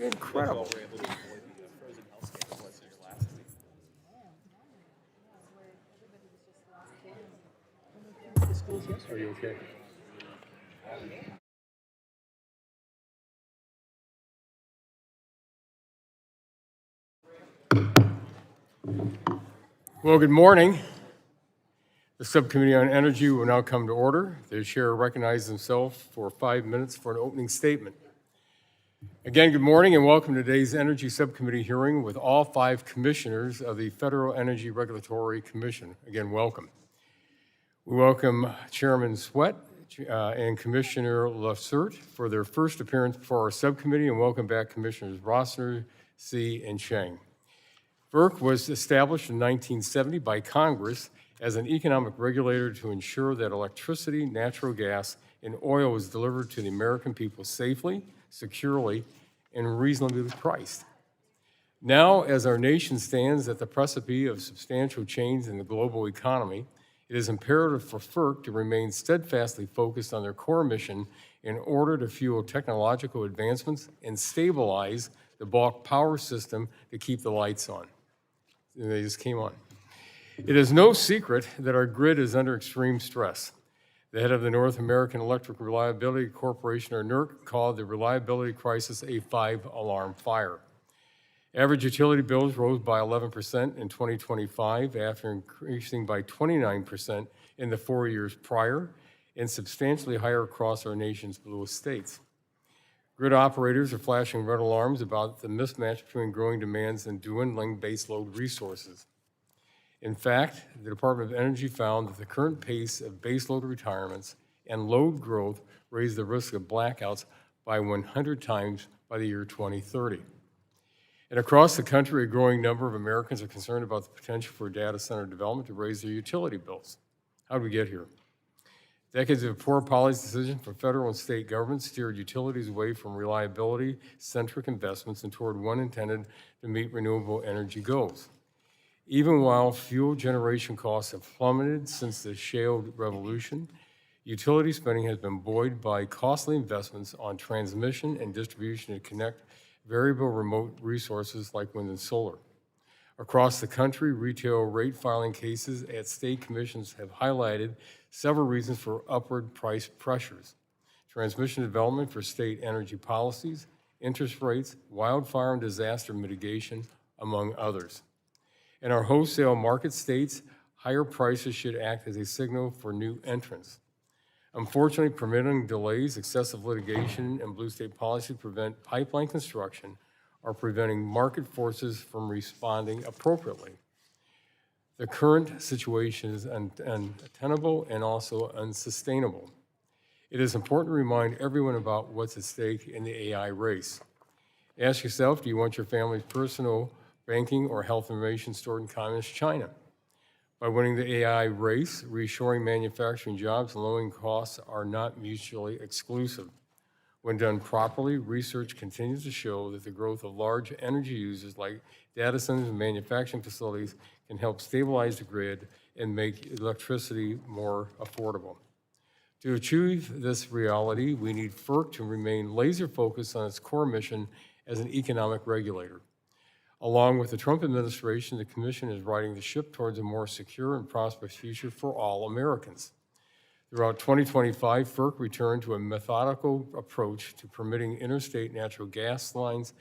incredible. Are you okay? Well, good morning. The Subcommittee on Energy will now come to order. The chair recognizes himself for 5 minutes for an opening statement. Again, good morning and welcome to today's Energy Subcommittee hearing with all 5 commissioners of the Federal Energy Regulatory Commission. Again, welcome. We welcome Chairman Sweat and Commissioner Lassert for their first appearance before our subcommittee, and welcome back Commissioners Rossner, See, and Chang. FERC was established in 1970 by Congress as an economic regulator to ensure that electricity, natural gas, and oil was delivered to the American people safely, securely, and reasonably priced. Now, as our nation stands at the precipice of substantial change in the global economy, it is imperative for FERC to remain steadfastly focused on their core mission in order to fuel technological advancements and stabilize the bulk power system to keep the lights on. And they just came on. It is no secret that our grid is under extreme stress. The head of the North American Electric Reliability Corporation, or NERC, called the reliability crisis a 5-alarm fire. Average utility bills rose by 11% in 2025 after increasing by 29% in the 4 years prior and substantially higher across our nation's bluest states. Grid operators are flashing red alarms about the mismatch between growing demands and dwindling baseload resources. In fact, the Department of Energy found that the current pace of baseload retirements and load growth raise the risk of blackouts by 100 times by the year 2030. And across the country, a growing number of Americans are concerned about the potential for data center development to raise their utility bills. How did we get here? Decades of poor policy decisions from federal and state governments steered utilities away from reliability-centric investments and toward one intended to meet renewable energy goals. Even while fuel generation costs have plummeted since the shale revolution, utility spending has been buoyed by costly investments on transmission and distribution to connect variable remote resources like wind and solar. Across the country, retail rate filing cases at state commissions have highlighted several reasons for upward price pressures: transmission development for state energy policies, interest rates, wildfire and disaster mitigation, among others. In our wholesale market states, higher prices should act as a signal for new entrants. Unfortunately, permitting delays, excessive litigation, and blue state policy to prevent pipeline construction are preventing market forces from responding appropriately. The current situation is untenable and also unsustainable. It is important to remind everyone about what's at stake in the AI race. Ask yourself, do you want your family's personal banking or health information stored in Communist China? By winning the AI race, reshoring manufacturing jobs and lowering costs are not mutually exclusive. When done properly, research continues to show that the growth of large energy users like data centers and manufacturing facilities can help stabilize the grid and make electricity more affordable. To achieve this reality, we need FERC to remain laser focused on its core mission as an economic regulator. Along with the Trump administration, the Commission is riding the ship towards a more secure and prosperous future for all Americans. Throughout 2025, FERC returned to a methodical approach to permitting interstate natural gas lines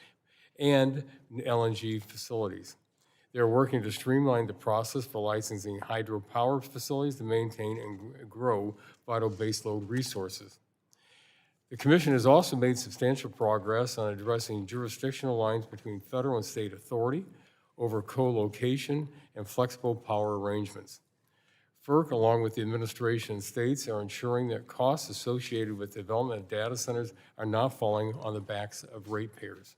and LNG facilities. They are working to streamline the process for licensing hydropower facilities to maintain and grow vital baseload resources. The Commission has also made substantial progress on addressing jurisdictional lines between federal and state authority over co-location and flexible power arrangements. FERC, along with the administration and states, are ensuring that costs associated with the development of data centers are not falling on the backs of ratepayers.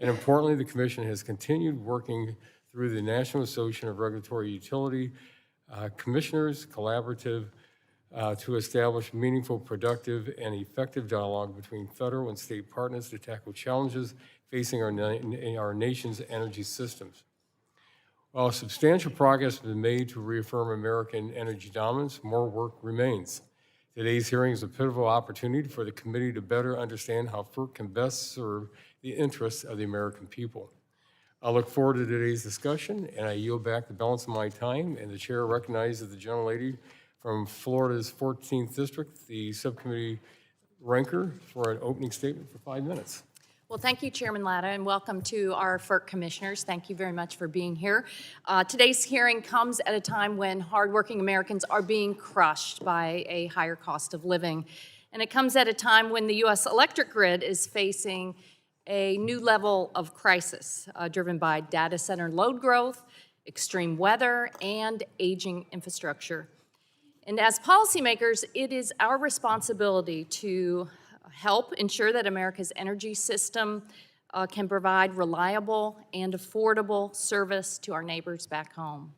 And importantly, the Commission has continued working through the National Association of Regulatory Utility Commissioners Collaborative to establish meaningful, productive, and effective dialogue between federal and state partners to tackle challenges facing our nation's energy systems. While substantial progress has been made to reaffirm American energy dominance, more work remains. Today's hearing is a pivotal opportunity for the committee to better understand how FERC can best serve the interests of the American people. I look forward to today's discussion, and I yield back the balance of my time, and the chair recognizes the gentlelady from Florida's 14th District, the subcommittee ranker, for an opening statement for 5 minutes. Well, thank you, Chairman Latta, and welcome to our FERC commissioners. Thank you very much for being here. Today's hearing comes at a time when hardworking Americans are being crushed by a higher cost of living. And it comes at a time when the U.S. electric grid is facing a new level of crisis driven by data center load growth, extreme weather, and aging infrastructure. And as policymakers, it is our responsibility to help ensure that America's energy system can provide reliable and affordable service to our neighbors back home.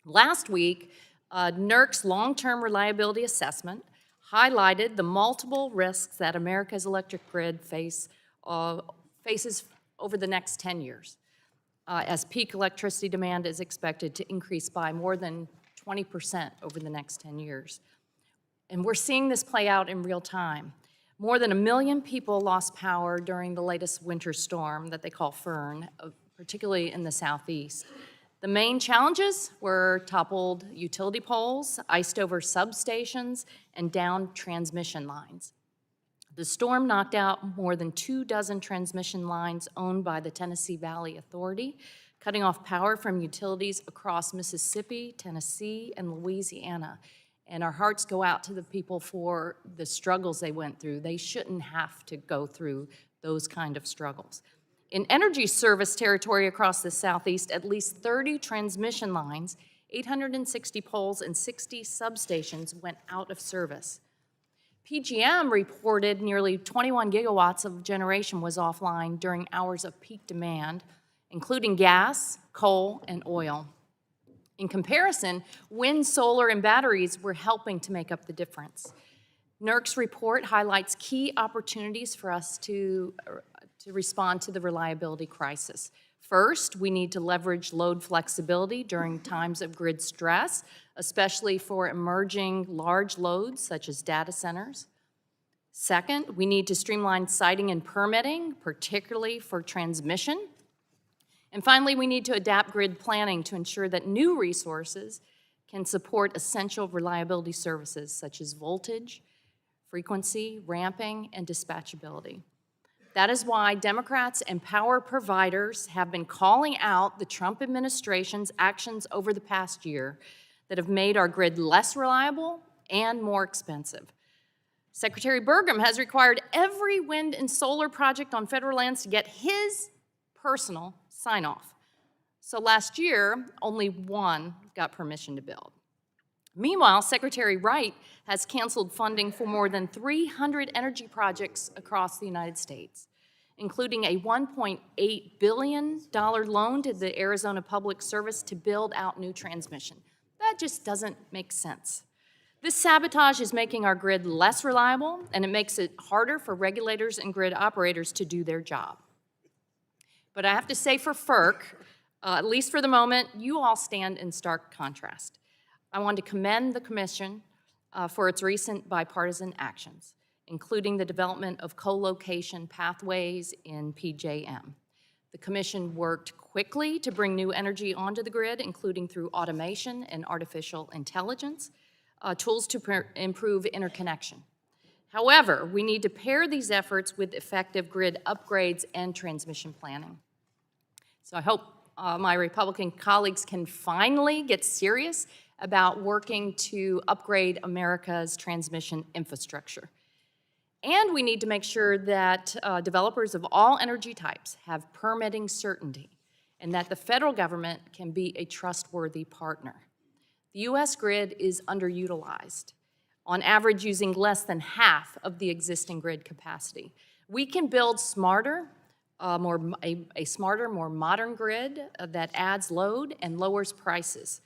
Last week, NERC's long-term reliability assessment highlighted the multiple risks that America's electric grid faces over the next 10 years, as peak electricity demand is expected to increase by more than 20% over the next 10 years. And we're seeing this play out in real time. More than 1 million people lost power during the latest winter storm that they call Fern, particularly in the southeast. The main challenges were toppled utility poles, iced over substations, and downed transmission lines. The storm knocked out more than 24 transmission lines owned by the Tennessee Valley Authority, cutting off power from utilities across Mississippi, Tennessee, and Louisiana. And our hearts go out to the people for the struggles they went through. They shouldn't have to go through those kind of struggles. In energy service territory across the southeast, at least 30 transmission lines, 860 poles, and 60 substations went out of service. PGM reported nearly 21 gigawatts of generation was offline during hours of peak demand, including gas, coal, and oil. In comparison, wind, solar, and batteries were helping to make up the difference. NERC's report highlights key opportunities for us to respond to the reliability crisis. First, we need to leverage load flexibility during times of grid stress, especially for emerging large loads such as data centers. Second, we need to streamline siting and permitting, particularly for transmission. And finally, we need to adapt grid planning to ensure that new resources can support essential reliability services such as voltage, frequency, ramping, and dispatchability. That is why Democrats and power providers have been calling out the Trump administration's actions over the past year that have made our grid less reliable and more expensive. Secretary Burgum has required every wind and solar project on federal lands to get his personal sign-off. So last year, only one got permission to build. Meanwhile, Secretary Wright has canceled funding for more than 300 energy projects across the United States, including a $1.8 billion loan to the Arizona Public Service to build out new transmission. That just doesn't make sense. This sabotage is making our grid less reliable, and it makes it harder for regulators and grid operators to do their job. But I have to say for FERC, at least for the moment, you all stand in stark contrast. I want to commend the Commission for its recent bipartisan actions, including the development of co-location pathways in PJM. The Commission worked quickly to bring new energy onto the grid, including through automation and artificial intelligence, tools to improve interconnection. However, we need to pair these efforts with effective grid upgrades and transmission planning. So I hope my Republican colleagues can finally get serious about working to upgrade America's transmission infrastructure. And we need to make sure that developers of all energy types have permitting certainty and that the federal government can be a trustworthy partner. The U.S. grid is underutilized, on average using less than half of the existing grid capacity. We can build smarter, a smarter, more modern grid that adds load and lowers prices.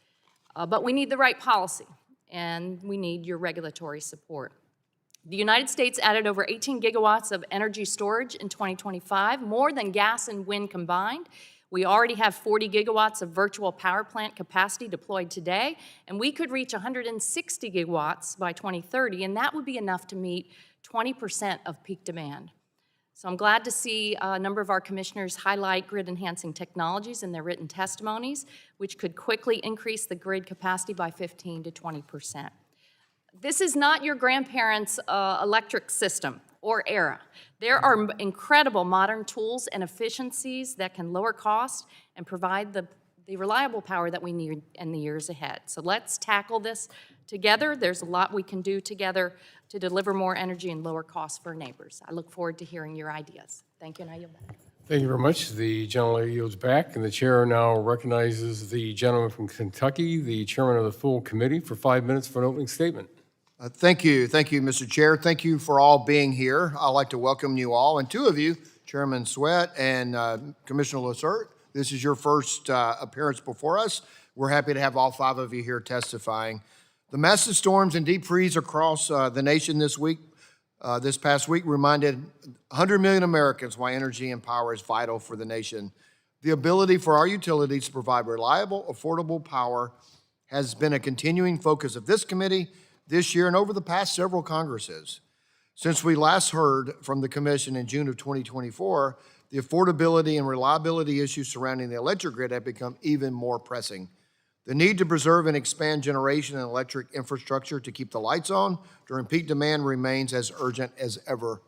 But we need the right policy, and we need your regulatory support. The United States added over 18 gigawatts of energy storage in 2025, more than gas and wind combined. We already have 40 gigawatts of virtual power plant capacity deployed today, and we could reach 160 gigawatts by 2030, and that would be enough to meet 20% of peak demand. So I'm glad to see a number of our commissioners highlight grid-enhancing technologies in their written testimonies, which could quickly increase the grid capacity by 15 to 20%. This is not your grandparents' electric system or era. There are incredible modern tools and efficiencies that can lower costs and provide the reliable power that we need in the years ahead. So let's tackle this together. There's a lot we can do together to deliver more energy and lower costs for our neighbors. I look forward to hearing your ideas. Thank you, and I yield back. Thank you very much. The gentleman yields back, and the chair now recognizes the gentleman from Kentucky, the chairman of the full committee, for 5 minutes for an opening statement. Thank you, Mr. Chair. Thank you for all being here. I'd like to welcome you all, and two of you, Chairman Sweat and Commissioner Lassert. This is your first appearance before us. We're happy to have all 5 of you here testifying. The massive storms and deep freeze across the nation this past week reminded 100 million Americans why energy and power is vital for the nation. The ability for our utilities to provide reliable, affordable power has been a continuing focus of this committee this year and over the past several Congresses. Since we last heard from the Commission in June of 2024, the affordability and reliability issues surrounding the electric grid have become even more pressing. The need to preserve and expand generation and electric infrastructure to keep the lights on during peak demand remains as urgent as ever.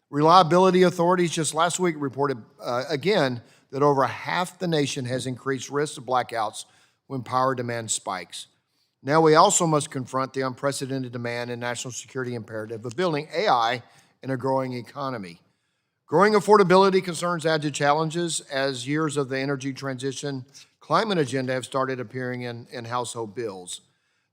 Reliability authorities just last week reported again that over half the nation has increased risk of blackouts when power demand spikes. Now we also must confront the unprecedented demand and national security imperative of building AI in a growing economy. Growing affordability concerns add to challenges as years of the energy transition climate agenda have started appearing in household bills.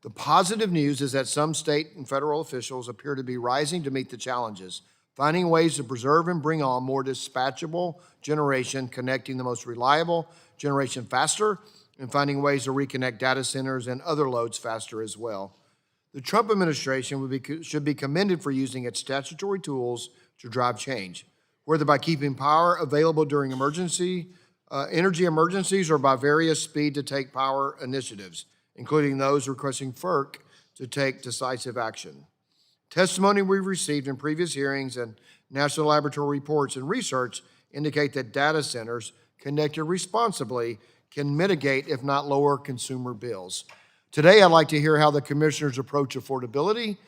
The positive news is that some state and federal officials appear to be rising to meet the challenges, finding ways to preserve and bring on more dispatchable generation, connecting the most reliable generation faster, and finding ways to reconnect data centers and other loads faster as well. The Trump administration should be commended for using its statutory tools to drive change, whether by keeping power available during energy emergencies or by various speed-to-take power initiatives, including those requesting FERC to take decisive action. Testimony we've received in previous hearings and national laboratory reports and research indicate that data centers connected responsibly can mitigate, if not lower, consumer bills. Today, I'd like to hear how the commissioners approach affordability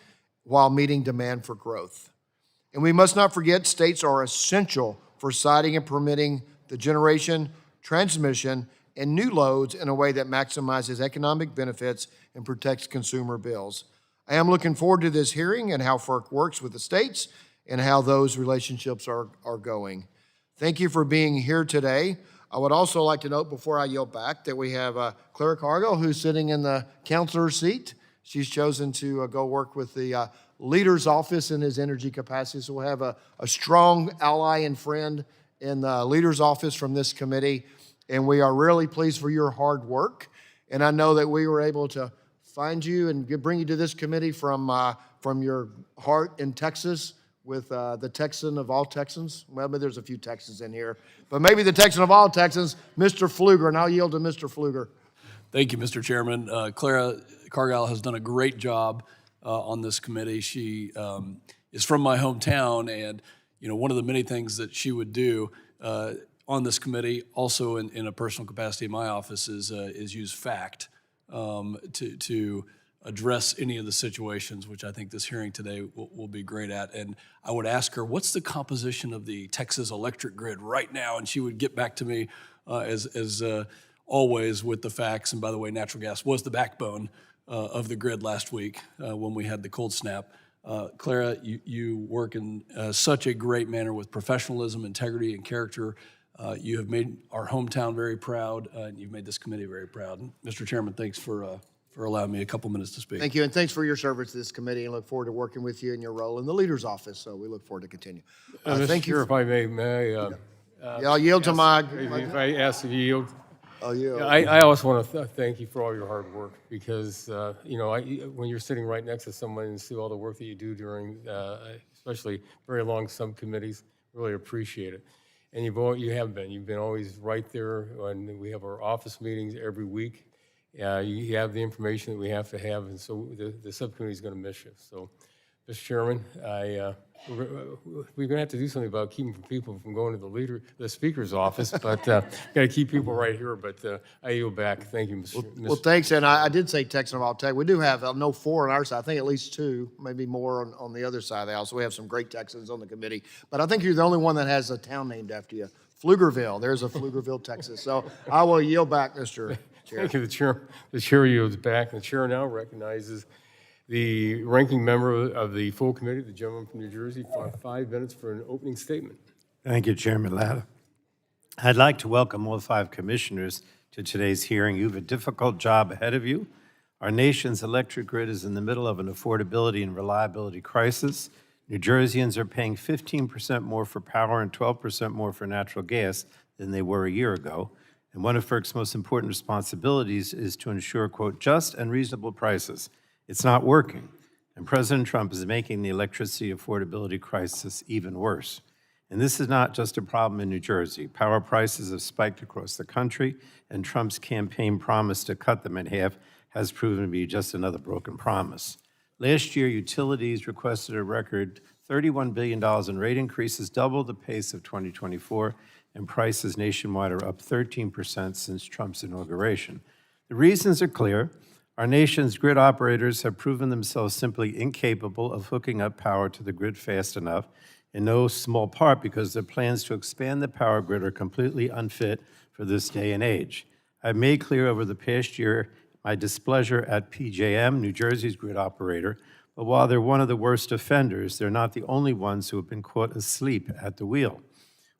while meeting demand for growth. And we must not forget states are essential for siting and permitting the generation, transmission, and new loads in a way that maximizes economic benefits and protects consumer bills. I am looking forward to this hearing and how FERC works with the states and how those relationships are going. Thank you for being here today. I would also like to note before I yield back that we have Clara Cargill, who's sitting in the counselor seat. She's chosen to go work with the leader's office in his energy capacity. So we'll have a strong ally and friend in the leader's office from this committee. And we are really pleased for your hard work. And I know that we were able to find you and bring you to this committee from your heart in Texas with the Texan of all Texans. Well, maybe there's a few Texans in here. But maybe the Texan of all Texans, Mr. Pfluger. And I'll yield to Mr. Pfluger. Thank you, Mr. Chairman. Clara Cargill has done a great job on this committee. She is from my hometown, and one of the many things that she would do on this committee, also in a personal capacity in my office, is use fact to address any of the situations, which I think this hearing today will be great at. And I would ask her, what's the composition of the Texas electric grid right now? And she would get back to me as always with the facts. And by the way, natural gas was the backbone of the grid last week when we had the cold snap. Clara, you work in such a great manner with professionalism, integrity, and character. You have made our hometown very proud, and you've made this committee very proud. Mr. Chairman, thanks for allowing me a couple minutes to speak. Thank you, and thanks for your service to this committee, and look forward to working with you in your role in the leader's office. So we look forward to continue. Thank you. If I may I'll yield to my. if I ask if you yield. Oh, yeah. I also want to thank you for all your hard work because, when you're sitting right next to someone and see all the work that you do during, especially very long subcommittees, really appreciate it. And you've been always right there when we have our office meetings every week. You have the information that we have to have, and so the subcommittee is going to miss you. So Mr. Chairman, we're going to have to do something about keeping people from going to the speaker's office, but got to keep people right here. But I yield back. Thank you, Mr. Well, thanks, and I did say text them all. We do have, I know 4 on our side, I think at least 2, maybe more on the other side of the house. We have some great Texans on the committee, but I think you're the only one that has a town named after you. Pflugerville, there's a Pflugerville, Texas. So I will yield back, Mr. Chair. Thank you, the chair. The chair yields back. The chair now recognizes the ranking member of the full committee, the gentleman from New Jersey, for 5 minutes for an opening statement. Thank you, Chairman Latta. I'd like to welcome all 5 commissioners to today's hearing. You have a difficult job ahead of you. Our nation's electric grid is in the middle of an affordability and reliability crisis. New Jerseyans are paying 15% more for power and 12% more for natural gas than they were a year ago. And one of FERC's most important responsibilities is to ensure, quote, just and reasonable prices. It's not working, and President Trump is making the electricity affordability crisis even worse. And this is not just a problem in New Jersey. Power prices have spiked across the country, and Trump's campaign promise to cut them in half has proven to be just another broken promise. Last year, utilities requested a record $31 billion in rate increases, double the pace of 2024, and prices nationwide are up 13% since Trump's inauguration. The reasons are clear. Our nation's grid operators have proven themselves simply incapable of hooking up power to the grid fast enough, in no small part because their plans to expand the power grid are completely unfit for this day and age. I've made clear over the past year my displeasure at PJM, New Jersey's grid operator, but while they're one of the worst offenders, they're not the only ones who have been caught asleep at the wheel.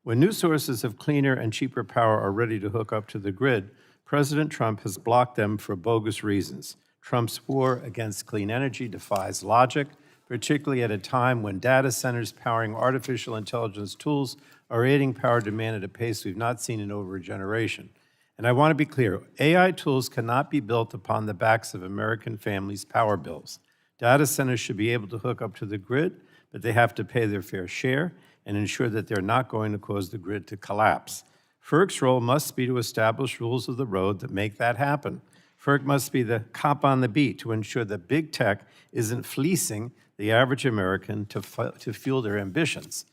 When new sources of cleaner and cheaper power are ready to hook up to the grid, President Trump has blocked them for bogus reasons. Trump's war against clean energy defies logic, particularly at a time when data centers powering artificial intelligence tools are aiding power demand at a pace we've not seen in over a generation. And I want to be clear, AI tools cannot be built upon the backs of American families' power bills. Data centers should be able to hook up to the grid, but they have to pay their fair share and ensure that they're not going to cause the grid to collapse. FERC's role must be to establish rules of the road that make that happen. FERC must be the cop on the beat to ensure that big tech isn't fleecing the average American to fuel their ambitions.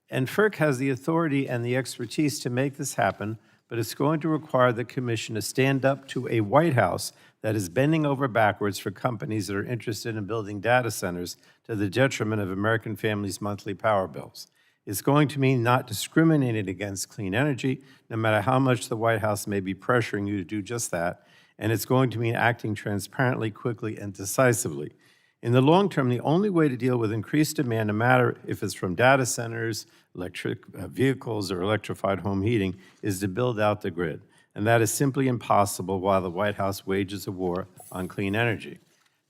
And FERC has the authority and the expertise to make this happen, but it's going to require the Commission to stand up to a White House that is bending over backwards for companies that are interested in building data centers to the detriment of American families' monthly power bills. It's going to mean not discriminating against clean energy, no matter how much the White House may be pressuring you to do just that, and it's going to mean acting transparently, quickly, and decisively. In the long term, the only way to deal with increased demand, no matter if it's from data centers, electric vehicles, or electrified home heating, is to build out the grid. And that is simply impossible while the White House wages a war on clean energy.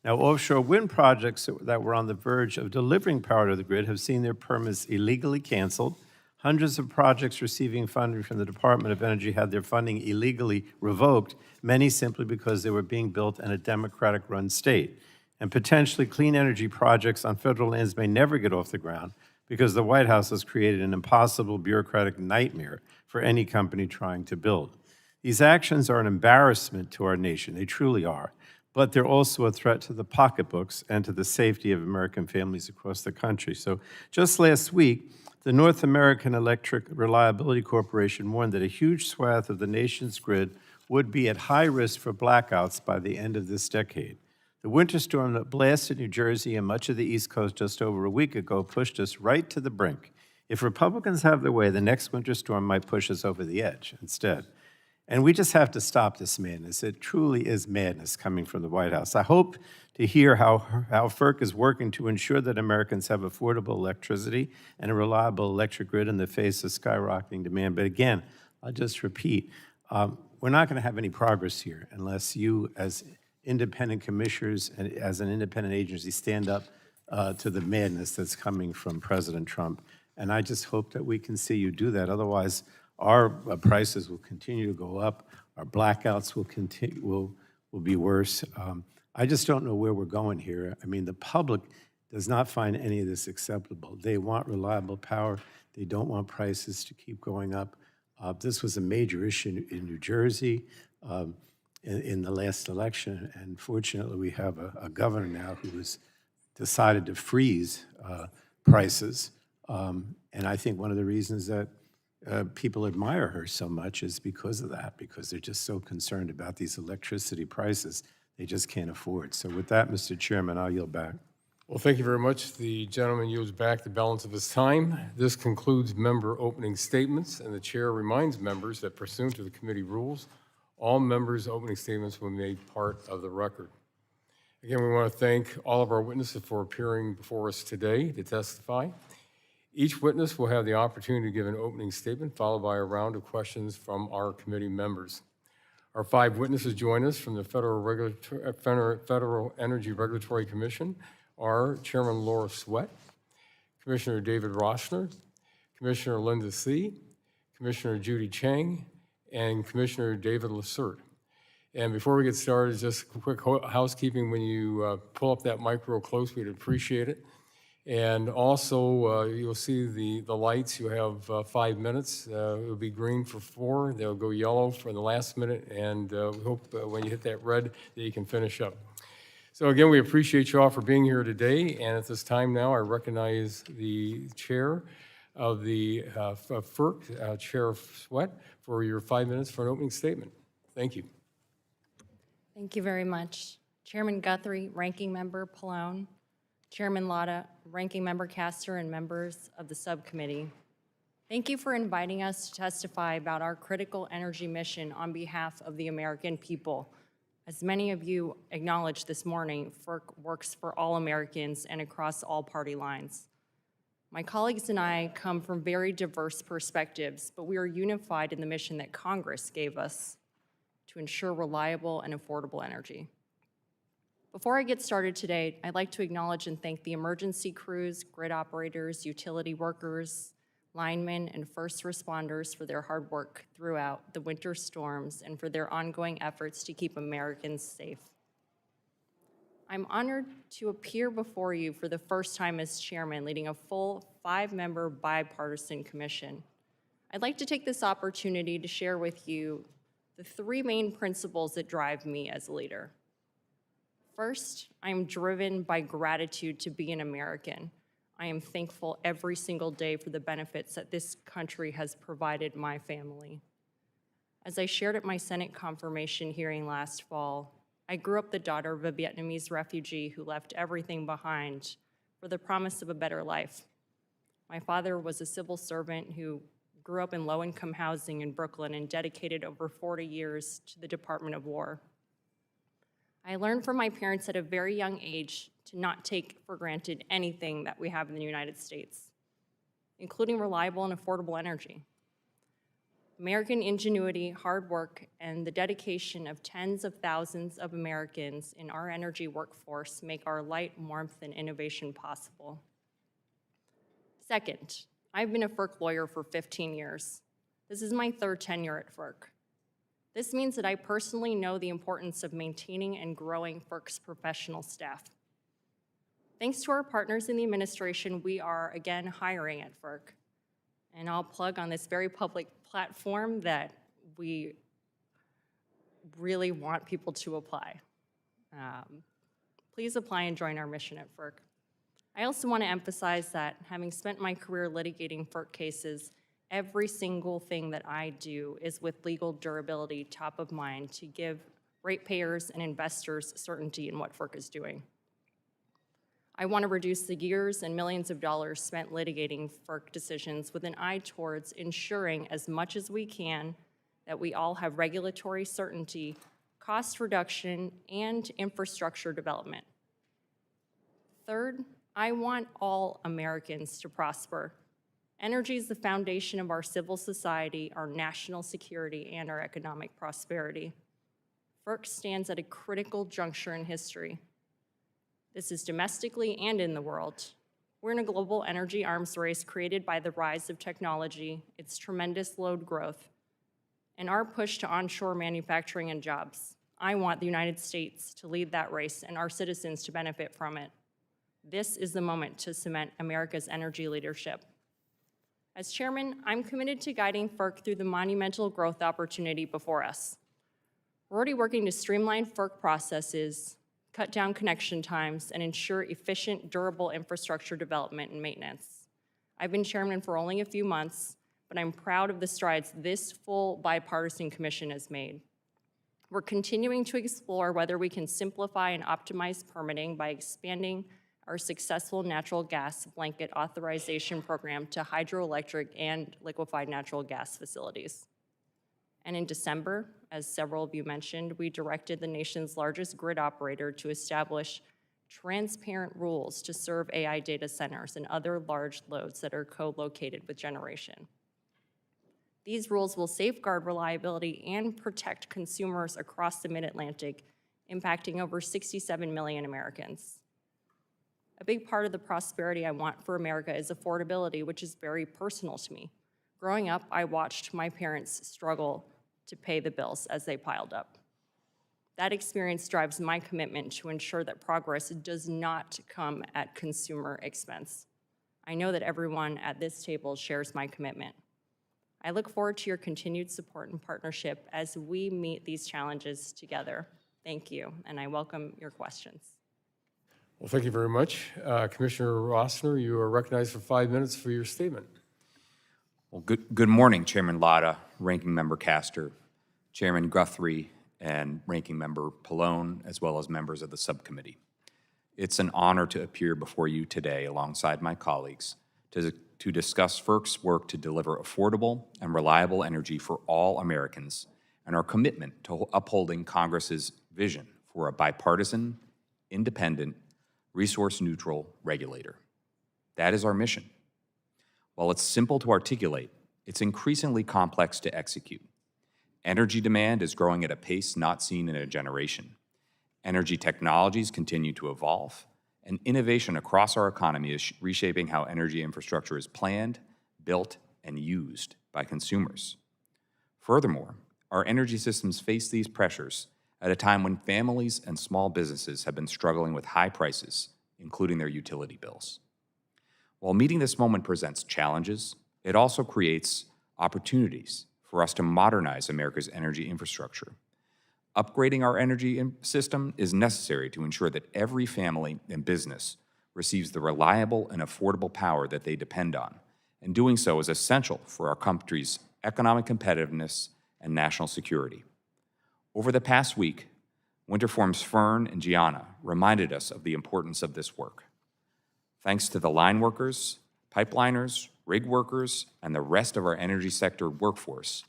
Now, offshore wind projects that were on the verge of delivering power to the grid have seen their permits illegally canceled. Hundreds of projects receiving funding from the Department of Energy had their funding illegally revoked, many simply because they were being built in a Democratic-run state. And potentially clean energy projects on federal lands may never get off the ground because the White House has created an impossible bureaucratic nightmare for any company trying to build. These actions are an embarrassment to our nation. They truly are. But they're also a threat to the pocketbooks and to the safety of American families across the country. So just last week, the North American Electric Reliability Corporation warned that a huge swath of the nation's grid would be at high risk for blackouts by the end of this decade. The winter storm that blasted New Jersey and much of the East Coast just over a week ago pushed us right to the brink. If Republicans have their way, the next winter storm might push us over the edge instead. And we just have to stop this madness. It truly is madness coming from the White House. I hope to hear how FERC is working to ensure that Americans have affordable electricity and a reliable electric grid in the face of skyrocketing demand. But again, I'll just repeat, we're not going to have any progress here unless you, as independent commissioners and as an independent agency, stand up to the madness that's coming from President Trump. And I just hope that we can see you do that. Otherwise, our prices will continue to go up. Our blackouts will be worse. I just don't know where we're going here. I mean, the public does not find any of this acceptable. They want reliable power. They don't want prices to keep going up. This was a major issue in New Jersey in the last election, and fortunately, we have a governor now who is decided to freeze prices. And I think one of the reasons that people admire her so much is because of that, because they're just so concerned about these electricity prices they just can't afford. So with that, Mr. Chairman, I'll yield back. Well, thank you very much. The gentleman yields back the balance of his time. This concludes member opening statements, and the chair reminds members that pursuant to the committee rules, all members' opening statements will be made part of the record. Again, we want to thank all of our witnesses for appearing before us today to testify. Each witness will have the opportunity to give an opening statement, followed by a round of questions from our committee members. Our 5 witnesses join us from the Federal Energy Regulatory Commission are Chairman Laura Sweat, Commissioner David Rossner, Commissioner Linda See, Commissioner Judy Chang, and Commissioner David Lacerte. And before we get started, just quick housekeeping. When you pull up that mic real close, we'd appreciate it. And also, you'll see the lights. You have 5 minutes. It'll be green for 4. They'll go yellow for the last minute. And we hope when you hit that red that you can finish up. So again, we appreciate you all for being here today. And at this time now, I recognize the chair of the FERC, Chair Sweat, for your 5 minutes for an opening statement. Thank you. Thank you very much. Chairman Guthrie, Ranking Member Pallone, Chairman Latta, Ranking Member Castor, and members of the subcommittee. Thank you for inviting us to testify about our critical energy mission on behalf of the American people. As many of you acknowledged this morning, FERC works for all Americans and across all party lines. My colleagues and I come from very diverse perspectives, but we are unified in the mission that Congress gave us to ensure reliable and affordable energy. Before I get started today, I'd like to acknowledge and thank the emergency crews, grid operators, utility workers, linemen, and first responders for their hard work throughout the winter storms and for their ongoing efforts to keep Americans safe. I'm honored to appear before you for the first time as chairman, leading a full 5-member bipartisan commission. I'd like to take this opportunity to share with you the 3 main principles that drive me as a leader. First, I am driven by gratitude to be an American. I am thankful every single day for the benefits that this country has provided my family. As I shared at my Senate confirmation hearing last fall, I grew up the daughter of a Vietnamese refugee who left everything behind for the promise of a better life. My father was a civil servant who grew up in low-income housing in Brooklyn and dedicated over 40 years to the Department of War. I learned from my parents at a very young age to not take for granted anything that we have in the United States, including reliable and affordable energy. American ingenuity, hard work, and the dedication of tens of thousands of Americans in our energy workforce make our light, warmth, and innovation possible. Second, I've been a FERC lawyer for 15 years. This is my 3rd tenure at FERC. This means that I personally know the importance of maintaining and growing FERC's professional staff. Thanks to our partners in the administration, we are again hiring at FERC. And I'll plug on this very public platform that we really want people to apply. Please apply and join our mission at FERC. I also want to emphasize that having spent my career litigating FERC cases, every single thing that I do is with legal durability top of mind to give ratepayers and investors certainty in what FERC is doing. I want to reduce the years and millions of dollars spent litigating FERC decisions with an eye towards ensuring as much as we can that we all have regulatory certainty, cost reduction, and infrastructure development. Third, I want all Americans to prosper. Energy is the foundation of our civil society, our national security, and our economic prosperity. FERC stands at a critical juncture in history. This is domestically and in the world. We're in a global energy arms race created by the rise of technology, its tremendous load growth, and our push to onshore manufacturing and jobs. I want the United States to lead that race and our citizens to benefit from it. This is the moment to cement America's energy leadership. As chairman, I'm committed to guiding FERC through the monumental growth opportunity before us. We're already working to streamline FERC processes, cut down connection times, and ensure efficient, durable infrastructure development and maintenance. I've been chairman for only a few months, but I'm proud of the strides this full bipartisan commission has made. We're continuing to explore whether we can simplify and optimize permitting by expanding our successful natural gas blanket authorization program to hydroelectric and liquefied natural gas facilities. And in December, as several of you mentioned, we directed the nation's largest grid operator to establish transparent rules to serve AI data centers and other large loads that are co-located with generation. These rules will safeguard reliability and protect consumers across the Mid-Atlantic, impacting over 67 million Americans. A big part of the prosperity I want for America is affordability, which is very personal to me. Growing up, I watched my parents struggle to pay the bills as they piled up. That experience drives my commitment to ensure that progress does not come at consumer expense. I know that everyone at this table shares my commitment. I look forward to your continued support and partnership as we meet these challenges together. Thank you, and I welcome your questions. Well, thank you very much. Commissioner Rossner, you are recognized for 5 minutes for your statement. Well, good morning, Chairman Latta, Ranking Member Castor, Chairman Guthrie, and Ranking Member Pallone, as well as members of the subcommittee. It's an honor to appear before you today alongside my colleagues to discuss FERC's work to deliver affordable and reliable energy for all Americans and our commitment to upholding Congress's vision for a bipartisan, independent, resource-neutral regulator. That is our mission. While it's simple to articulate, it's increasingly complex to execute. Energy demand is growing at a pace not seen in a generation. Energy technologies continue to evolve, and innovation across our economy is reshaping how energy infrastructure is planned, built, and used by consumers. Furthermore, our energy systems face these pressures at a time when families and small businesses have been struggling with high prices, including their utility bills. While meeting this moment presents challenges, it also creates opportunities for us to modernize America's energy infrastructure. Upgrading our energy system is necessary to ensure that every family and business receives the reliable and affordable power that they depend on, and doing so is essential for our country's economic competitiveness and national security. Over the past week, winter storms Fern and Gianna reminded us of the importance of this work. Thanks to the line workers, pipeliners, rig workers, and the rest of our energy sector workforce,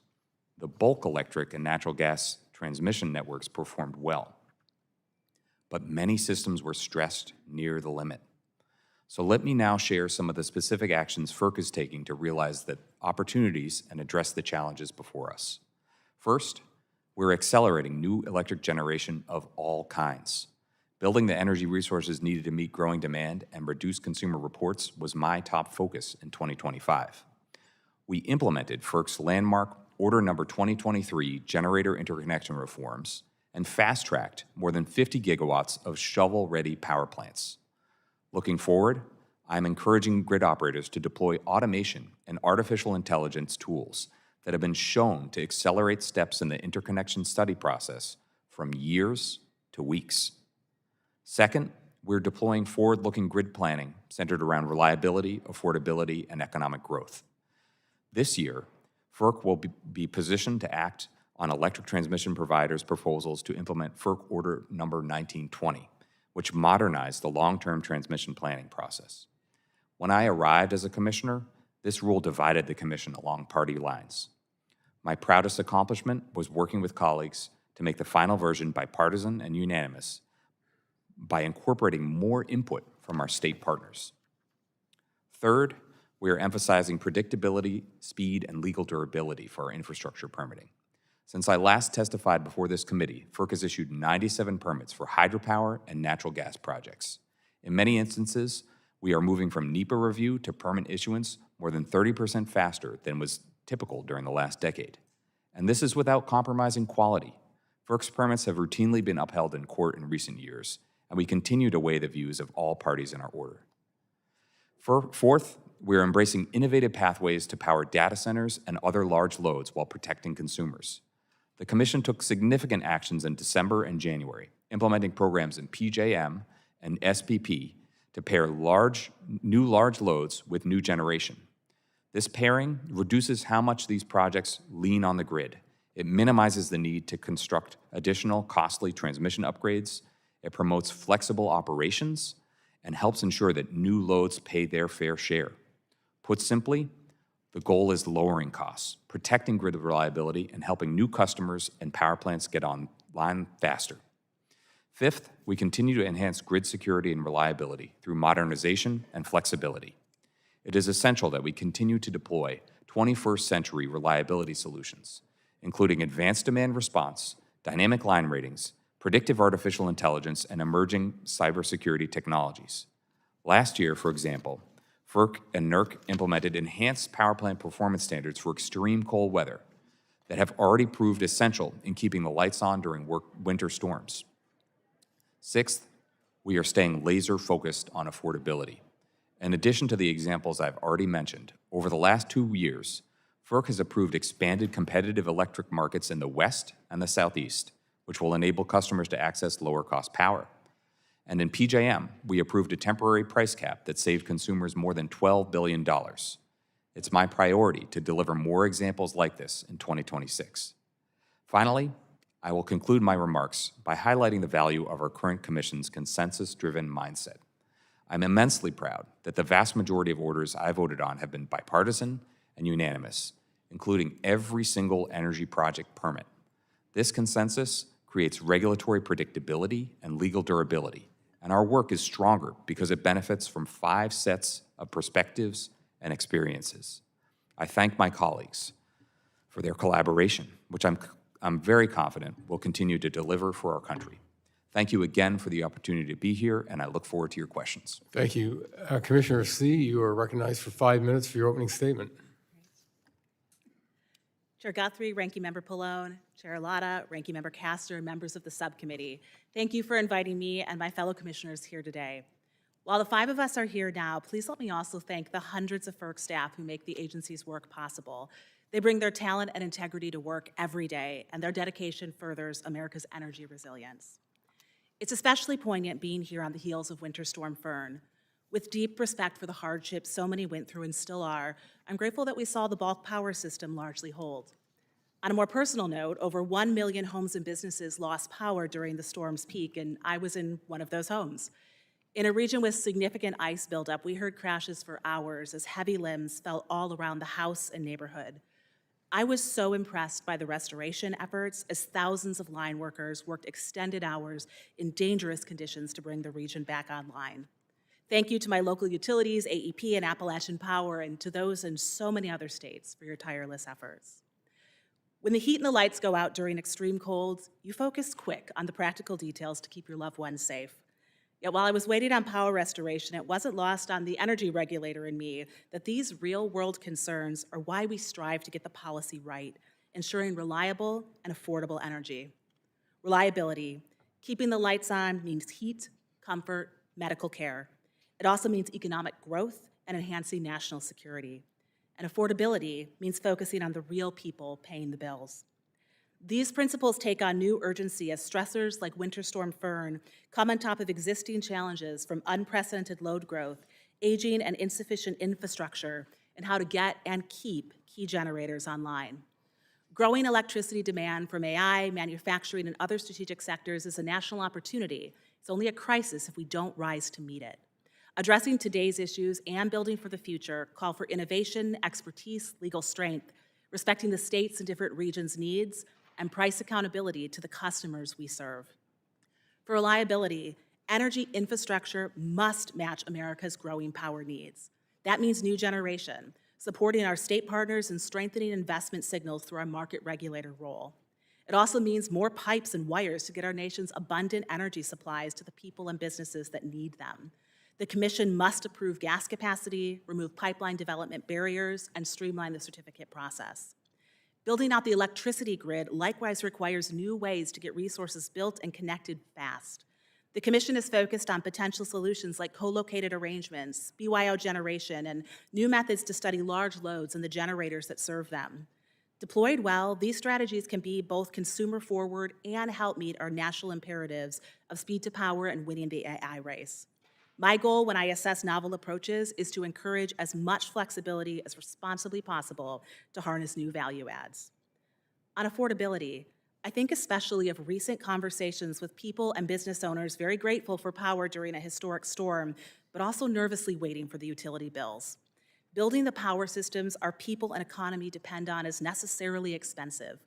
the bulk electric and natural gas transmission networks performed well. But many systems were stressed near the limit. So let me now share some of the specific actions FERC is taking to realize the opportunities and address the challenges before us. First, we're accelerating new electric generation of all kinds. Building the energy resources needed to meet growing demand and reduce consumer reports was my top focus in 2025. We implemented FERC's landmark Order Number 2023 generator interconnection reforms and fast-tracked more than 50 gigawatts of shovel-ready power plants. Looking forward, I'm encouraging grid operators to deploy automation and artificial intelligence tools that have been shown to accelerate steps in the interconnection study process from years to weeks. Second, we're deploying forward-looking grid planning centered around reliability, affordability, and economic growth. This year, FERC will be positioned to act on electric transmission providers' proposals to implement FERC Order Number 1920, which modernized the long-term transmission planning process. When I arrived as a commissioner, this rule divided the commission along party lines. My proudest accomplishment was working with colleagues to make the final version bipartisan and unanimous by incorporating more input from our state partners. Third, we are emphasizing predictability, speed, and legal durability for our infrastructure permitting. Since I last testified before this committee, FERC has issued 97 permits for hydropower and natural gas projects. In many instances, we are moving from NEPA review to permit issuance more than 30% faster than was typical during the last decade. And this is without compromising quality. FERC's permits have routinely been upheld in court in recent years, and we continue to weigh the views of all parties in our order. Fourth, we are embracing innovative pathways to power data centers and other large loads while protecting consumers. The Commission took significant actions in December and January, implementing programs in PJM and SPP to pair new large loads with new generation. This pairing reduces how much these projects lean on the grid. It minimizes the need to construct additional costly transmission upgrades. It promotes flexible operations and helps ensure that new loads pay their fair share. Put simply, the goal is lowering costs, protecting grid reliability, and helping new customers and power plants get online faster. Fifth, we continue to enhance grid security and reliability through modernization and flexibility. It is essential that we continue to deploy 21st century reliability solutions, including advanced demand response, dynamic line ratings, predictive artificial intelligence, and emerging cybersecurity technologies. Last year, for example, FERC and NERC implemented enhanced power plant performance standards for extreme cold weather that have already proved essential in keeping the lights on during winter storms. Sixth, we are staying laser-focused on affordability. In addition to the examples I've already mentioned, over the last 2 years, FERC has approved expanded competitive electric markets in the West and the Southeast, which will enable customers to access lower-cost power. And in PJM, we approved a temporary price cap that saved consumers more than $12 billion. It's my priority to deliver more examples like this in 2026. Finally, I will conclude my remarks by highlighting the value of our current Commission's consensus-driven mindset. I'm immensely proud that the vast majority of orders I voted on have been bipartisan and unanimous, including every single energy project permit. This consensus creates regulatory predictability and legal durability, and our work is stronger because it benefits from 5 sets of perspectives and experiences. I thank my colleagues for their collaboration, which I'm very confident will continue to deliver for our country. Thank you again for the opportunity to be here, and I look forward to your questions. Thank you. Commissioner C., you are recognized for 5 minutes for your opening statement. Chair Guthrie, Ranking Member Pallone, Chair Latta, Ranking Member Castor, and members of the subcommittee, thank you for inviting me and my fellow commissioners here today. While the 5 of us are here now, please let me also thank the hundreds of FERC staff who make the agency's work possible. They bring their talent and integrity to work every day, and their dedication furthers America's energy resilience. It's especially poignant being here on the heels of Winter Storm Fern. With deep respect for the hardships so many went through and still are, I'm grateful that we saw the bulk power system largely hold. On a more personal note, over 1 million homes and businesses lost power during the storm's peak, and I was in one of those homes. In a region with significant ice buildup, we heard crashes for hours as heavy limbs fell all around the house and neighborhood. I was so impressed by the restoration efforts as thousands of line workers worked extended hours in dangerous conditions to bring the region back online. Thank you to my local utilities, AEP and Appalachian Power, and to those in so many other states for your tireless efforts. When the heat and the lights go out during extreme colds, you focus quick on the practical details to keep your loved ones safe. Yet while I was waiting on power restoration, it wasn't lost on the energy regulator in me that these real-world concerns are why we strive to get the policy right, ensuring reliable and affordable energy. Reliability. Keeping the lights on means heat, comfort, medical care. It also means economic growth and enhancing national security. And affordability means focusing on the real people paying the bills. These principles take on new urgency as stressors like Winter Storm Fern come on top of existing challenges from unprecedented load growth, aging and insufficient infrastructure, and how to get and keep key generators online. Growing electricity demand from AI, manufacturing, and other strategic sectors is a national opportunity. It's only a crisis if we don't rise to meet it. Addressing today's issues and building for the future call for innovation, expertise, legal strength, respecting the states and different regions' needs, and price accountability to the customers we serve. For reliability, energy infrastructure must match America's growing power needs. That means new generation, supporting our state partners and strengthening investment signals through our market regulator role. It also means more pipes and wires to get our nation's abundant energy supplies to the people and businesses that need them. The Commission must approve gas capacity, remove pipeline development barriers, and streamline the certificate process. Building out the electricity grid likewise requires new ways to get resources built and connected fast. The Commission is focused on potential solutions like co-located arrangements, BYO generation, and new methods to study large loads and the generators that serve them. Deployed well, these strategies can be both consumer-forward and help meet our national imperatives of speed to power and winning the AI race. My goal when I assess novel approaches is to encourage as much flexibility as responsibly possible to harness new value adds. On affordability, I think especially of recent conversations with people and business owners very grateful for power during a historic storm, but also nervously waiting for the utility bills. Building the power systems our people and economy depend on is necessarily expensive,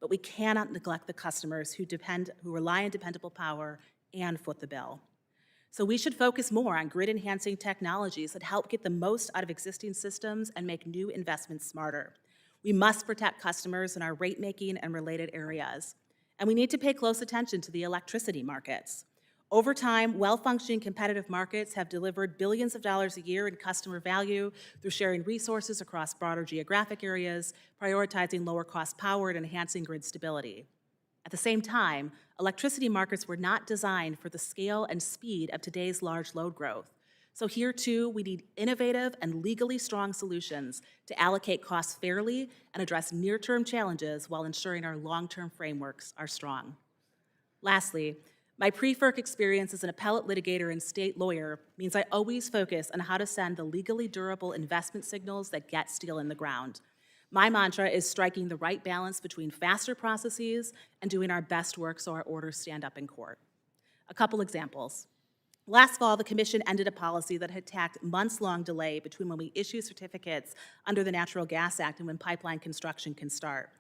but we cannot neglect the customers who rely on dependable power and foot the bill. So we should focus more on grid-enhancing technologies that help get the most out of existing systems and make new investments smarter. We must protect customers in our rate-making and related areas. And we need to pay close attention to the electricity markets. Over time, well-functioning competitive markets have delivered billions of dollars a year in customer value through sharing resources across broader geographic areas, prioritizing lower-cost power, and enhancing grid stability. At the same time, electricity markets were not designed for the scale and speed of today's large load growth. So here, too, we need innovative and legally strong solutions to allocate costs fairly and address near-term challenges while ensuring our long-term frameworks are strong. Lastly, my pre-FERC experience as an appellate litigator and state lawyer means I always focus on how to send the legally durable investment signals that get steel in the ground. My mantra is striking the right balance between faster processes and doing our best work so our orders stand up in court. A couple examples. Last fall, the Commission ended a policy that had tacked months-long delay between when we issue certificates under the Natural Gas Act and when pipeline construction can start.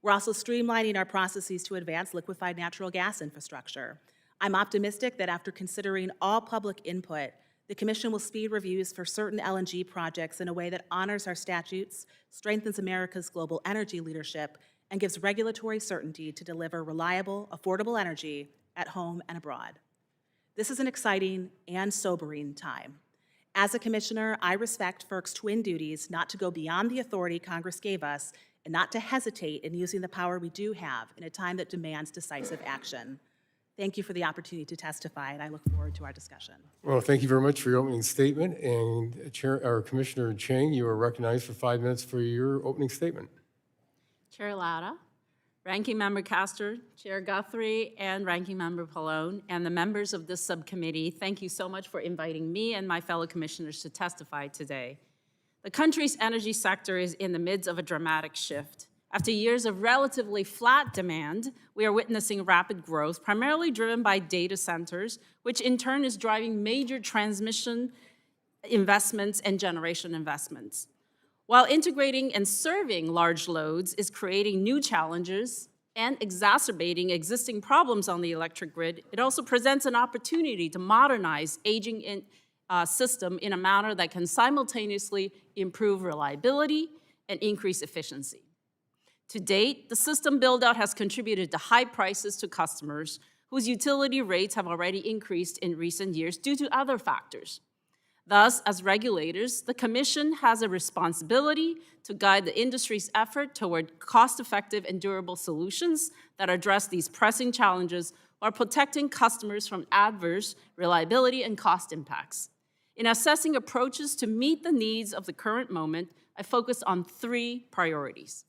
We're also streamlining our processes to advance liquefied natural gas infrastructure. I'm optimistic that after considering all public input, the Commission will speed reviews for certain LNG projects in a way that honors our statutes, strengthens America's global energy leadership, and gives regulatory certainty to deliver reliable, affordable energy at home and abroad. This is an exciting and sobering time. As a commissioner, I respect FERC's twin duties not to go beyond the authority Congress gave us and not to hesitate in using the power we do have in a time that demands decisive action. Thank you for the opportunity to testify, and I look forward to our discussion. Well, thank you very much for your opening statement. And Commissioner Chang, you are recognized for 5 minutes for your opening statement. Chair Latta, Ranking Member Castor, Chair Guthrie, and Ranking Member Pallone, and the members of this subcommittee, thank you so much for inviting me and my fellow commissioners to testify today. The country's energy sector is in the midst of a dramatic shift. After years of relatively flat demand, we are witnessing rapid growth, primarily driven by data centers, which in turn is driving major transmission investments and generation investments. While integrating and serving large loads is creating new challenges and exacerbating existing problems on the electric grid, it also presents an opportunity to modernize aging system in a manner that can simultaneously improve reliability and increase efficiency. To date, the system build-out has contributed to high prices to customers whose utility rates have already increased in recent years due to other factors. Thus, as regulators, the Commission has a responsibility to guide the industry's effort toward cost-effective and durable solutions that address these pressing challenges while protecting customers from adverse reliability and cost impacts. In assessing approaches to meet the needs of the current moment, I focused on 3 priorities.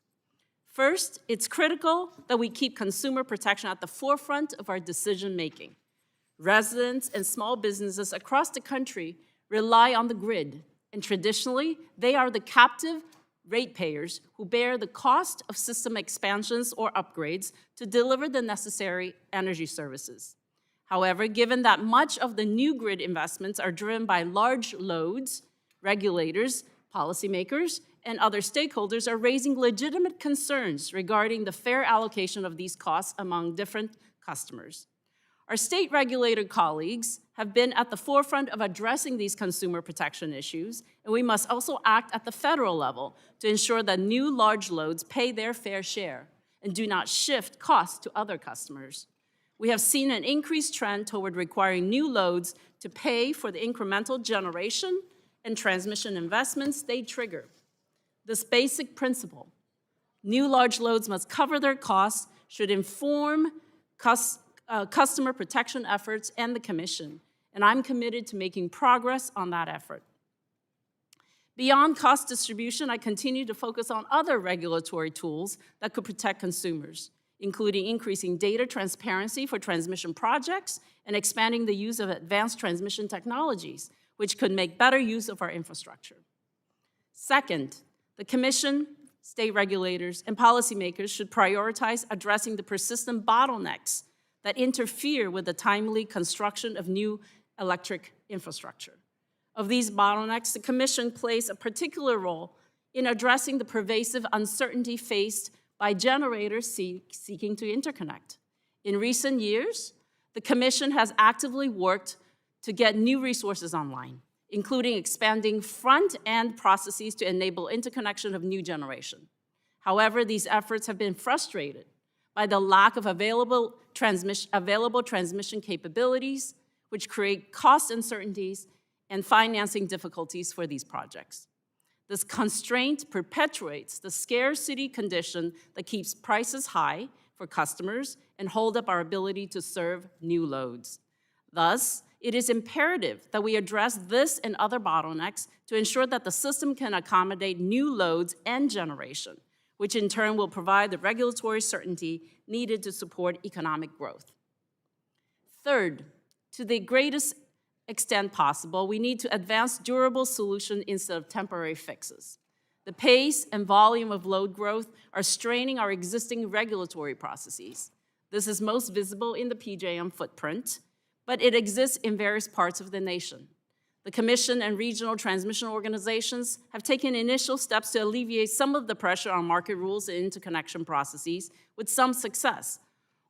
First, it's critical that we keep consumer protection at the forefront of our decision-making. Residents and small businesses across the country rely on the grid, and traditionally, they are the captive ratepayers who bear the cost of system expansions or upgrades to deliver the necessary energy services. However, given that much of the new grid investments are driven by large loads, regulators, policymakers, and other stakeholders are raising legitimate concerns regarding the fair allocation of these costs among different customers. Our state regulator colleagues have been at the forefront of addressing these consumer protection issues, and we must also act at the federal level to ensure that new large loads pay their fair share and do not shift costs to other customers. We have seen an increased trend toward requiring new loads to pay for the incremental generation and transmission investments they trigger. This basic principle, new large loads must cover their costs, should inform customer protection efforts and the Commission, and I'm committed to making progress on that effort. Beyond cost distribution, I continue to focus on other regulatory tools that could protect consumers, including increasing data transparency for transmission projects and expanding the use of advanced transmission technologies, which could make better use of our infrastructure. Second, the Commission, state regulators, and policymakers should prioritize addressing the persistent bottlenecks that interfere with the timely construction of new electric infrastructure. Of these bottlenecks, the Commission plays a particular role in addressing the pervasive uncertainty faced by generators seeking to interconnect. In recent years, the Commission has actively worked to get new resources online, including expanding front-end processes to enable interconnection of new generation. However, these efforts have been frustrated by the lack of available transmission capabilities, which create cost uncertainties and financing difficulties for these projects. This constraint perpetuates the scarcity condition that keeps prices high for customers and hold up our ability to serve new loads. Thus, it is imperative that we address this and other bottlenecks to ensure that the system can accommodate new loads and generation, which in turn will provide the regulatory certainty needed to support economic growth. Third, to the greatest extent possible, we need to advance durable solutions instead of temporary fixes. The pace and volume of load growth are straining our existing regulatory processes. This is most visible in the PJM footprint, but it exists in various parts of the nation. The Commission and regional transmission organizations have taken initial steps to alleviate some of the pressure on market rules and interconnection processes with some success.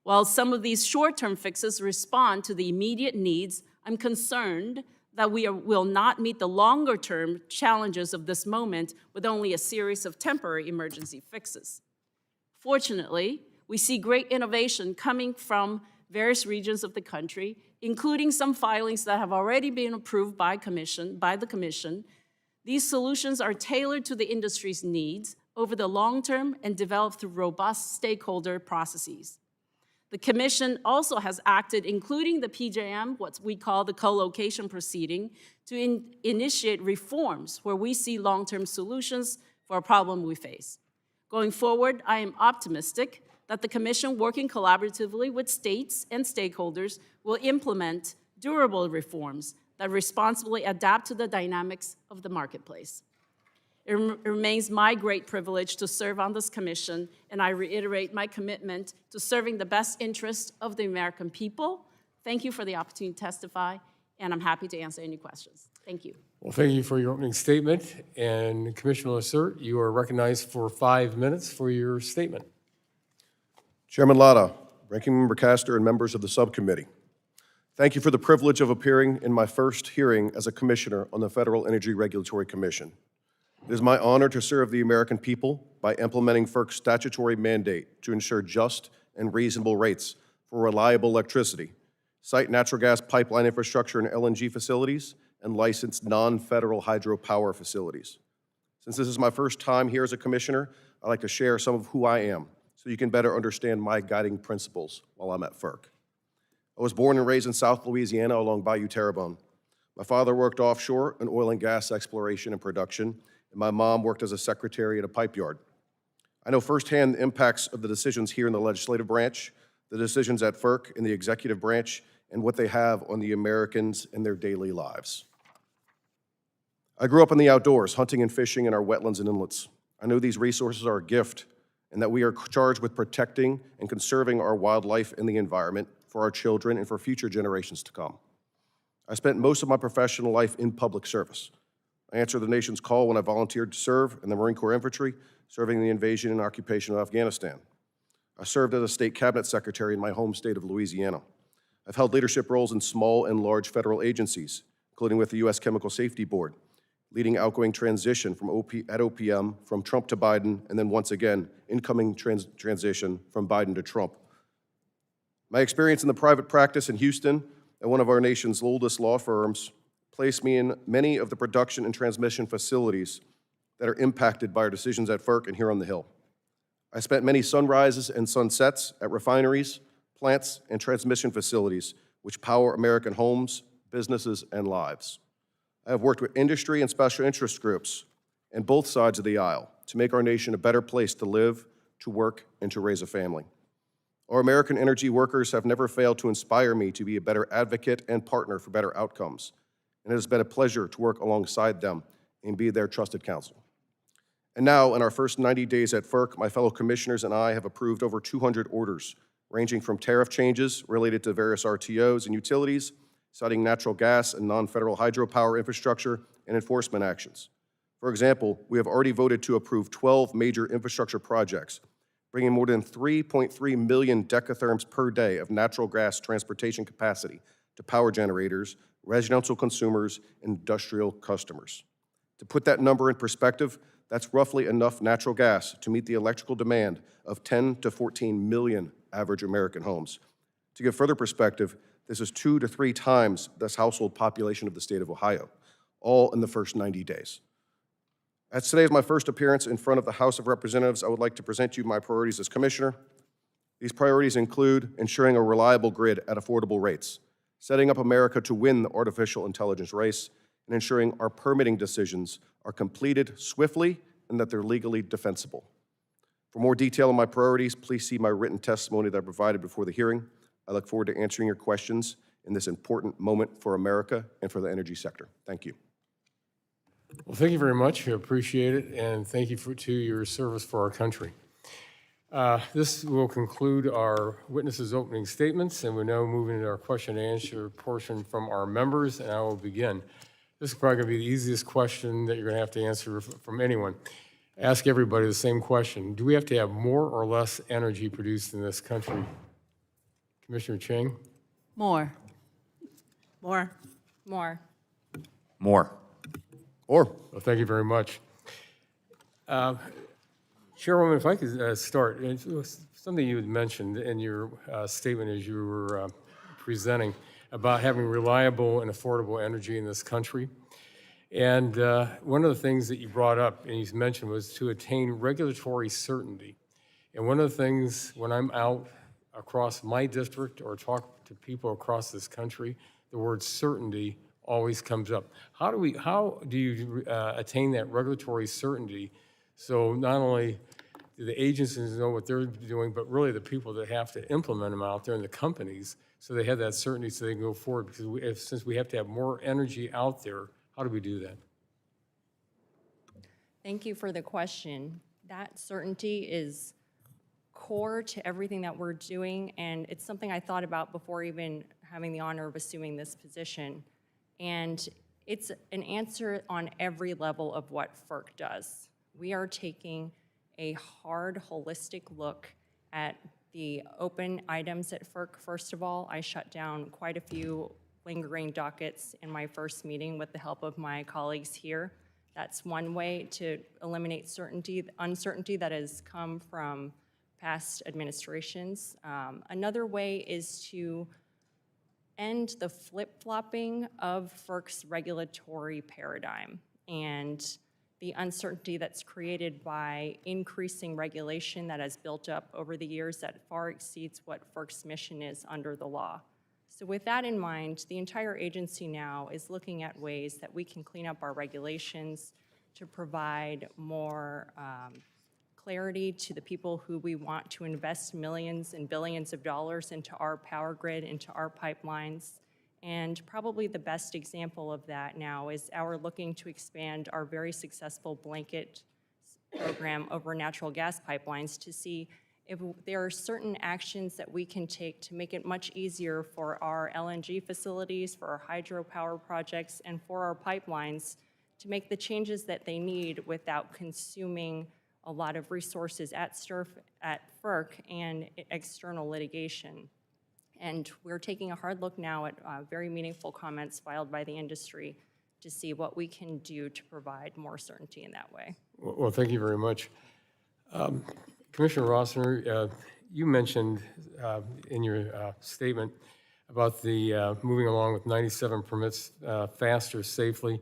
While some of these short-term fixes respond to the immediate needs, I'm concerned that we will not meet the longer-term challenges of this moment with only a series of temporary emergency fixes. Fortunately, we see great innovation coming from various regions of the country, including some filings that have already been approved by the Commission. These solutions are tailored to the industry's needs over the long term and developed through robust stakeholder processes. The Commission also has acted, including the PJM, what we call the co-location proceeding, to initiate reforms where we see long-term solutions for a problem we face. Going forward, I am optimistic that the Commission, working collaboratively with states and stakeholders, will implement durable reforms that responsibly adapt to the dynamics of the marketplace. It remains my great privilege to serve on this commission, and I reiterate my commitment to serving the best interest of the American people. Thank you for the opportunity to testify, and I'm happy to answer any questions. Thank you. Well, thank you for your opening statement. And Commissioner Lassert, you are recognized for 5 minutes for your statement. Chairman Latta, Ranking Member Castor, and members of the subcommittee, thank you for the privilege of appearing in my first hearing as a commissioner on the Federal Energy Regulatory Commission. It is my honor to serve the American people by implementing FERC's statutory mandate to ensure just and reasonable rates for reliable electricity, site natural gas pipeline infrastructure and LNG facilities, and licensed non-federal hydropower facilities. Since this is my first time here as a commissioner, I'd like to share some of who I am so you can better understand my guiding principles while I'm at FERC. I was born and raised in South Louisiana along Bayou Terrebonne. My father worked offshore in oil and gas exploration and production, and my mom worked as a secretary at a pipe yard. I know firsthand the impacts of the decisions here in the legislative branch, the decisions at FERC in the executive branch, and what they have on the Americans in their daily lives. I grew up in the outdoors, hunting and fishing in our wetlands and inlets. I know these resources are a gift and that we are charged with protecting and conserving our wildlife and the environment for our children and for future generations to come. I spent most of my professional life in public service. I answered the nation's call when I volunteered to serve in the Marine Corps Infantry, serving the invasion and occupation of Afghanistan. I served as a state cabinet secretary in my home state of Louisiana. I've held leadership roles in small and large federal agencies, including with the U.S. Chemical Safety Board, leading outgoing transition from at OPM from Trump to Biden, and then once again, incoming transition from Biden to Trump. My experience in the private practice in Houston at one of our nation's oldest law firms placed me in many of the production and transmission facilities that are impacted by our decisions at FERC and here on the Hill. I spent many sunrises and sunsets at refineries, plants, and transmission facilities which power American homes, businesses, and lives. I have worked with industry and special interest groups and both sides of the aisle to make our nation a better place to live, to work, and to raise a family. Our American energy workers have never failed to inspire me to be a better advocate and partner for better outcomes, and it has been a pleasure to work alongside them and be their trusted counsel. And now, in our first 90 days at FERC, my fellow commissioners and I have approved over 200 orders, ranging from tariff changes related to various RTOs and utilities, citing natural gas and non-federal hydropower infrastructure, and enforcement actions. For example, we have already voted to approve 12 major infrastructure projects, bringing more than 3.3 million decatherms per day of natural gas transportation capacity to power generators, residential consumers, and industrial customers. To put that number in perspective, that's roughly enough natural gas to meet the electrical demand of 10 to 14 million average American homes. To give further perspective, this is 2 to 3 times this household population of the state of Ohio, all in the first 90 days. As today is my first appearance in front of the House of Representatives, I would like to present you my priorities as Commissioner. These priorities include ensuring a reliable grid at affordable rates, setting up America to win the artificial intelligence race, and ensuring our permitting decisions are completed swiftly and that they're legally defensible. For more detail on my priorities, please see my written testimony that I provided before the hearing. I look forward to answering your questions in this important moment for America and for the energy sector. Thank you. Well, thank you very much. I appreciate it, and thank you to your service for our country. This will conclude our witnesses' opening statements, and we're now moving into our question and answer portion from our members, and I will begin. This is probably going to be the easiest question that you're going to have to answer from anyone. Ask everybody the same question. Do we have to have more or less energy produced in this country? Commissioner Chang? More. More. More. More. Well, thank you very much. Chairwoman, if I could start, it was something you had mentioned in your statement as you were presenting about having reliable and affordable energy in this country. And one of the things that you brought up and you mentioned was to attain regulatory certainty. And one of the things when I'm out across my district or talk to people across this country, the word certainty always comes up. How do you attain that regulatory certainty so not only do the agencies know what they're doing, but really the people that have to implement them out there and the companies, so they have that certainty so they can go forward? Because since we have to have more energy out there, how do we do that? Thank you for the question. That certainty is core to everything that we're doing, and it's something I thought about before even having the honor of assuming this position. And it's an answer on every level of what FERC does. We are taking a hard, holistic look at the open items at FERC. First of all, I shut down quite a few lingering dockets in my first meeting with the help of my colleagues here. That's one way to eliminate uncertainty that has come from past administrations. Another way is to end the flip-flopping of FERC's regulatory paradigm and the uncertainty that's created by increasing regulation that has built up over the years that far exceeds what FERC's mission is under the law. So with that in mind, the entire agency now is looking at ways that we can clean up our regulations to provide more clarity to the people who we want to invest millions and billions of dollars into our power grid, into our pipelines. And probably the best example of that now is our looking to expand our very successful blanket program over natural gas pipelines to see if there are certain actions that we can take to make it much easier for our LNG facilities, for our hydropower projects, and for our pipelines to make the changes that they need without consuming a lot of resources at FERC and external litigation. And we're taking a hard look now at very meaningful comments filed by the industry to see what we can do to provide more certainty in that way. Well, thank you very much. Commissioner Rossner, you mentioned in your statement about the moving along with 97 permits faster, safely.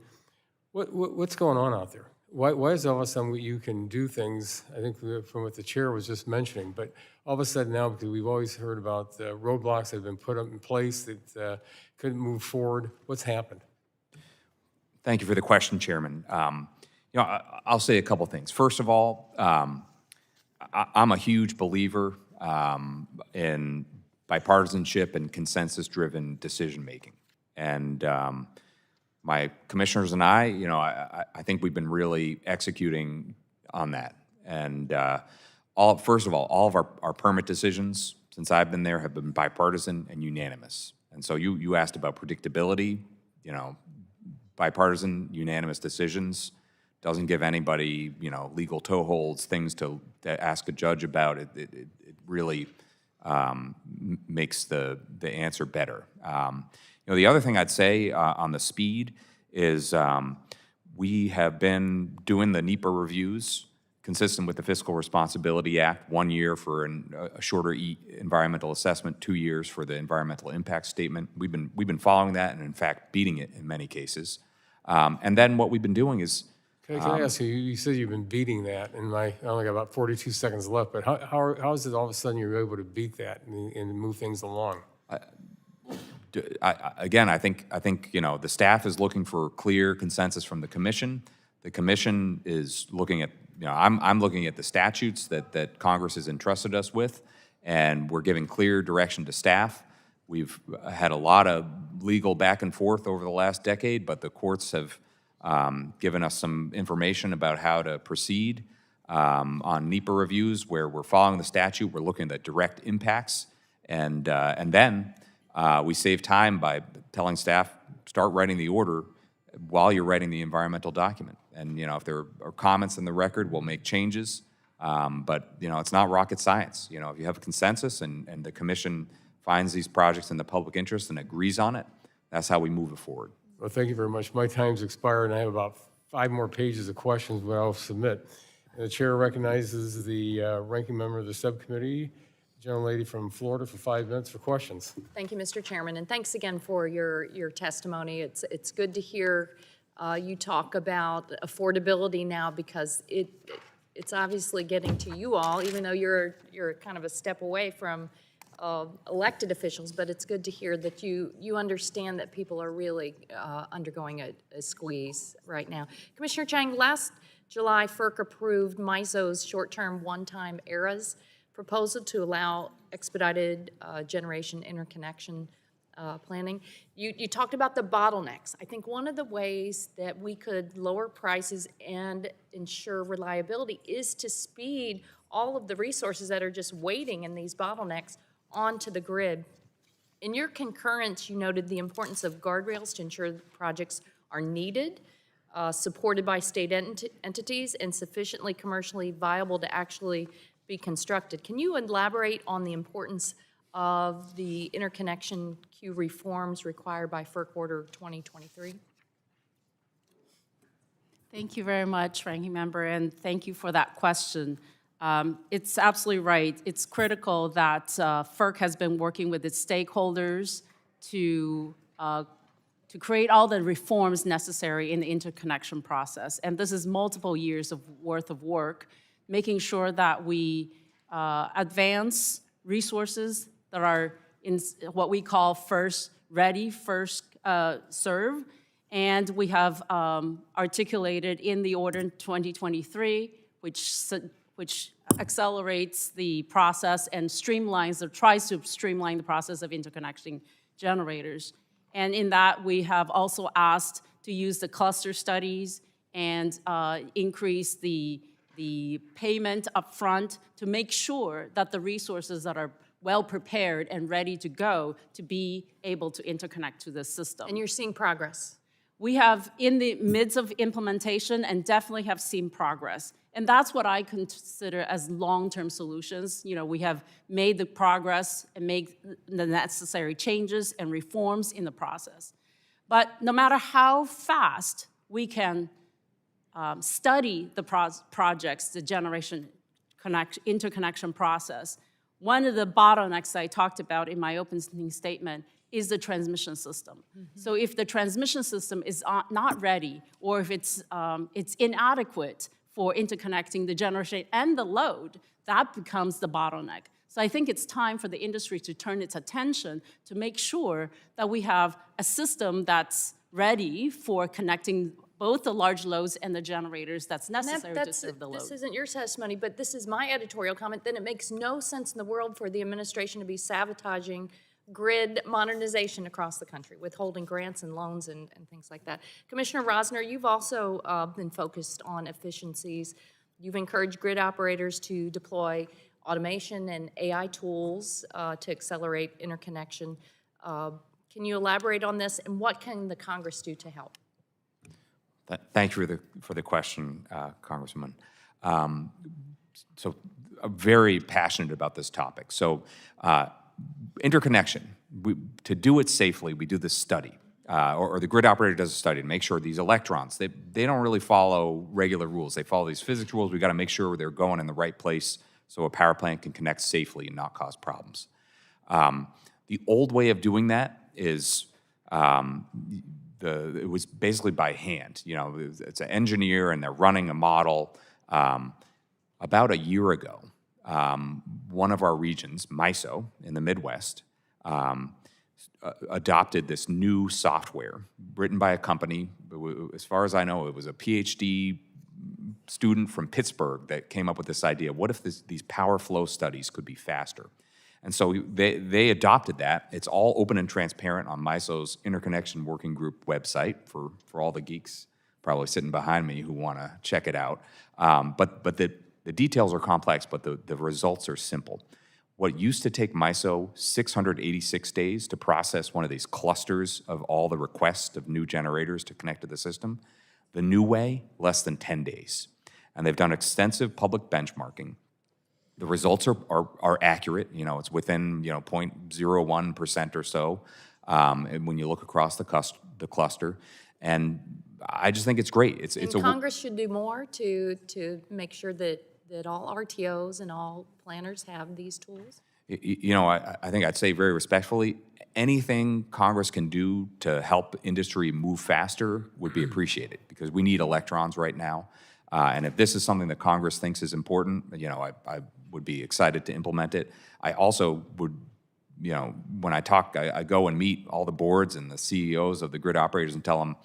What's going on out there? Why is all of a sudden you can do things, I think from what the chair was just mentioning, but all of a sudden now, because we've always heard about the roadblocks that have been put up in place that couldn't move forward, what's happened? Thank you for the question, Chairman. I'll say a couple things. First of all, I'm a huge believer in bipartisanship and consensus-driven decision-making. And my commissioners and I think we've been really executing on that. And first of all of our permit decisions since I've been there have been bipartisan and unanimous. And so you asked about predictability, bipartisan, unanimous decisions doesn't give anybody, legal toeholds, things to ask a judge about. It really makes the answer better. The other thing I'd say on the speed is we have been doing the NEPA reviews consistent with the Fiscal Responsibility Act, 1 year for a shorter environmental assessment, 2 years for the environmental impact statement. We've been following that and in fact beating it in many cases. And then what we've been doing is Can I ask you, you said you've been beating that, and I only got about 42 seconds left, but how is it all of a sudden you're able to beat that and move things along? I think the staff is looking for clear consensus from the commission. The commission is looking at, I'm looking at the statutes that Congress has entrusted us with, and we're giving clear direction to staff. We've had a lot of legal back and forth over the last decade, but the courts have given us some information about how to proceed on NEPA reviews where we're following the statute, we're looking at direct impacts, and then we save time by telling staff, start writing the order while you're writing the environmental document. And if there are comments in the record, we'll make changes, but it's not rocket science. If you have a consensus and the commission finds these projects in the public interest and agrees on it, that's how we move it forward. Well, thank you very much. My time's expired, and I have about 5 more pages of questions, but I'll submit. And the chair recognizes the ranking member of the subcommittee, the gentlelady from Florida, for 5 minutes for questions. Thank you, Mr. Chairman, and thanks again for your testimony. It's good to hear you talk about affordability now, because it's obviously getting to you all, even though you're kind of a step away from elected officials, but it's good to hear that you understand that people are really undergoing a squeeze right now. Commissioner Chang, last July, FERC approved MISO's short-term one-time ERAs proposal to allow expedited generation interconnection planning. You talked about the bottlenecks. I think one of the ways that we could lower prices and ensure reliability is to speed all of the resources that are just waiting in these bottlenecks onto the grid. In your concurrence, you noted the importance of guardrails to ensure that projects are needed, supported by state entities, and sufficiently commercially viable to actually be constructed. Can you elaborate on the importance of the interconnection queue reforms required by FERC Order 2023? Thank you very much, Ranking Member, and thank you for that question. It's absolutely right. It's critical that FERC has been working with its stakeholders to create all the reforms necessary in the interconnection process. And this is multiple years worth of work, making sure that we advance resources that are in what we call first ready, first serve. And we have articulated in the order 2023, which accelerates the process and streamlines or tries to streamline the process of interconnecting generators. And in that, we have also asked to use the cluster studies and increase the payment upfront to make sure that the resources that are well prepared and ready to go to be able to interconnect to the system. And you're seeing progress? We have in the midst of implementation and definitely have seen progress. And that's what I consider as long-term solutions. We have made the progress and made the necessary changes and reforms in the process. But no matter how fast we can study the projects, the generation interconnection process, one of the bottlenecks I talked about in my opening statement is the transmission system. So if the transmission system is not ready, or if it's inadequate for interconnecting the generation and the load, that becomes the bottleneck. So I think it's time for the industry to turn its attention to make sure that we have a system that's ready for connecting both the large loads and the generators that's And that- necessary to serve the load. This isn't your testimony, but this is my editorial comment, then it makes no sense in the world for the administration to be sabotaging grid modernization across the country, withholding grants and loans and things like that. Commissioner Rosner, you've also been focused on efficiencies. You've encouraged grid operators to deploy automation and AI tools to accelerate interconnection. Can you elaborate on this, and what can the Congress do to help? Thank you for the question, Congresswoman. So I'm very passionate about this topic. So interconnection, to do it safely, we do this study, or the grid operator does a study to make sure these electrons, they don't really follow regular rules. They follow these physics rules. We've got to make sure they're going in the right place so a power plant can connect safely and not cause problems. The old way of doing that is it was basically by hand. You know, it's an engineer and they're running a model. About a year ago, one of our regions, MISO in the Midwest, adopted this new software written by a company. As far as I know, it was a PhD student from Pittsburgh that came up with this idea. What if these power flow studies could be faster? And so they adopted that. It's all open and transparent on MISO's Interconnection Working Group website for all the geeks probably sitting behind me who want to check it out. But the details are complex, but the results are simple. What used to take MISO 686 days to process one of these clusters of all the requests of new generators to connect to the system, the new way, less than 10 days. And they've done extensive public benchmarking. The results are accurate. You know, it's within 0.01% or so when you look across the cluster. And I just think it's great. It's Congress should do more to make sure that all RTOs and all planners have these tools? You know, I think I'd say very respectfully, anything Congress can do to help industry move faster would be appreciated, because we need electrons right now. And if this is something that Congress thinks is important, you know, I would be excited to implement it. I also would, you know, when I talk, I go and meet all the boards and the CEOs of the grid operators and tell them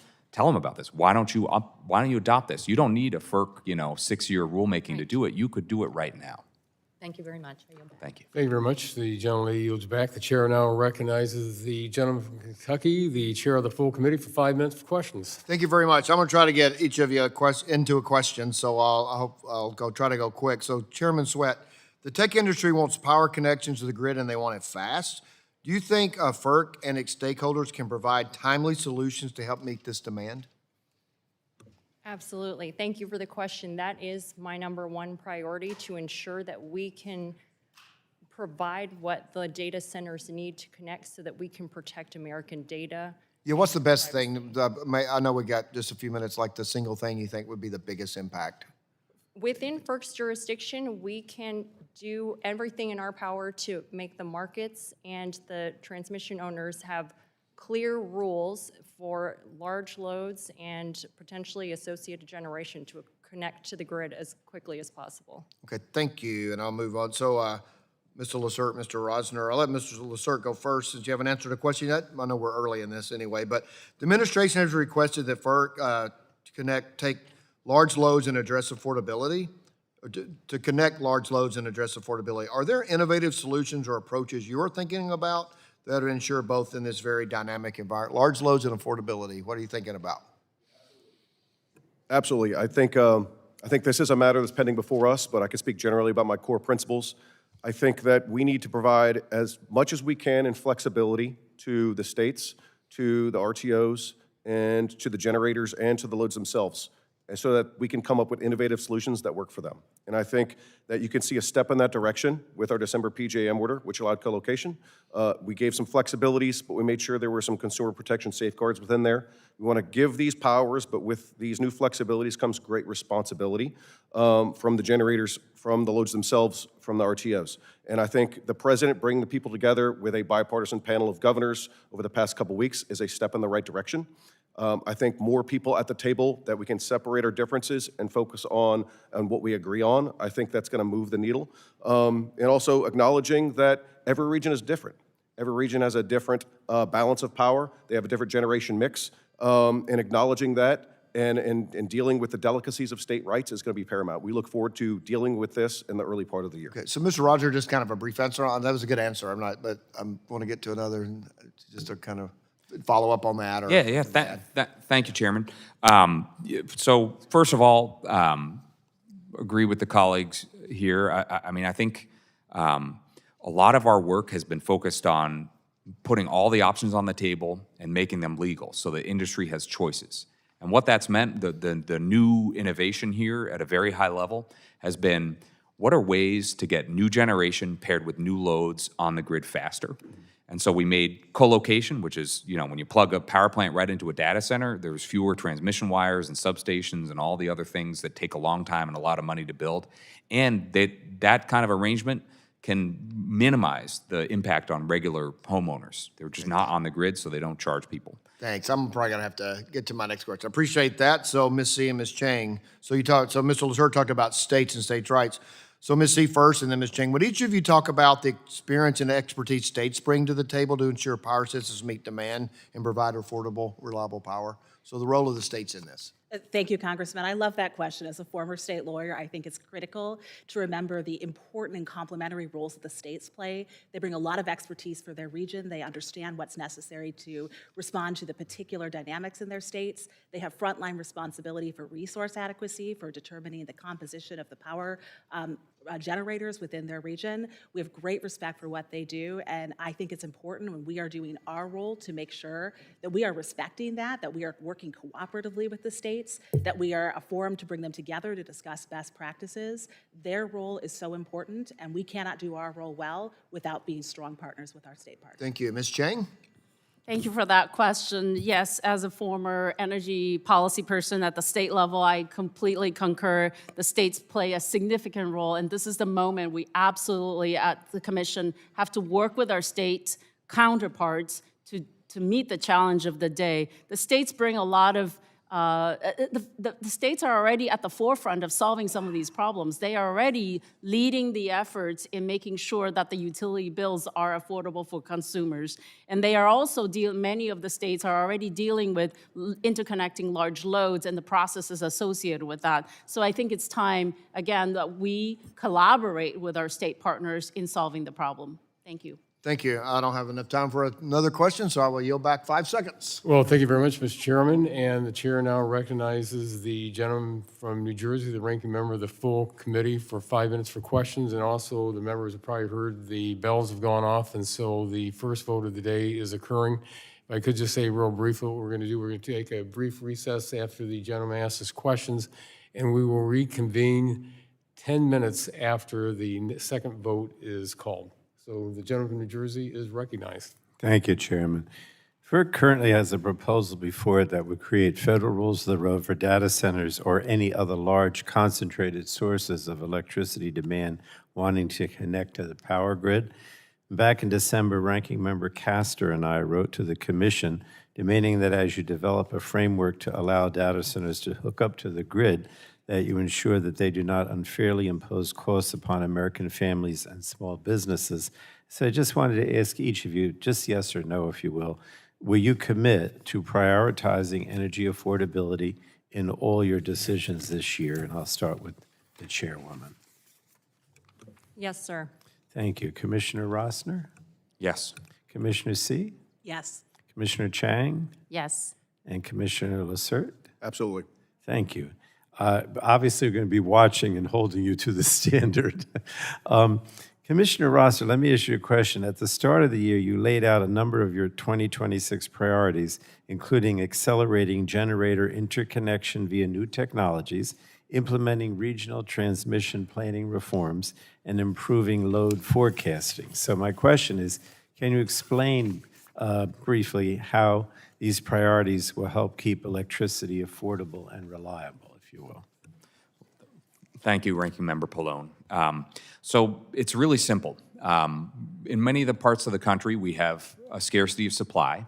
about this. Why don't you adopt this? You don't need a FERC, 6-year rulemaking to do it. You could do it right now. Thank you very much. I yield back. Thank you. Thank you very much. The gentlelady yields back. The chair now recognizes the gentleman from Kentucky, the chair of the full committee, for 5 minutes for questions. Thank you very much. I'm going to try to get each of you into a question, so I'll try to go quick. So, Chairman Sweat, the tech industry wants power connections to the grid and they want it fast. Do you think FERC and its stakeholders can provide timely solutions to help meet this demand? Absolutely. Thank you for the question. That is my #1 priority, to ensure that we can provide what the data centers need to connect so that we can protect American data. Yeah, what's the best thing? I know we got just a few minutes, like the single thing you think would be the biggest impact. Within FERC's jurisdiction, we can do everything in our power to make the markets and the transmission owners have clear rules for large loads and potentially associated generation to connect to the grid as quickly as possible. Okay, thank you, and I'll move on. So, Mr. Lacerte, Mr. Rosner, I'll let Mr. Lacerte go first since you haven't answered a question yet. I know we're early in this anyway, but the administration has requested that FERC take large loads and address affordability, or to connect large loads and address affordability. Are there innovative solutions or approaches you're thinking about that would ensure both in this very dynamic environment, large loads and affordability? What are you thinking about? Absolutely. I think this is a matter that's pending before us, but I can speak generally about my core principles. I think that we need to provide as much as we can in flexibility to the states, to the RTOs, and to the generators and to the loads themselves, and so that we can come up with innovative solutions that work for them. And I think that you can see a step in that direction with our December PJM order, which allowed co-location. We gave some flexibilities, but we made sure there were some consumer protection safeguards within there. We want to give these powers, but with these new flexibilities comes great responsibility from the generators, from the loads themselves, from the RTOs. And I think the president bringing the people together with a bipartisan panel of governors over the past couple weeks is a step in the right direction. I think more people at the table, that we can separate our differences and focus on what we agree on. I think that's going to move the needle. And also acknowledging that every region is different. Every region has a different balance of power. They have a different generation mix. And acknowledging that and dealing with the delicacies of state rights is going to be paramount. We look forward to dealing with this in the early part of the year. Okay, so Mr. Roger, just kind of a brief answer on, that was a good answer, but I want to get to another, just to kind of follow up on that. Or Yeah. Thank you, Chairman. So first of all, agree with the colleagues here. I think a lot of our work has been focused on putting all the options on the table and making them legal so the industry has choices. And what that's meant, the new innovation here at a very high level has been, what are ways to get new generation paired with new loads on the grid faster? And so we made co-location, which is, when you plug a power plant right into a data center, there's fewer transmission wires and substations and all the other things that take a long time and a lot of money to build. And that kind of arrangement can minimize the impact on regular homeowners. They're just not on the grid, so they don't charge people. Thanks. I'm probably going to have to get to my next question. I appreciate that. So Ms. C and Ms. Chang. So Mr. Lazar talked about states and states' rights. So Ms. C first and then Ms. Chang. Would each of you talk about the experience and expertise states bring to the table to ensure power systems meet demand and provide affordable, reliable power? So the role of the states in this. Thank you, Congressman. I love that question. As a former state lawyer, I think it's critical to remember the important and complementary roles that the states play. They bring a lot of expertise for their region. They understand what's necessary to respond to the particular dynamics in their states. They have frontline responsibility for resource adequacy, for determining the composition of the power generators within their region. We have great respect for what they do, and I think it's important when we are doing our role to make sure that we are respecting that we are working cooperatively with the states, that we are a forum to bring them together to discuss best practices. Their role is so important, and we cannot do our role well without being strong partners with our state partners. Thank you. Ms. Chang? Thank you for that question. Yes, as a former energy policy person at the state level, I completely concur. The states play a significant role, and this is the moment we absolutely at the Commission have to work with our state counterparts to meet the challenge of the day. The states bring a lot of the states are already at the forefront of solving some of these problems. They are already leading the efforts in making sure that the utility bills are affordable for consumers. And they are also, many of the states are already dealing with interconnecting large loads and the processes associated with that. So I think it's time, again, that we collaborate with our state partners in solving the problem. Thank you. Thank you. I don't have enough time for another question, so I will yield back 5 seconds. Well, thank you very much, Mr. Chairman. And the chair now recognizes the gentleman from New Jersey, the ranking member of the full committee, for 5 minutes for questions. And also, the members have probably heard the bells have gone off, and so the first vote of the day is occurring. If I could just say real briefly what we're going to do. We're going to take a brief recess after the gentleman asks his questions, and we will reconvene 10 minutes after the second vote is called. So the gentleman from New Jersey is recognized. Thank you, Chairman. FERC currently has a proposal before it that would create federal rules of the road for data centers or any other large concentrated sources of electricity demand wanting to connect to the power grid. Back in December, Ranking Member Castor and I wrote to the Commission demanding that as you develop a framework to allow data centers to hook up to the grid, that you ensure that they do not unfairly impose costs upon American families and small businesses. So I just wanted to ask each of you, just yes or no, if you will you commit to prioritizing energy affordability in all your decisions this year? And I'll start with the chairwoman. Yes, sir. Thank you. Commissioner Rossner? Yes. Commissioner C? Yes. Commissioner Chang? Yes. And Commissioner Lassert? Absolutely. Thank you. Obviously, we're going to be watching and holding you to the standard. Commissioner Rosser, let me ask you a question. At the start of the year, you laid out a number of your 2026 priorities, including accelerating generator interconnection via new technologies, implementing regional transmission planning reforms, and improving load forecasting. So my question is, can you explain briefly how these priorities will help keep electricity affordable and reliable, if you will? Thank you, Ranking Member Pallone. So it's really simple. In many of the parts of the country, we have a scarcity of supply,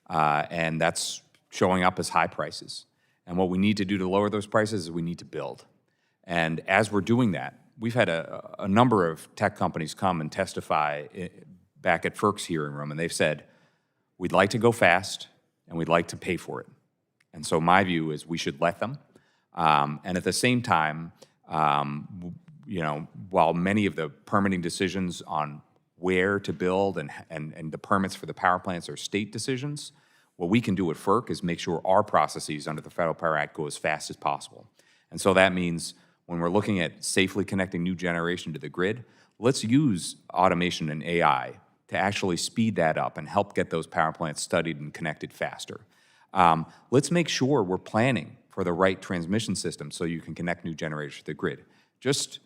and that's showing up as high prices. And what we need to do to lower those prices is we need to build. And as we're doing that, we've had a number of tech companies come and testify back at FERC's hearing room, and they've said, we'd like to go fast, and we'd like to pay for it. And so my view is we should let them. And at the same time, while many of the permitting decisions on where to build and the permits for the power plants are state decisions, what we can do at FERC is make sure our processes under the Federal Power Act go as fast as possible. And so that means when we're looking at safely connecting new generation to the grid, let's use automation and AI to actually speed that up and help get those power plants studied and connected faster. Let's make sure we're planning for the right transmission system so you can connect new generation to the grid. Just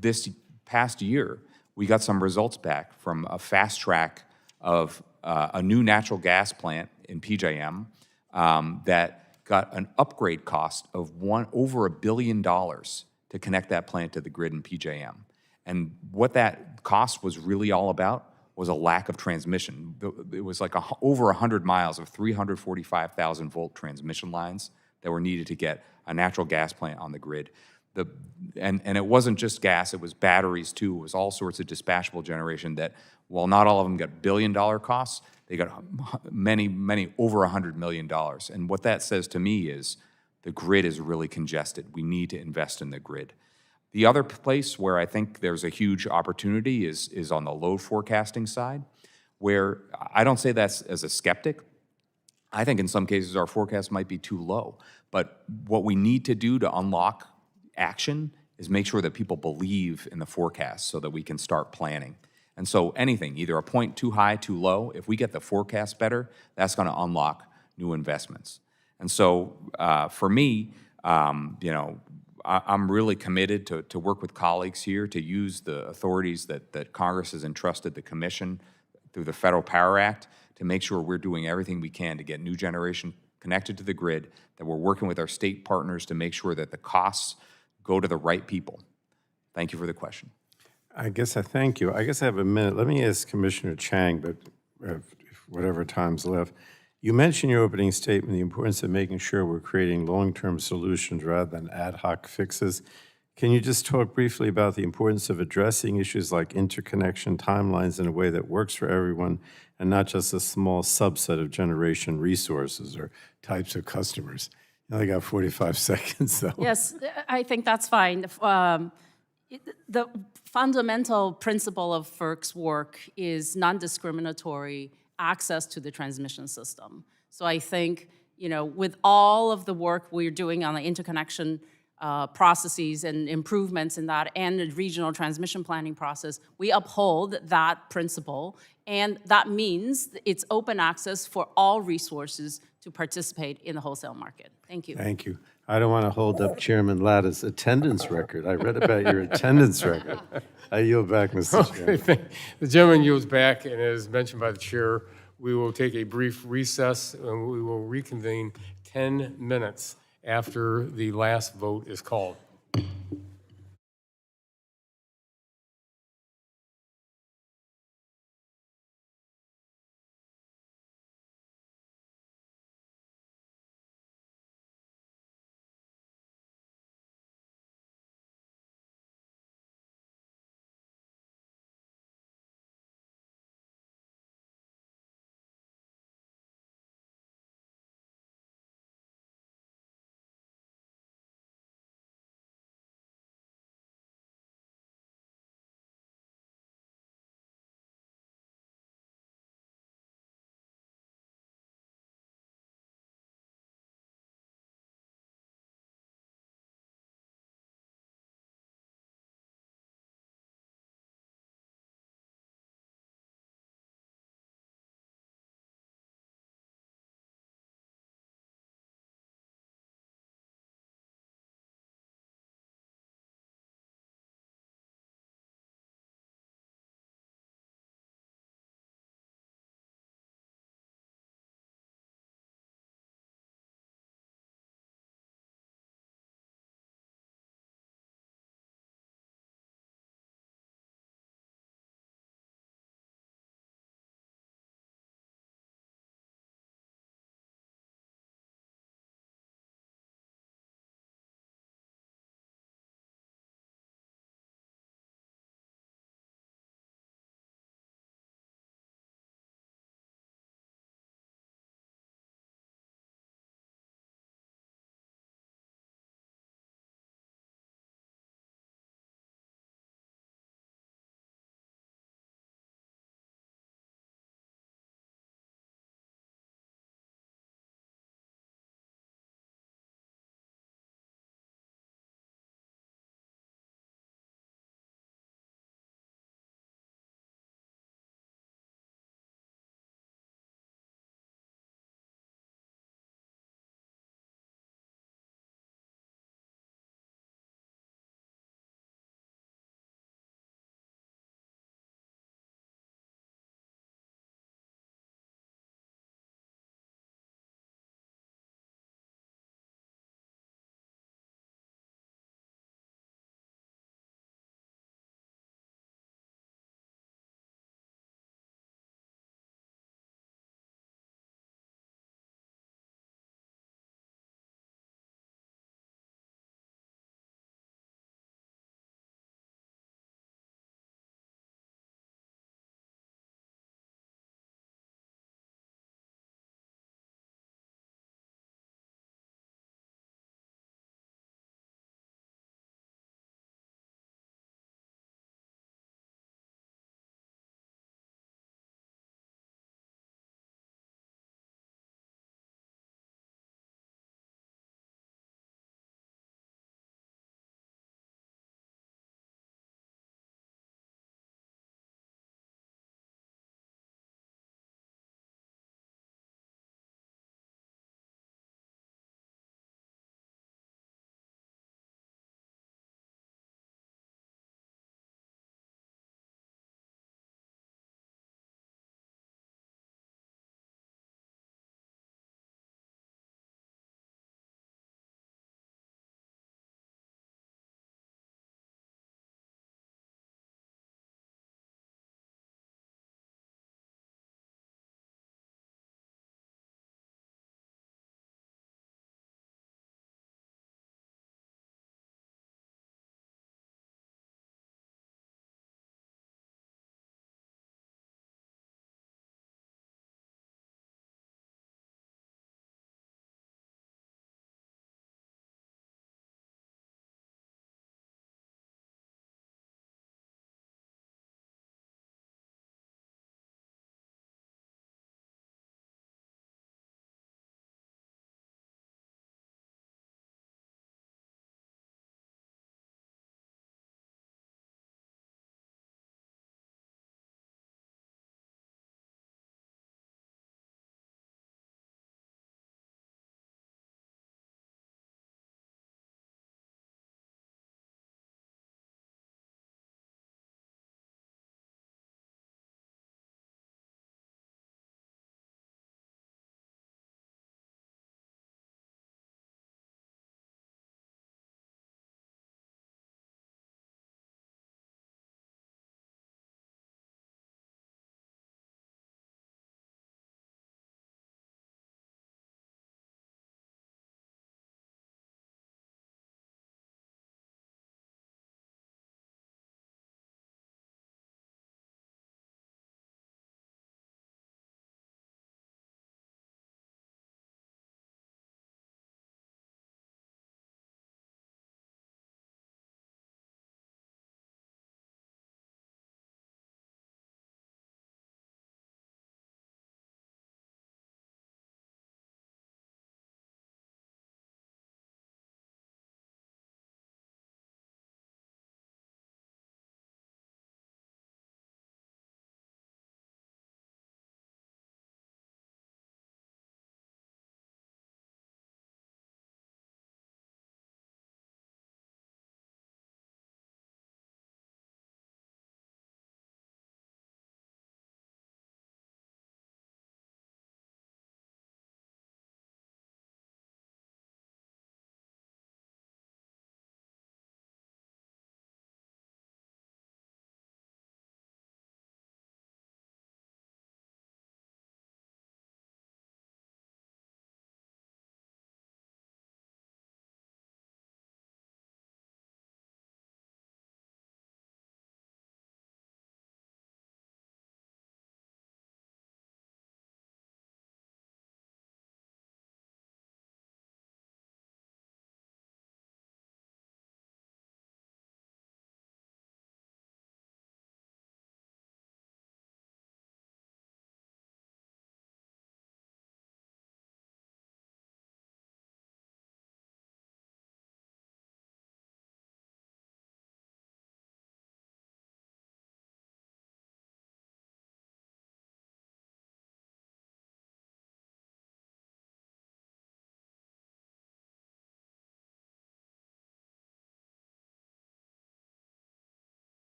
this past year, we got some results back from a fast track of a new natural gas plant in PJM that got an upgrade cost of over $1 billion to connect that plant to the grid in PJM. And what that cost was really all about was a lack of transmission. It was like over 100 miles of 345,000 volt transmission lines that were needed to get a natural gas plant on the grid. And it wasn't just gas, it was batteries too. It was all sorts of dispatchable generation that, while not all of them got billion-dollar costs, they got many over $100 million. And what that says to me is the grid is really congested. We need to invest in the grid. The other place where I think there's a huge opportunity is on the load forecasting side, where I don't say that as a skeptic. I think in some cases our forecast might be too low. But what we need to do to unlock action is make sure that people believe in the forecast so that we can start planning. And so anything, either a point too high, too low, if we get the forecast better, that's going to unlock new investments. And so for me, I'm really committed to work with colleagues here to use the authorities that Congress has entrusted the Commission through the Federal Power Act to make sure we're doing everything we can to get new generation connected to the grid, that we're working with our state partners to make sure that the costs go to the right people. Thank you for the question. I guess I thank you. I guess I have a minute. Let me ask Commissioner Chang, but if whatever time's left. You mentioned in your opening statement the importance of making sure we're creating long-term solutions rather than ad hoc fixes. Can you just talk briefly about the importance of addressing issues like interconnection timelines in a way that works for everyone and not just a small subset of generation resources or types of customers? You only got 45 seconds, though. Yes, I think that's fine. The fundamental principle of FERC's work is non-discriminatory access to the transmission system. So I think, with all of the work we're doing on the interconnection processes and improvements in that and the regional transmission planning process, we uphold that principle, and that means it's open access for all resources to participate in the wholesale market. Thank you. Thank you. I don't want to hold up Chairman Latta's attendance record. I read about your attendance record. I yield back, Mr. Chairman. The gentleman yields back, and as mentioned by the chair, we will take a brief recess, and we will reconvene 10 minutes after the last vote is called.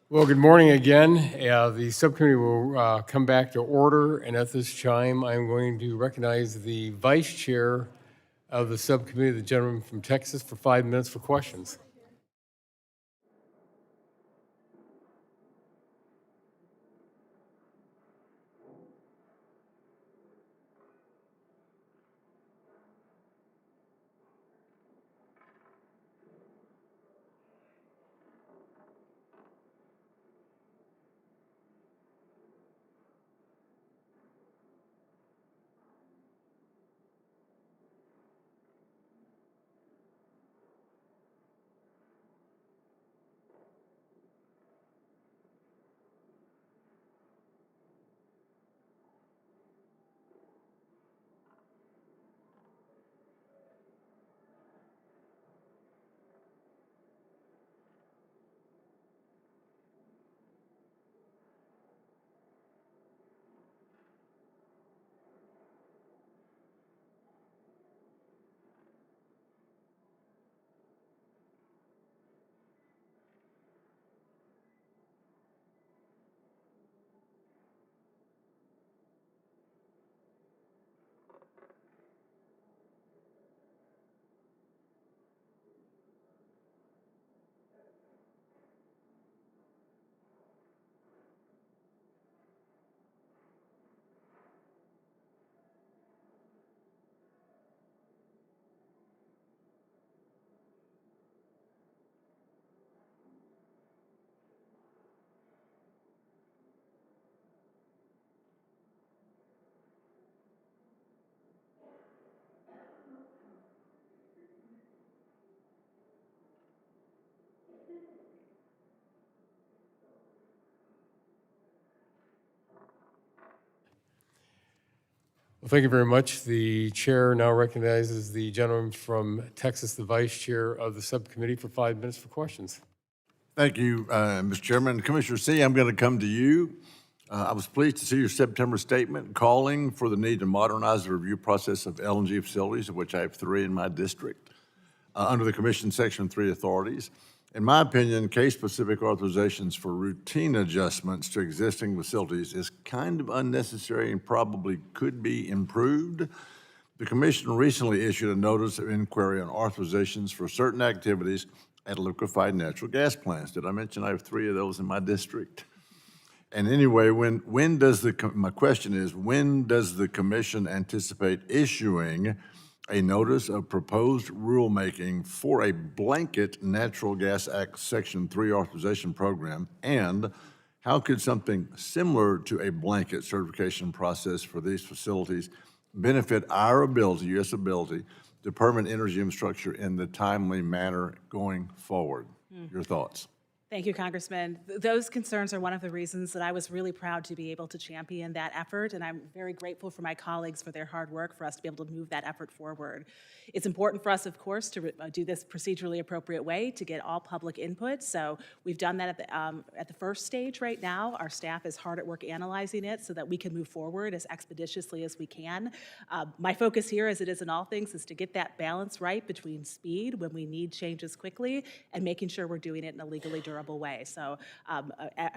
Well, good morning again. The subcommittee will come back to order, and at this time, I'm going to recognize the vice chair of the subcommittee, the gentleman from Texas, for 5 minutes for questions. Well, thank you very much. The chair now recognizes the gentleman from Texas, the vice chair of the subcommittee, for 5 minutes for questions. Thank you, Mr. Chairman. Commissioner C., I'm going to come to you. I was pleased to see your September statement calling for the need to modernize the review process of LNG facilities, of which I have 3 in my district, under the Commission Section 3 authorities. In my opinion, case-specific authorizations for routine adjustments to existing facilities is kind of unnecessary and probably could be improved. The Commission recently issued a notice of inquiry on authorizations for certain activities at liquefied natural gas plants. Did I mention I have 3 of those in my district? And anyway, when does my question is, when does the Commission anticipate issuing a notice of proposed rulemaking for a blanket Natural Gas Act Section 3 authorization program? And how could something similar to a blanket certification process for these facilities benefit our ability, U.S. ability, to permit energy infrastructure in the timely manner going forward? Your thoughts? Thank you, Congressman. Those concerns are one of the reasons that I was really proud to be able to champion that effort, and I'm very grateful for my colleagues for their hard work for us to be able to move that effort forward. It's important for us, of course, to do this procedurally appropriate way to get all public input, so we've done that at the first stage right now. Our staff is hard at work analyzing it so that we can move forward as expeditiously as we can. My focus here, as it is in all things, is to get that balance right between speed when we need changes quickly and making sure we're doing it in a legally durable way. So I'm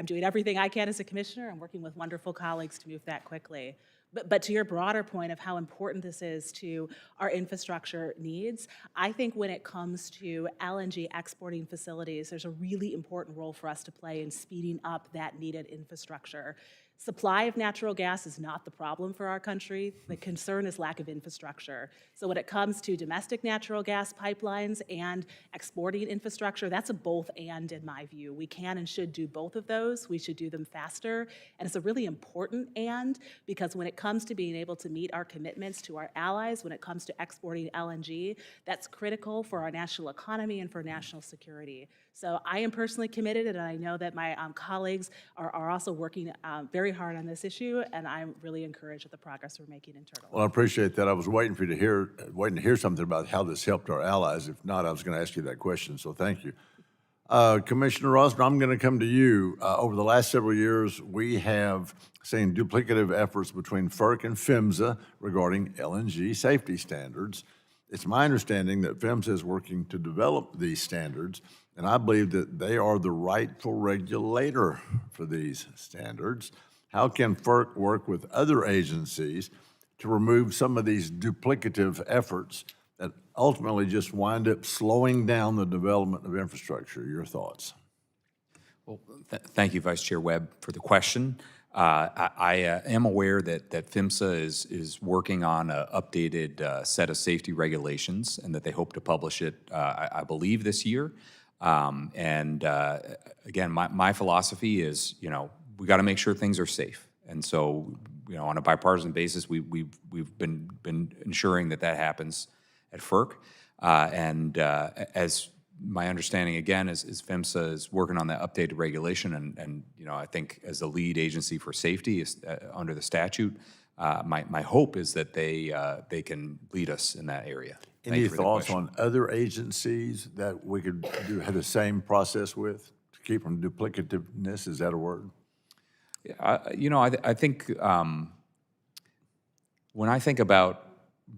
doing everything I can as a commissioner and working with wonderful colleagues to move that quickly. But to your broader point of how important this is to our infrastructure needs, I think when it comes to LNG exporting facilities, there's a really important role for us to play in speeding up that needed infrastructure. Supply of natural gas is not the problem for our country. The concern is lack of infrastructure. So when it comes to domestic natural gas pipelines and exporting infrastructure, that's a both and in my view. We can and should do both of those. We should do them faster. And it's a really important and, because when it comes to being able to meet our commitments to our allies, when it comes to exporting LNG, that's critical for our national economy and for national security. So I am personally committed, and I know that my colleagues are also working very hard on this issue, and I'm really encouraged at the progress we're making internally. Well, I appreciate that. I was waiting for you to hear something about how this helped our allies. If not, I was going to ask you that question, so thank you. Commissioner Rosner, I'm going to come to you. Over the last several years, we have seen duplicative efforts between FERC and PHMSA regarding LNG safety standards. It's my understanding that PHMSA is working to develop these standards, and I believe that they are the rightful regulator for these standards. How can FERC work with other agencies to remove some of these duplicative efforts that ultimately just wind up slowing down the development of infrastructure? Your thoughts? Well, thank you, Vice Chair Webb, for the question. I am aware that PHMSA is working on an updated set of safety regulations and that they hope to publish it, I believe, this year. Again, my philosophy is, we got to make sure things are safe. And so, on a bipartisan basis, we've been ensuring that happens at FERC. As my understanding, again, is PHMSA is working on that updated regulation, and I think as the lead agency for safety is, under the statute, my hope is that they can lead us in that area. Thank Any you for the thoughts question. on other agencies that we could have the same process with to keep from duplicativeness? Is that a word? I think when I think about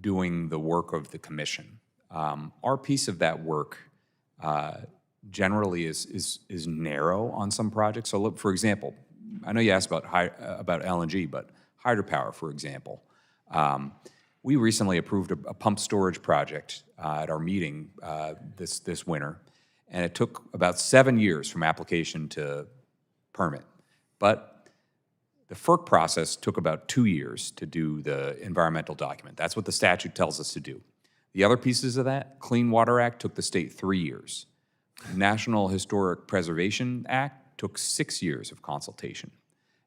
doing the work of the commission, our piece of that work generally is narrow on some projects. So, look, for example, I know you asked about LNG, but hydropower, for example. We recently approved a pump storage project at our meeting this winter, and it took about 7 years from application to permit. But the FERC process took about 2 years to do the environmental document. That's what the statute tells us to do. The other pieces of that, Clean Water Act took the state 3 years. National Historic Preservation Act took 6 years of consultation.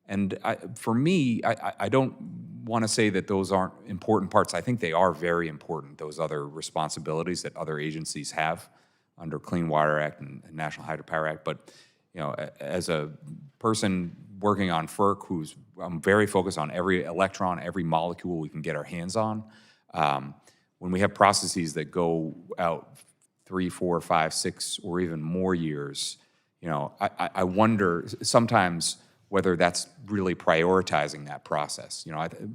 And for me, I don't want to say that those aren't important parts. I think they are very important, those other responsibilities that other agencies have under Clean Water Act and National Hydropower Act. But as a person working on FERC, I'm very focused on every electron, every molecule we can get our hands on. When we have processes that go out 3, 4, 5, 6, or even more years, I wonder sometimes whether that's really prioritizing that process.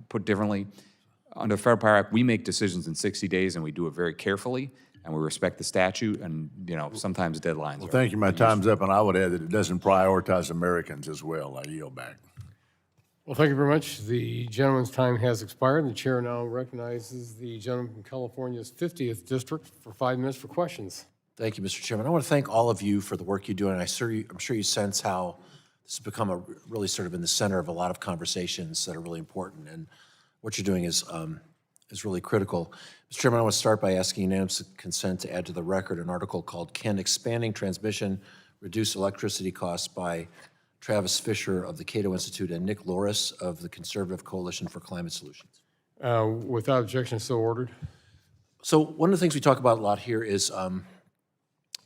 Put differently, under the Federal Power Act, we make decisions in 60 days, and we do it very carefully, and we respect the statute, and sometimes deadlines. Well, thank you. My time's up, and I would add that it doesn't prioritize Americans as well. I yield back. Well, thank you very much. The gentleman's time has expired. The chair now recognizes the gentleman from California's 50th District for 5 minutes for questions. Thank you, Mr. Chairman. I want to thank all of you for the work you do, and I'm sure you sense how this has become really sort of in the center of a lot of conversations that are really important, and what you're doing is really critical. Mr. Chairman, I want to start by asking unanimous consent to add to the record an article called "Can Expanding Transmission Reduce Electricity Costs?" by Travis Fisher of the Cato Institute and Nick Loris of the Conservative Coalition for Climate Solutions. Without objection, so ordered. So one of the things we talk about a lot here is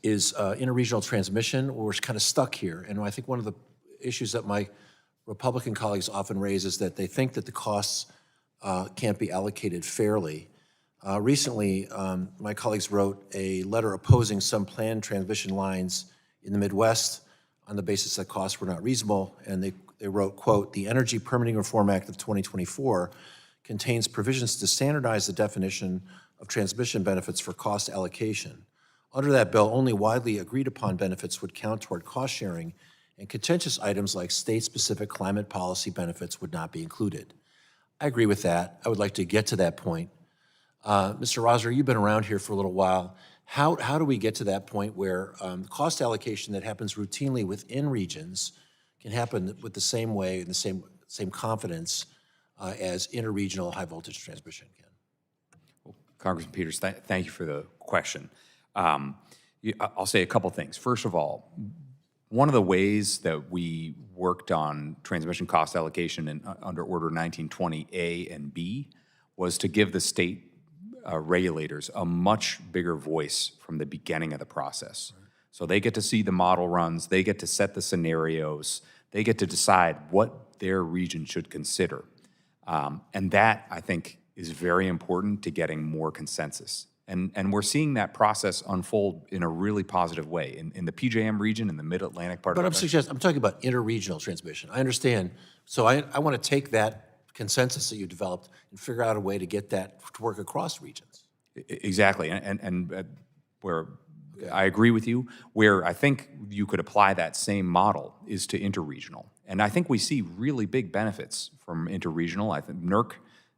interregional transmission. We're kind of stuck here, and I think one of the issues that my Republican colleagues often raise is that they think that the costs can't be allocated fairly. Recently, my colleagues wrote a letter opposing some planned transmission lines in the Midwest on the basis that costs were not reasonable, and they wrote, quote, "The Energy Permitting Reform Act of 2024 contains provisions to standardize the definition of transmission benefits for cost allocation. Under that bill, only widely agreed upon benefits would count toward cost sharing, and contentious items like state-specific climate policy benefits would not be included." I agree with that. I would like to get to that point. Mr. Rosser, you've been around here for a little while. How do we get to that point where cost allocation that happens routinely within regions can happen with the same way and the same confidence as interregional high-voltage transmission can? Well, Congressman Peters, thank you for the question. I'll say a couple things. First of all, one of the ways that we worked on transmission cost allocation under Order 1920A and B was to give the state regulators a much bigger voice from the beginning of the process. Right. So they get to see the model runs, they get to set the scenarios, they get to decide what their region should consider. And that, I think, is very important to getting more consensus. And we're seeing that process unfold in a really positive way in the PJM region, in the Mid-Atlantic part of the country. But I'm talking about interregional transmission. I understand. So I want to take that consensus that you developed and figure out a way to get that to work across regions. Exactly. And where I agree with you. Where I think you could apply that same model is to interregional. And I think we see really big benefits from interregional. I think NERC,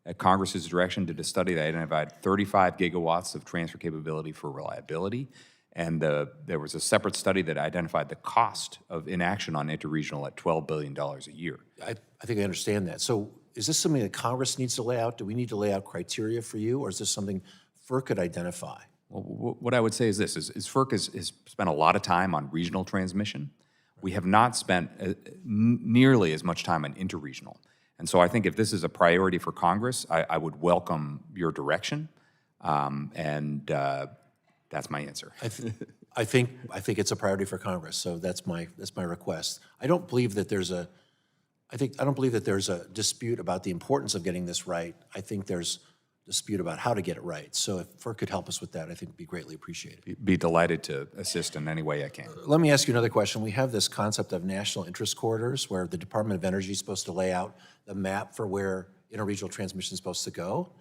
at Congress's direction, did a study that identified 35 gigawatts of transfer capability for reliability. And there was a separate study that identified the cost of inaction on interregional at $12 billion a year. I think I understand that. So is this something that Congress needs to lay out? Do we need to lay out criteria for you, or is this something FERC could identify? Well, what I would say is this, is FERC has spent a lot of time on regional transmission. We have not spent nearly as much time on interregional. And so I think if this is a priority for Congress, I would welcome your direction, and that's my answer. I think it's a priority for Congress, so that's my request. I don't believe that there's a dispute about the importance of getting this right. I think there's a dispute about how to get it right. So if FERC could help us with that, I think it'd be greatly appreciated. Be delighted to assist in any way I can. Let me ask you another question. We have this concept of national interest corridors where the Department of Energy is supposed to lay out the map for where interregional transmission is supposed to go.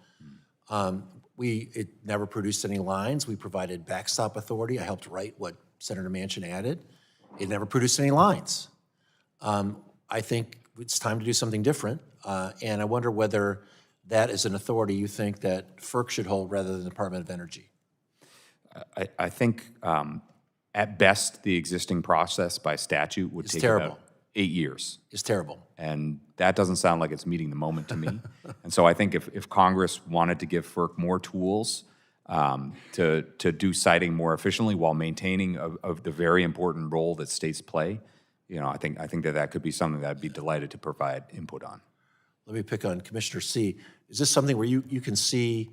It never produced any lines. We provided backstop authority. I helped write what Senator Manchin added. It never produced any lines. I think it's time to do something different, and I wonder whether that is an authority you think that FERC should hold rather than the Department of Energy. I think at best the existing process by statute would take about 8 years. It's terrible. And that doesn't sound like it's meeting the moment to me. And so I think if Congress wanted to give FERC more tools to do siting more efficiently while maintaining of the very important role that states play, I think that could be something that I'd be delighted to provide input on. Let me pick on Commissioner C. Is this something where you can see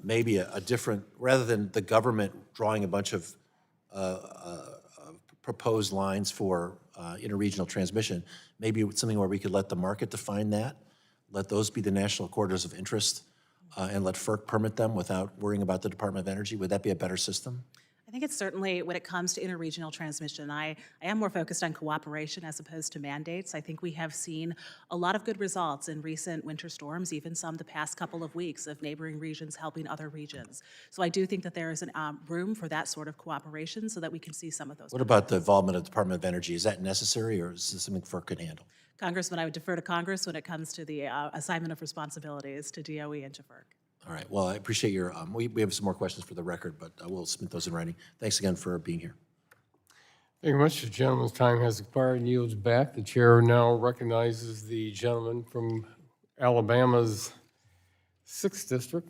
maybe a different, rather than the government drawing a bunch of proposed lines for interregional transmission, maybe it's something where we could let the market define that, let those be the national corridors of interest, and let FERC permit them without worrying about the Department of Energy? Would that be a better system? I think it's certainly, when it comes to interregional transmission, I am more focused on cooperation as opposed to mandates. I think we have seen a lot of good results in recent winter storms, even some the past couple of weeks of neighboring regions helping other regions. So I do think that there is room for that sort of cooperation so that we can see some of those. What about the involvement of the Department of Energy? Is that necessary, or is this something FERC could handle? Congressman, I would defer to Congress when it comes to the assignment of responsibilities to DOE and to FERC. All right, well, I appreciate your, we have some more questions for the record, but I will submit those in writing. Thanks again for being here. Thank you much. The gentleman's time has expired and yields back. The chair now recognizes the gentleman from Alabama's 6th District.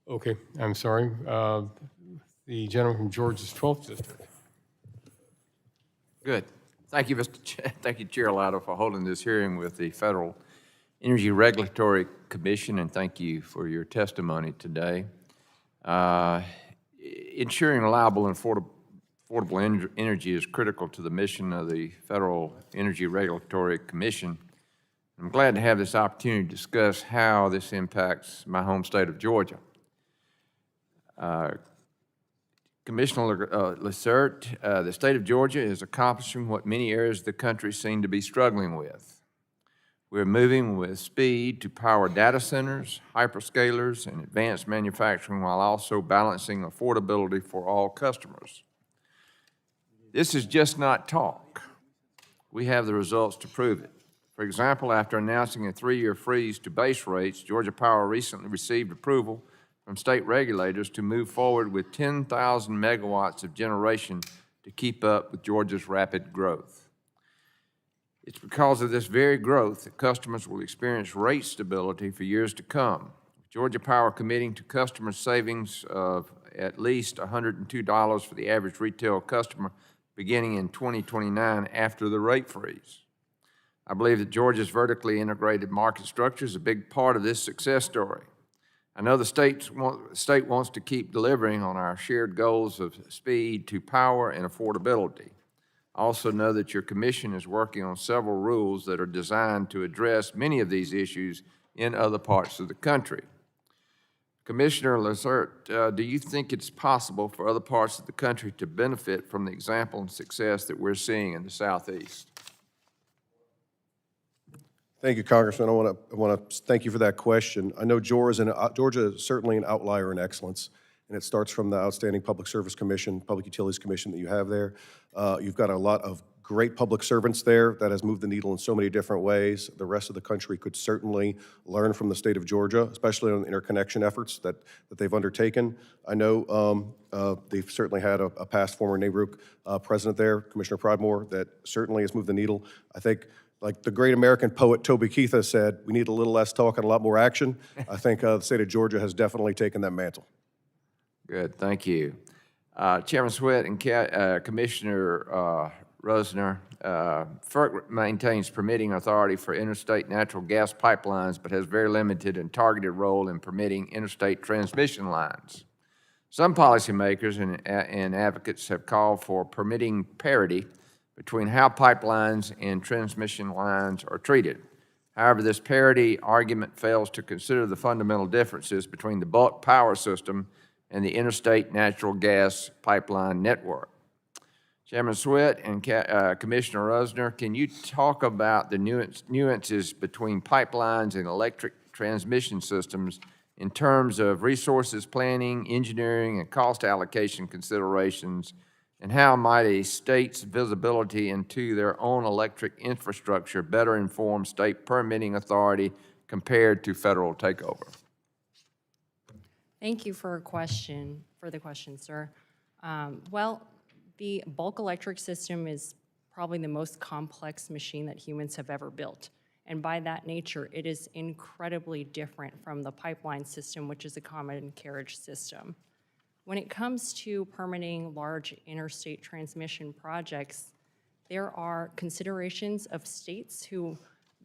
Okay, I'm sorry. The gentleman from Georgia's 12th District. Good. Thank you, Thank you, Chair Latta, for holding this hearing with the Federal Energy Regulatory Commission, and thank you for your testimony today. Ensuring reliable and affordable energy is critical to the mission of the Federal Energy Regulatory Commission. I'm glad to have this opportunity to discuss how this impacts my home state of Georgia. Commissioner Lassert, the state of Georgia is accomplishing what many areas of the country seem to be struggling with. We're moving with speed to power data centers, hyperscalers, and advanced manufacturing while also balancing affordability for all customers. This is just not talk. We have the results to prove it. For example, after announcing a 3-year freeze to base rates, Georgia Power recently received approval from state regulators to move forward with 10,000 megawatts of generation to keep up with Georgia's rapid growth. It's because of this very growth that customers will experience rate stability for years to come. Georgia Power committing to customer savings of at least $102 for the average retail customer beginning in 2029 after the rate freeze. I believe that Georgia's vertically integrated market structure is a big part of this success story. I know the state wants to keep delivering on our shared goals of speed to power and affordability. I also know that your commission is working on several rules that are designed to address many of these issues in other parts of the country. Commissioner Lassert, do you think it's possible for other parts of the country to benefit from the example and success that we're seeing in the Southeast? Thank you, Congressman. I want to thank you for that question. I know Georgia is certainly an outlier in excellence, and it starts from the outstanding Public Service Commission, Public Utilities Commission that you have there. You've got a lot of great public servants there that has moved the needle in so many different ways. The rest of the country could certainly learn from the state of Georgia, especially on the interconnection efforts that they've undertaken. I know they've certainly had a past former NARUC president there, Commissioner Pridemore, that certainly has moved the needle. I think, like the great American poet Toby Keith has said, we need a little less talk and a lot more action. I think the state of Georgia has definitely taken that mantle. Good, thank you. Chairman Sweat and Commissioner Rosner, FERC maintains permitting authority for interstate natural gas pipelines, but has very limited and targeted role in permitting interstate transmission lines. Some policymakers and advocates have called for permitting parity between how pipelines and transmission lines are treated. However, this parity argument fails to consider the fundamental differences between the bulk power system and the interstate natural gas pipeline network. Chairman Sweat and Commissioner Rosner, can you talk about the nuances between pipelines and electric transmission systems in terms of resources planning, engineering, and cost allocation considerations, and how might a state's visibility into their own electric infrastructure better inform state permitting authority compared to federal takeover? Thank you for the question, sir. Well, the bulk electric system is probably the most complex machine that humans have ever built. And by that nature, it is incredibly different from the pipeline system, which is a common carriage system. When it comes to permitting large interstate transmission projects, there are considerations of states who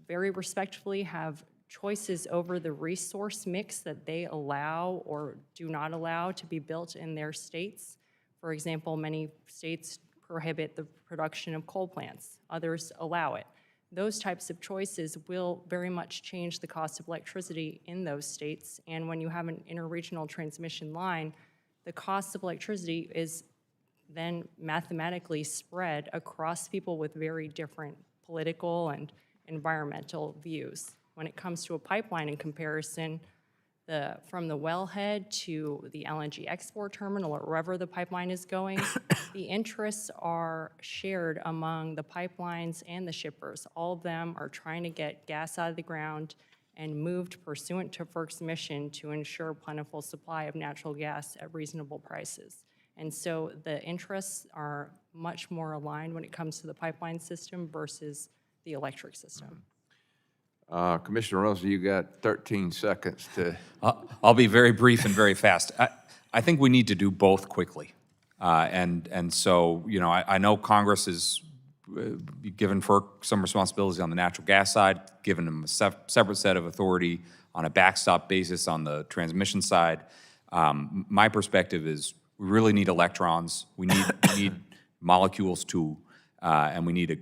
very respectfully have choices over the resource mix that they allow or do not allow to be built in their states. For example, many states prohibit the production of coal plants. Others allow it. Those types of choices will very much change the cost of electricity in those states. And when you have an interregional transmission line, the cost of electricity is then mathematically spread across people with very different political and environmental views. When it comes to a pipeline in comparison, from the wellhead to the LNG export terminal or wherever the pipeline is going, the interests are shared among the pipelines and the shippers. All of them are trying to get gas out of the ground and moved pursuant to FERC's mission to ensure plentiful supply of natural gas at reasonable prices. And so the interests are much more aligned when it comes to the pipeline system versus the electric system. Commissioner Rose, you got 13 seconds to. I'll be very brief and very fast. I think we need to do both quickly. And so, you know, I know Congress has given FERC some responsibilities on the natural gas side, given them a separate set of authority on a backstop basis on the transmission side. My perspective is we really need electrons. We need molecules too, and we need a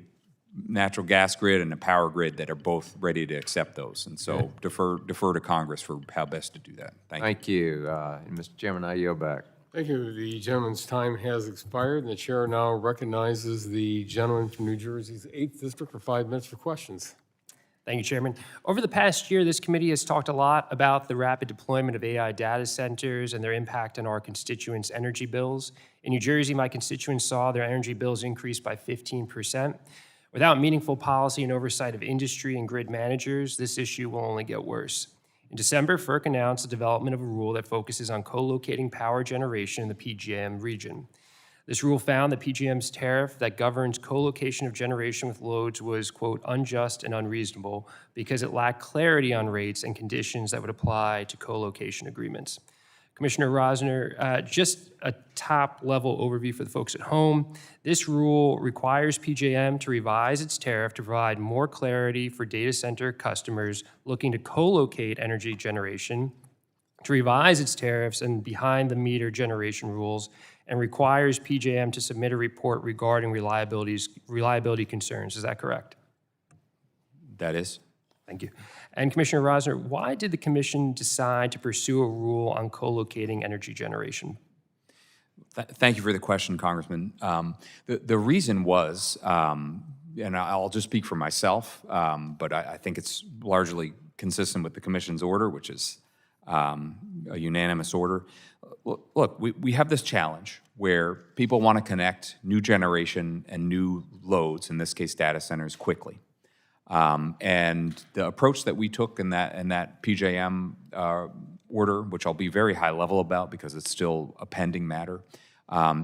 natural gas grid and a power grid that are both ready to accept those. And so defer to Congress for how best to do that. Thank you. And Mr. Chairman, I yield back. Thank you. The gentleman's time has expired, and the chair now recognizes the gentleman from New Jersey's 8th District for 5 minutes for questions. Thank you, Chairman. Over the past year, this committee has talked a lot about the rapid deployment of AI data centers and their impact on our constituents' energy bills. In New Jersey, my constituents saw their energy bills increase by 15%. Without meaningful policy and oversight of industry and grid managers, this issue will only get worse. In December, FERC announced the development of a rule that focuses on co-locating power generation in the PJM region. This rule found that PJM's tariff that governs co-location of generation with loads was, quote, unjust and unreasonable because it lacked clarity on rates and conditions that would apply to co-location agreements. Commissioner Rosner, just a top-level overview for the folks at home. This rule requires PJM to revise its tariff to provide more clarity for data center customers looking to co-locate energy generation, to revise its tariffs and behind-the-meter generation rules, and requires PJM to submit a report regarding reliability concerns. Is that correct? That is. Thank you. And Commissioner Rosner, why did the Commission decide to pursue a rule on co-locating energy generation? Thank you for the question, Congressman. The reason was, and I'll just speak for myself, but I think it's largely consistent with the Commission's order, which is a unanimous order. Look, we have this challenge where people want to connect new generation and new loads, in this case data centers, quickly. And the approach that we took in that PJM order, which I'll be very high level about because it's still a pending matter,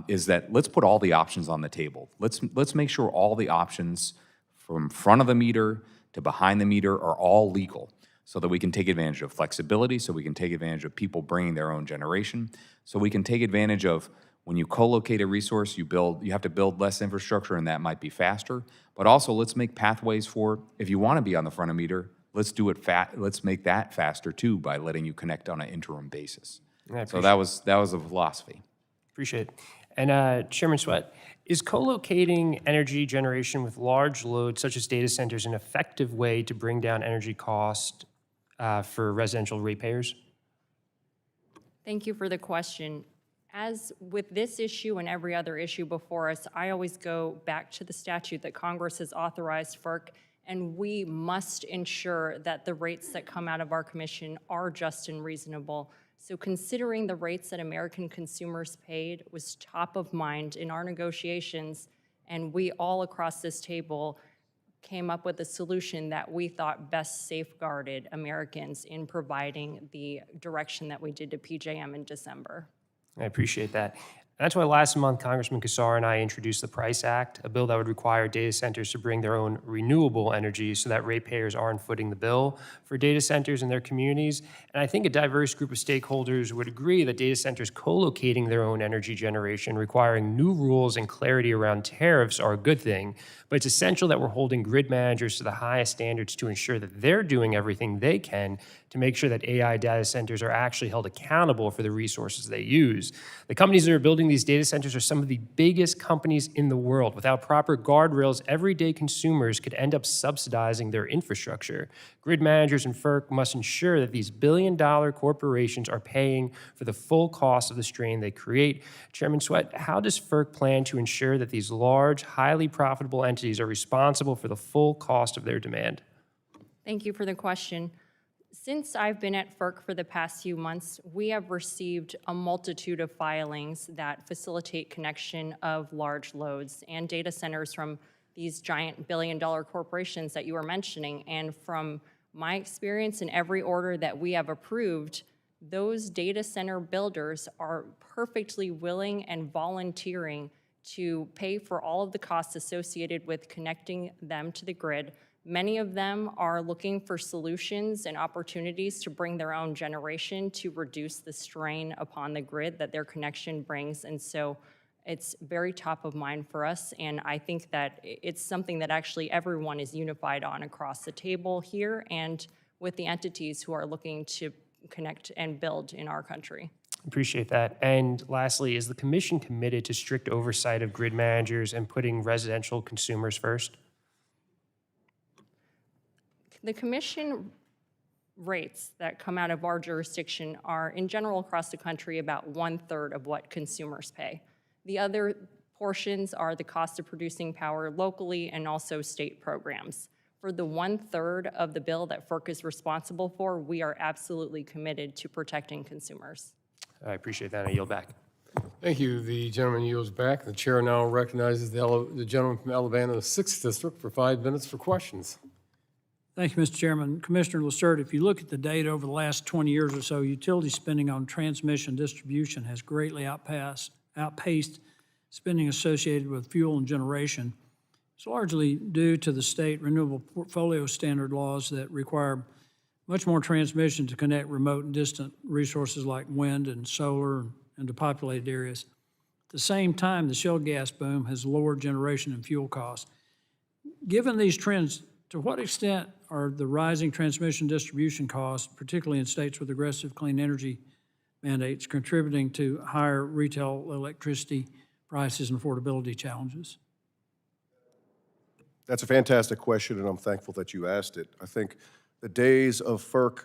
is that let's put all the options on the table. Let's make sure all the options from front of the meter to behind the meter are all legal, so that we can take advantage of flexibility, so we can take advantage of people bringing their own generation, so we can take advantage of when you co-locate a resource, you have to build less infrastructure, and that might be faster. But also, let's make pathways for, if you want to be on the front of meter, let's do it let's make that faster too by letting you connect on an interim basis. So that was the philosophy. Appreciate it. And Chairman Sweat, is co-locating energy generation with large loads such as data centers an effective way to bring down energy cost for residential ratepayers? Thank you for the question. As with this issue and every other issue before us, I always go back to the statute that Congress has authorized FERC, and we must ensure that the rates that come out of our commission are just and reasonable. So considering the rates that American consumers paid was top of mind in our negotiations, and we all across this table came up with a solution that we thought best safeguarded Americans in providing the direction that we did to PJM in December. I appreciate that. That's why last month, Congressman Castor and I introduced the Price Act, a bill that would require data centers to bring their own renewable energy so that ratepayers aren't footing the bill for data centers in their communities. And I think a diverse group of stakeholders would agree that data centers co-locating their own energy generation, requiring new rules and clarity around tariffs are a good thing, but it's essential that we're holding grid managers to the highest standards to ensure that they're doing everything they can to make sure that AI data centers are actually held accountable for the resources they use. The companies that are building these data centers are some of the biggest companies in the world. Without proper guardrails, everyday consumers could end up subsidizing their infrastructure. Grid managers and FERC must ensure that these billion-dollar corporations are paying for the full cost of the strain they create. Chairman Sweat, how does FERC plan to ensure that these large, highly profitable entities are responsible for the full cost of their demand? Thank you for the question. Since I've been at FERC for the past few months, we have received a multitude of filings that facilitate connection of large loads and data centers from these giant billion-dollar corporations that you were mentioning. And from my experience in every order that we have approved, those data center builders are perfectly willing and volunteering to pay for all of the costs associated with connecting them to the grid. Many of them are looking for solutions and opportunities to bring their own generation to reduce the strain upon the grid that their connection brings. And so it's very top of mind for us. And I think that it's something that actually everyone is unified on across the table here and with the entities who are looking to connect and build in our country. Appreciate that. And lastly, is the commission committed to strict oversight of grid managers and putting residential consumers first? The commission rates that come out of our jurisdiction are, in general, across the country, about 1/3 of what consumers pay. The other portions are the cost of producing power locally and also state programs. For the 1/3 of the bill that FERC is responsible for, we are absolutely committed to protecting consumers. I appreciate that. I yield back. Thank you. The gentleman yields back. The chair now recognizes the gentleman from Alabama, the 6th District, for 5 minutes for questions. Thank you, Mr. Chairman. Commissioner Lassert, if you look at the data over the last 20 years or so, utility spending on transmission distribution has greatly outpaced spending associated with fuel and generation. It's largely due to the state renewable portfolio standard laws that require much more transmission to connect remote and distant resources like wind and solar and to populated areas. At the same time, the shale gas boom has lowered generation and fuel costs. Given these trends, to what extent are the rising transmission distribution costs, particularly in states with aggressive clean energy mandates, contributing to higher retail electricity prices and affordability challenges? That's a fantastic question, and I'm thankful that you asked it. I think the days of FERC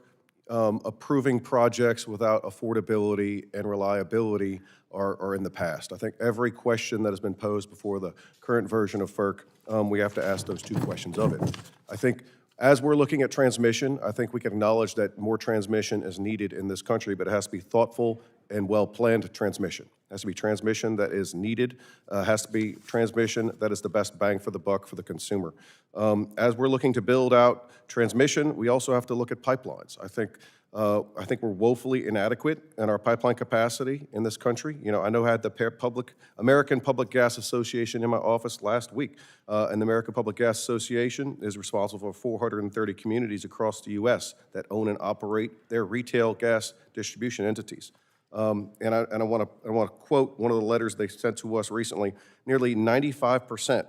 approving projects without affordability and reliability are in the past. I think every question that has been posed before the current version of FERC, we have to ask those two questions of it. I think As we're looking at transmission, I think we can acknowledge that more transmission is needed in this country, but it has to be thoughtful and well-planned transmission. It has to be transmission that is needed, has to be transmission that is the best bang for the buck for the consumer. As we're looking to build out transmission, we also have to look at pipelines. I think we're woefully inadequate in our pipeline capacity in this country. You know, I had the American Public Gas Association in my office last week, and the American Public Gas Association is responsible for 430 communities across the U.S. that own and operate their retail gas distribution entities. And I want to quote one of the letters they sent to us recently. Nearly 95%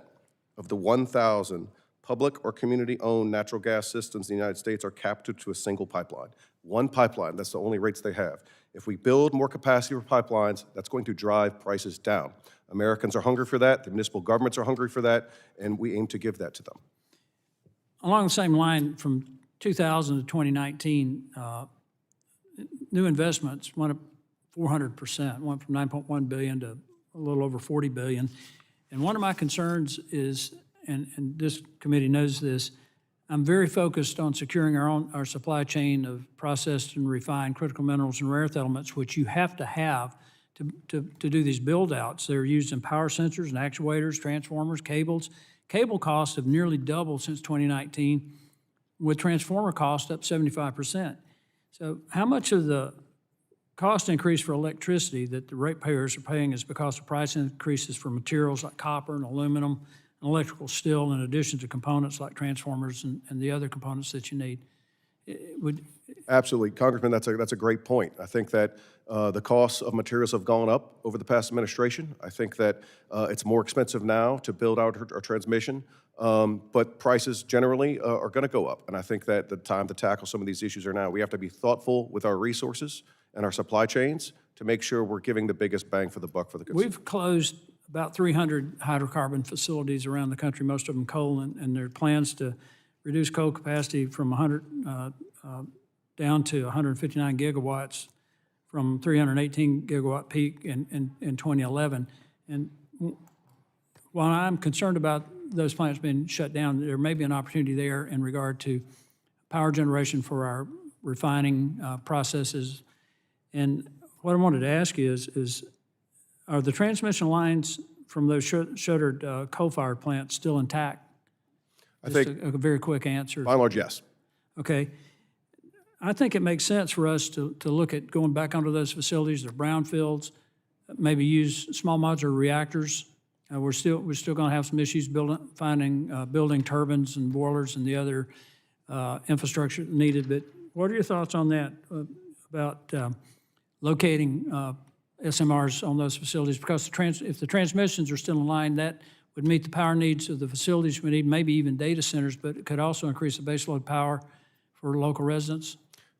of the 1,000 public or community-owned natural gas systems in the United States are captive to a single pipeline. One pipeline, that's the only rates they have. If we build more capacity for pipelines, that's going to drive prices down. Americans are hungry for that, the municipal governments are hungry for that, and we aim to give that to them. Along the same line, from 2000 to 2019, new investments went up 400%, went from $9.1 billion to a little over $40 billion. And one of my concerns is, and this committee knows this, I'm very focused on securing our supply chain of processed and refined critical minerals and rare earth elements, which you have to do these build-outs. They're used in power sensors and actuators, transformers, cables. Cable costs have nearly doubled since 2019, with transformer costs up 75%. So how much of the cost increase for electricity that the ratepayers are paying is because of price increases for materials like copper and aluminum and electrical steel, in addition to components like transformers and the other components that you need? Absolutely, Congressman, that's a great point. I think that the costs of materials have gone up over the past administration. I think that it's more expensive now to build out our transmission, but prices generally are going to go up. And I think that the time to tackle some of these issues are now. We have to be thoughtful with our resources and our supply chains to make sure we're giving the biggest bang for the buck for the consumer. We've closed about 300 hydrocarbon facilities around the country, most of them coal, and there are plans to reduce coal capacity from 100 down to 159 gigawatts from 318 gigawatt peak in 2011. And while I'm concerned about those plants being shut down, there may be an opportunity there in regard to power generation for our refining processes. And what I wanted to ask you is are the transmission lines from those shuttered coal-fired plants still intact? I think a very quick answer. by and large, yes. Okay. I think it makes sense for us to look at going back onto those facilities, the brownfields, maybe use small modular reactors. We're still going to have some issues building turbines and boilers and the other infrastructure needed. But what are your thoughts on that, about locating SMRs on those facilities? Because if the transmissions are still in line, that would meet the power needs of the facilities we need, maybe even data centers, but it could also increase the baseload power for local residents.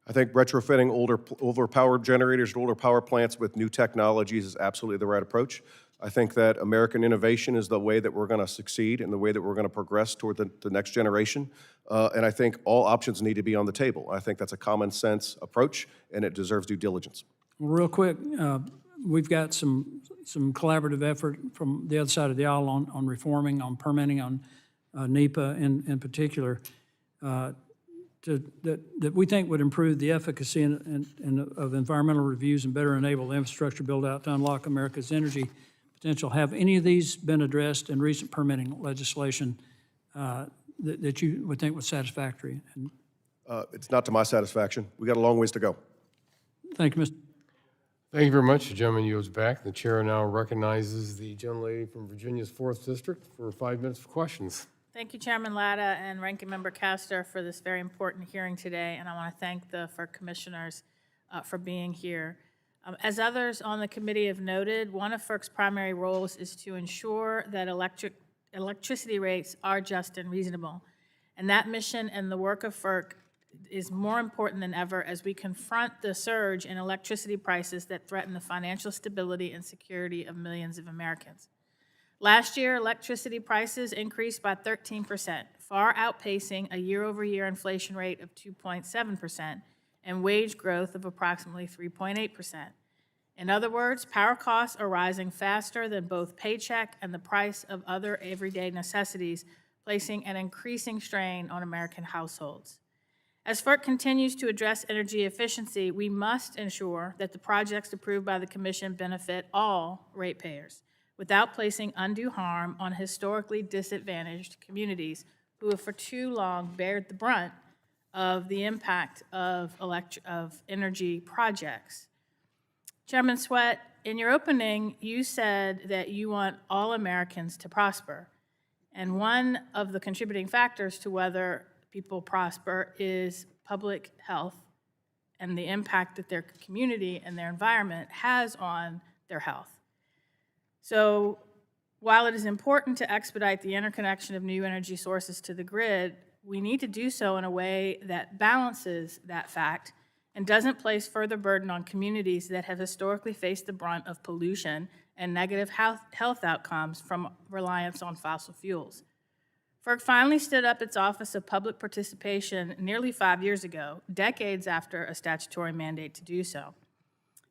I think retrofitting older power generators and older power plants with new technologies is absolutely the right approach. I think that American innovation is the way that we're going to succeed and the way that we're going to progress toward the next generation. And I think all options need to be on the table. I think that's a common sense approach, and it deserves due diligence. Well, real quick, we've got some collaborative effort from the other side of the aisle on reforming, on permitting, on NEPA in particular, that we think would improve the efficacy of environmental reviews and better enable the infrastructure build-out to unlock America's energy potential. Have any of these been addressed in recent permitting legislation that you would think was satisfactory? It's not to my satisfaction. We got a long ways to go. Thank you, Mr. Thank you very much. The gentleman yields back. The chair now recognizes the gentlelady from Virginia's 4th District for 5 minutes for questions. Thank you, Chairman Latta and Ranking Member Castor, for this very important hearing today, and I want to thank the FERC commissioners for being here. As others on the committee have noted, one of FERC's primary roles is to ensure that electricity rates are just and reasonable. And that mission and the work of FERC is more important than ever as we confront the surge in electricity prices that threaten the financial stability and security of millions of Americans. Last year, electricity prices increased by 13%, far outpacing a year-over-year inflation rate of 2.7% and wage growth of approximately 3.8%. In other words, power costs are rising faster than both paycheck and the price of other everyday necessities, placing an increasing strain on American households. As FERC continues to address energy efficiency, we must ensure that the projects approved by the Commission benefit all ratepayers without placing undue harm on historically disadvantaged communities who have for too long bared the brunt of the impact of energy projects. Chairman Sweat, in your opening, you said that you want all Americans to prosper. And one of the contributing factors to whether people prosper is public health and the impact that their community and their environment has on their health. So while it is important to expedite the interconnection of new energy sources to the grid, we need to do so in a way that balances that fact and doesn't place further burden on communities that have historically faced the brunt of pollution and negative health outcomes from reliance on fossil fuels. FERC finally stood up its Office of Public Participation nearly 5 years ago, decades after a statutory mandate to do so.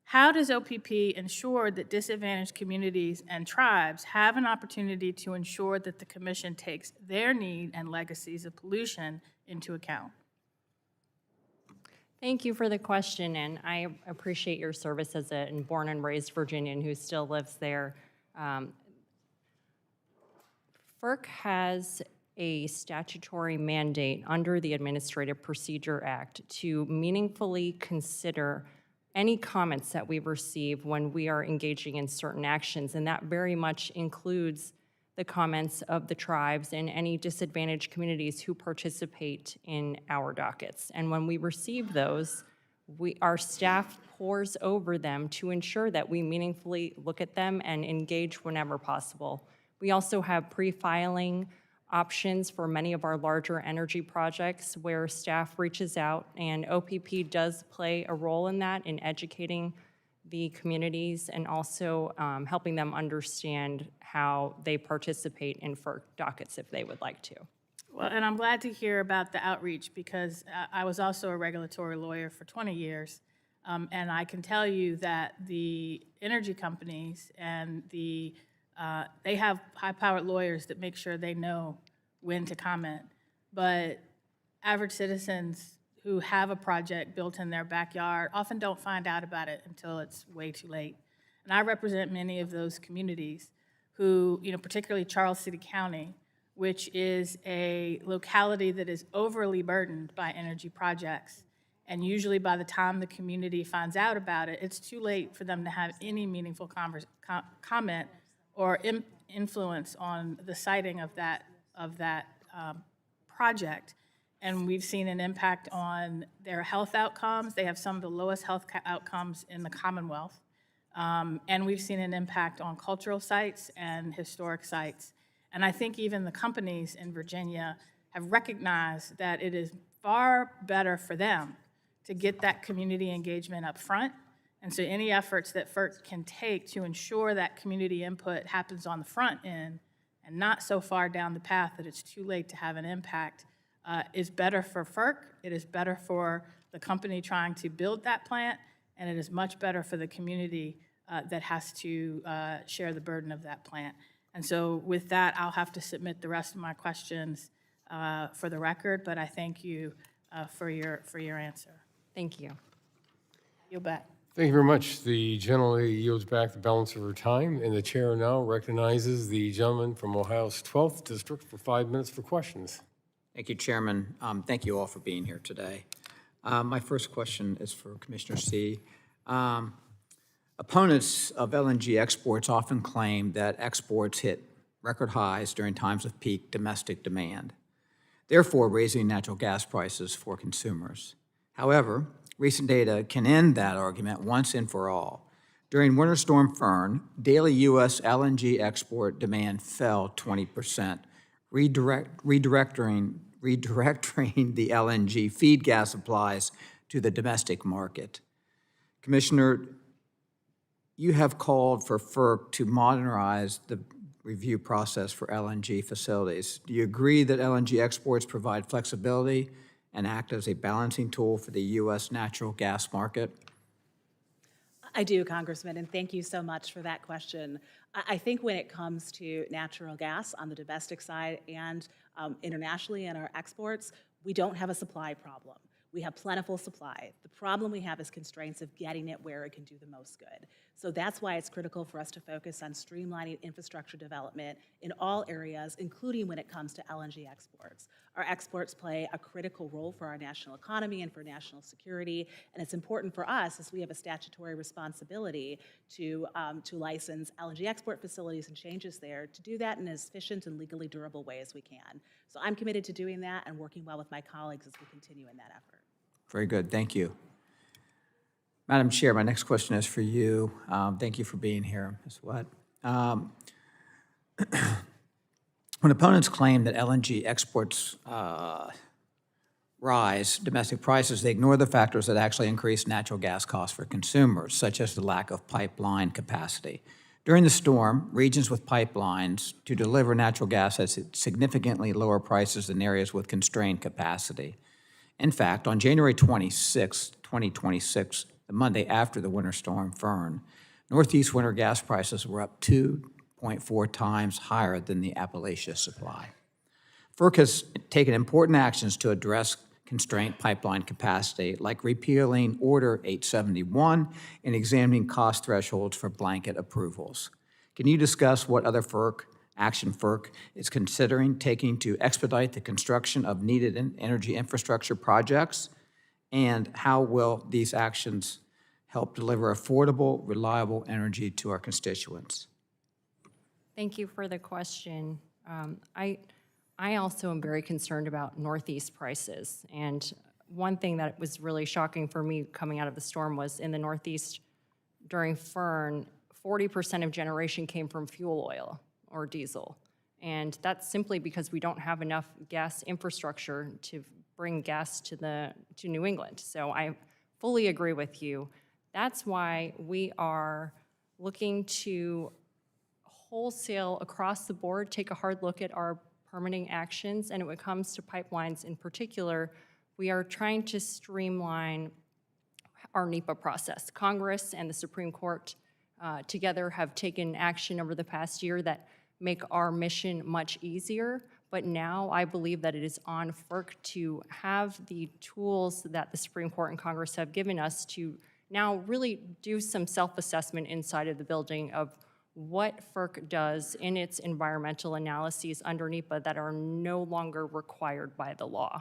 How does OPP ensure that disadvantaged communities and tribes have an opportunity to ensure that the Commission takes their need and legacies of pollution into account? Thank you for the question, and I appreciate your service as a born and raised Virginian who still lives there. FERC has a statutory mandate under the Administrative Procedure Act to meaningfully consider any comments that we receive when we are engaging in certain actions, and that very much includes the comments of the tribes and any disadvantaged communities who participate in our dockets. And when we receive those, our staff pores over them to ensure that we meaningfully look at them and engage whenever possible. We also have pre-filing options for many of our larger energy projects where staff reaches out, and OPP does play a role in that, in educating the communities and also helping them understand how they participate in FERC dockets if they would like to. Well, and I'm glad to hear about the outreach because I was also a regulatory lawyer for 20 years, and I can tell you that the energy companies and they have high-powered lawyers that make sure they know when to comment, but average citizens who have a project built in their backyard often don't find out about it until it's way too late. And I represent many of those communities who, particularly Charles City County, which is a locality that is overly burdened by energy projects. And usually by the time the community finds out about it, it's too late for them to have any meaningful comment or influence on the siting of that project. And we've seen an impact on their health outcomes. They have some of the lowest health outcomes in the Commonwealth. And we've seen an impact on cultural sites and historic sites. And I think even the companies in Virginia have recognized that it is far better for them to get that community engagement up front. And so any efforts that FERC can take to ensure that community input happens on the front end and not so far down the path that it's too late to have an impact is better for FERC, it is better for the company trying to build that plant, and it is much better for the community that has to share the burden of that plant. And so with that, I'll have to submit the rest of my questions for the record, but I thank you for your answer. Thank you. Yield back. Thank you very much. The gentleman yields back the balance of her time, and the chair now recognizes the gentleman from Ohio's 12th District for 5 minutes for questions. Thank you, Chairman. Thank you all for being here today. My first question is for Commissioner C. Opponents of LNG exports often claim that exports hit record highs during times of peak domestic demand, therefore raising natural gas prices for consumers. However, recent data can end that argument once and for all. During Winter Storm Fern, daily U.S. LNG export demand fell 20%, redirecting the LNG feed gas supplies to the domestic market. Commissioner, you have called for FERC to modernize the review process for LNG facilities. Do you agree that LNG exports provide flexibility and act as a balancing tool for the U.S. natural gas market? I do, Congressman, and thank you so much for that question. I think when it comes to natural gas on the domestic side and internationally in our exports, we don't have a supply problem. We have plentiful supply. The problem we have is constraints of getting it where it can do the most good. So that's why it's critical for us to focus on streamlining infrastructure development in all areas, including when it comes to LNG exports. Our exports play a critical role for our national economy and for national security, and it's important for us, as we have a statutory responsibility to license LNG export facilities and changes there, to do that in as efficient and legally durable way as we can. So I'm committed to doing that and working well with my colleagues as we continue in that effort. Very good, thank you. Madam Chair, my next question is for you. Thank you for being here, Ms. Sweat. When opponents claim that LNG exports rise domestic prices, they ignore the factors that actually increase natural gas costs for consumers, such as the lack of pipeline capacity. During the storm, regions with pipelines to deliver natural gas at significantly lower prices than areas with constrained capacity. In fact, on January 26, 2026, the Monday after the winter storm Fern, Northeast winter gas prices were up 2.4 times higher than the Appalachia supply. FERC has taken important actions to address constrained pipeline capacity, like repealing Order 871 and examining cost thresholds for blanket approvals. Can you discuss what other action FERC is considering taking to expedite the construction of needed energy infrastructure projects, and how will these actions help deliver affordable, reliable energy to our constituents? Thank you for the question. I also am very concerned about Northeast prices. And one thing that was really shocking for me coming out of the storm was in the Northeast during Fern, 40% of generation came from fuel oil or diesel. And that's simply because we don't have enough gas infrastructure to bring gas to New England. So I fully agree with you. That's why we are looking to wholesale across the board take a hard look at our permitting actions, and when it comes to pipelines in particular, we are trying to streamline our NEPA process. Congress and the Supreme Court together have taken action over the past year that make our mission much easier, but now I believe that it is on FERC to have the tools that the Supreme Court and Congress have given us to now really do some self-assessment inside of the building of what FERC does in its environmental analyses under NEPA that are no longer required by the law.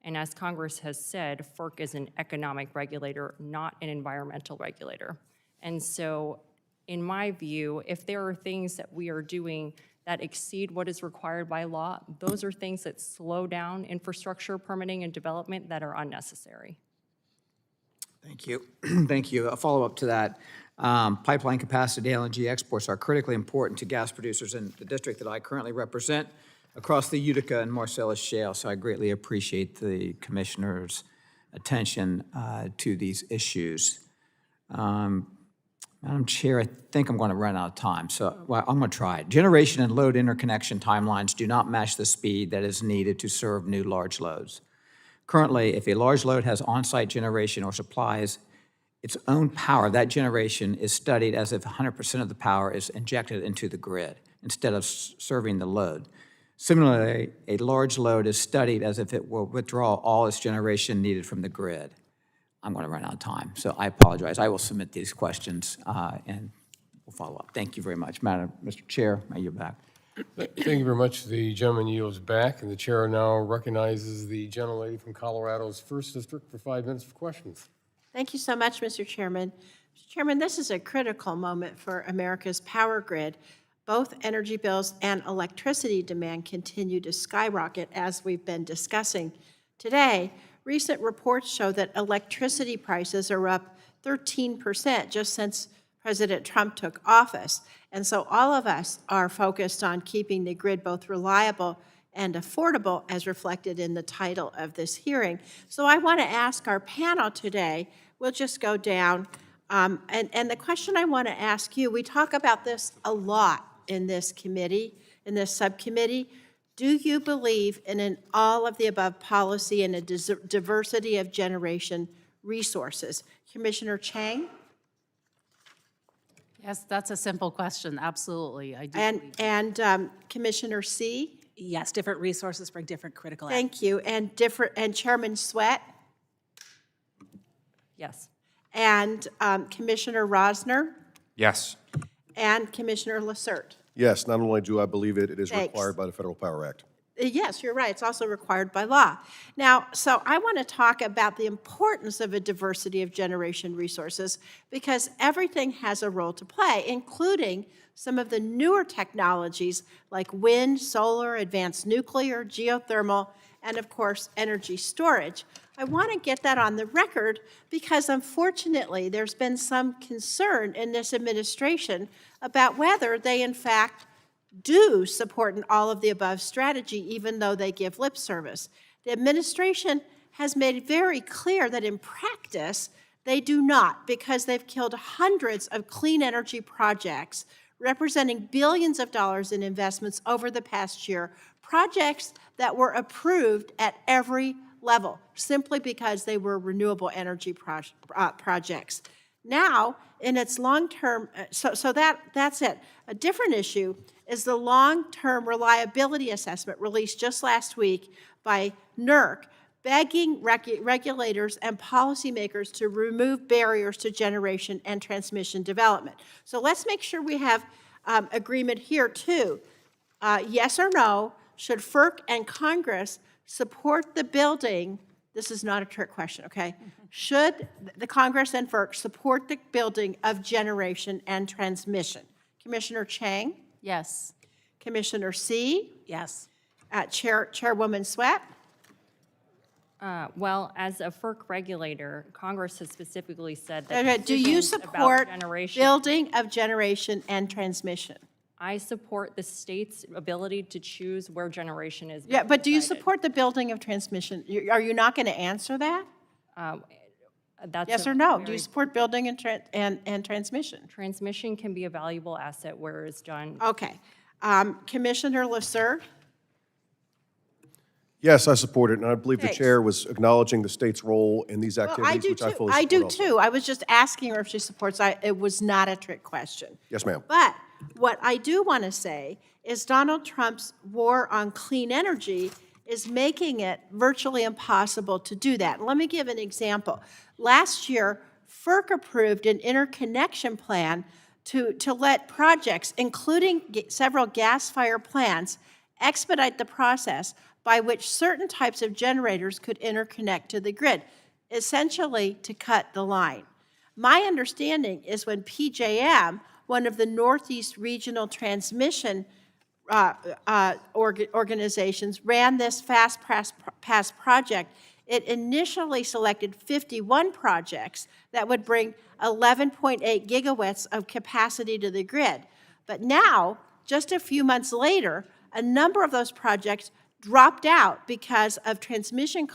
And as Congress has said, FERC is an economic regulator, not an environmental regulator. And so, in my view, if there are things that we are doing that exceed what is required by law, those are things that slow down infrastructure permitting and development that are unnecessary. Thank you. Thank you. A follow-up to that. Pipeline capacity LNG exports are critically important to gas producers in the district that I currently represent across the Utica and Marcellus Shale, so I greatly appreciate the commissioner's attention to these issues. Madam Chair, I think I'm going to run out of time, so I'm going to try it. Generation and load interconnection timelines do not match the speed that is needed to serve new large loads. Currently, if a large load has on-site generation or supplies its own power, that generation is studied as if 100% of the power is injected into the grid instead of serving the load. Similarly, a large load is studied as if it will withdraw all its generation needed from the grid. I'm going to run out of time, so I apologize. I will submit these questions and we'll follow up. Thank you very much. Mr. Chair, I yield back. Thank you very much. The gentleman yields back, and the chair now recognizes the gentlelady from Colorado's 1st District for 5 minutes for questions. Thank you so much, Mr. Chairman. Mr. Chairman, this is a critical moment for America's power grid. Both energy bills and electricity demand continue to skyrocket, as we've been discussing today. Recent reports show that electricity prices are up 13% just since President Trump took office. And so all of us are focused on keeping the grid both reliable and affordable, as reflected in the title of this hearing. So I want to ask our panel today, we'll just go down, and the question I want to ask you, we talk about this a lot in this committee, in this subcommittee. Do you believe in an all-of-the-above policy and a diversity of generation resources? Commissioner Chang? Yes, that's a simple question, absolutely. I do believe. And Commissioner C? Yes, different resources bring different critical. Thank you. And Chairman Sweat? Yes. And Commissioner Rosner? Yes. And Commissioner Lassert? Yes, not only do I believe it, it is Thanks. required by the Federal Power Act. Yes, you're right. It's also required by law. Now, so I want to talk about the importance of a diversity of generation resources because everything has a role to play, including some of the newer technologies like wind, solar, advanced nuclear, geothermal, and of course, energy storage. I want to get that on the record because unfortunately, there's been some concern in this administration about whether they in fact do support an all-of-the-above strategy, even though they give lip service. The administration has made it very clear that in practice, they do not, because they've killed hundreds of clean energy projects, representing billions of dollars in investments over the past year, projects that were approved at every level, simply because they were renewable energy projects. Now, in its long-term, that's it. A different issue is the long-term reliability assessment released just last week by NERC, begging regulators and policymakers to remove barriers to generation and transmission development. So let's make sure we have agreement here too. Yes or no, should FERC and Congress support the building? This is not a trick question, okay? Should the Congress and FERC support the building of generation and transmission? Commissioner Chang? Yes. Commissioner C? Yes. Chairwoman Sweat? Well, as a FERC regulator, Congress has specifically said that Okay, do you decisions about support generation. building of generation and transmission? I support the state's ability to choose where generation is. Yeah, but do you decided. support the building of transmission? Are you not going to answer that? That's Yes a or no? Do very- you support building and transmission? Transmission can be a valuable asset where it's done. Okay. Commissioner Lassert? Yes, I support it, and I believe the Thanks. chair was acknowledging the state's role in these Well, activities, which I fully support I do also. too. I was just asking her if she supports. It was not a trick question. Yes, ma'am. But what I do want to say is Donald Trump's war on clean energy is making it virtually impossible to do that. Let me give an example. Last year, FERC approved an interconnection plan to let projects, including several gas-fired plants, expedite the process by which certain types of generators could interconnect to the grid, essentially to cut the line. My understanding is when PJM, one of the Northeast Regional Transmission organizations, ran this Fast Pass project, it initially selected 51 projects that would bring 11.8 gigawatts of capacity to the grid. But now, just a few months later, a number of those projects dropped out because of transmission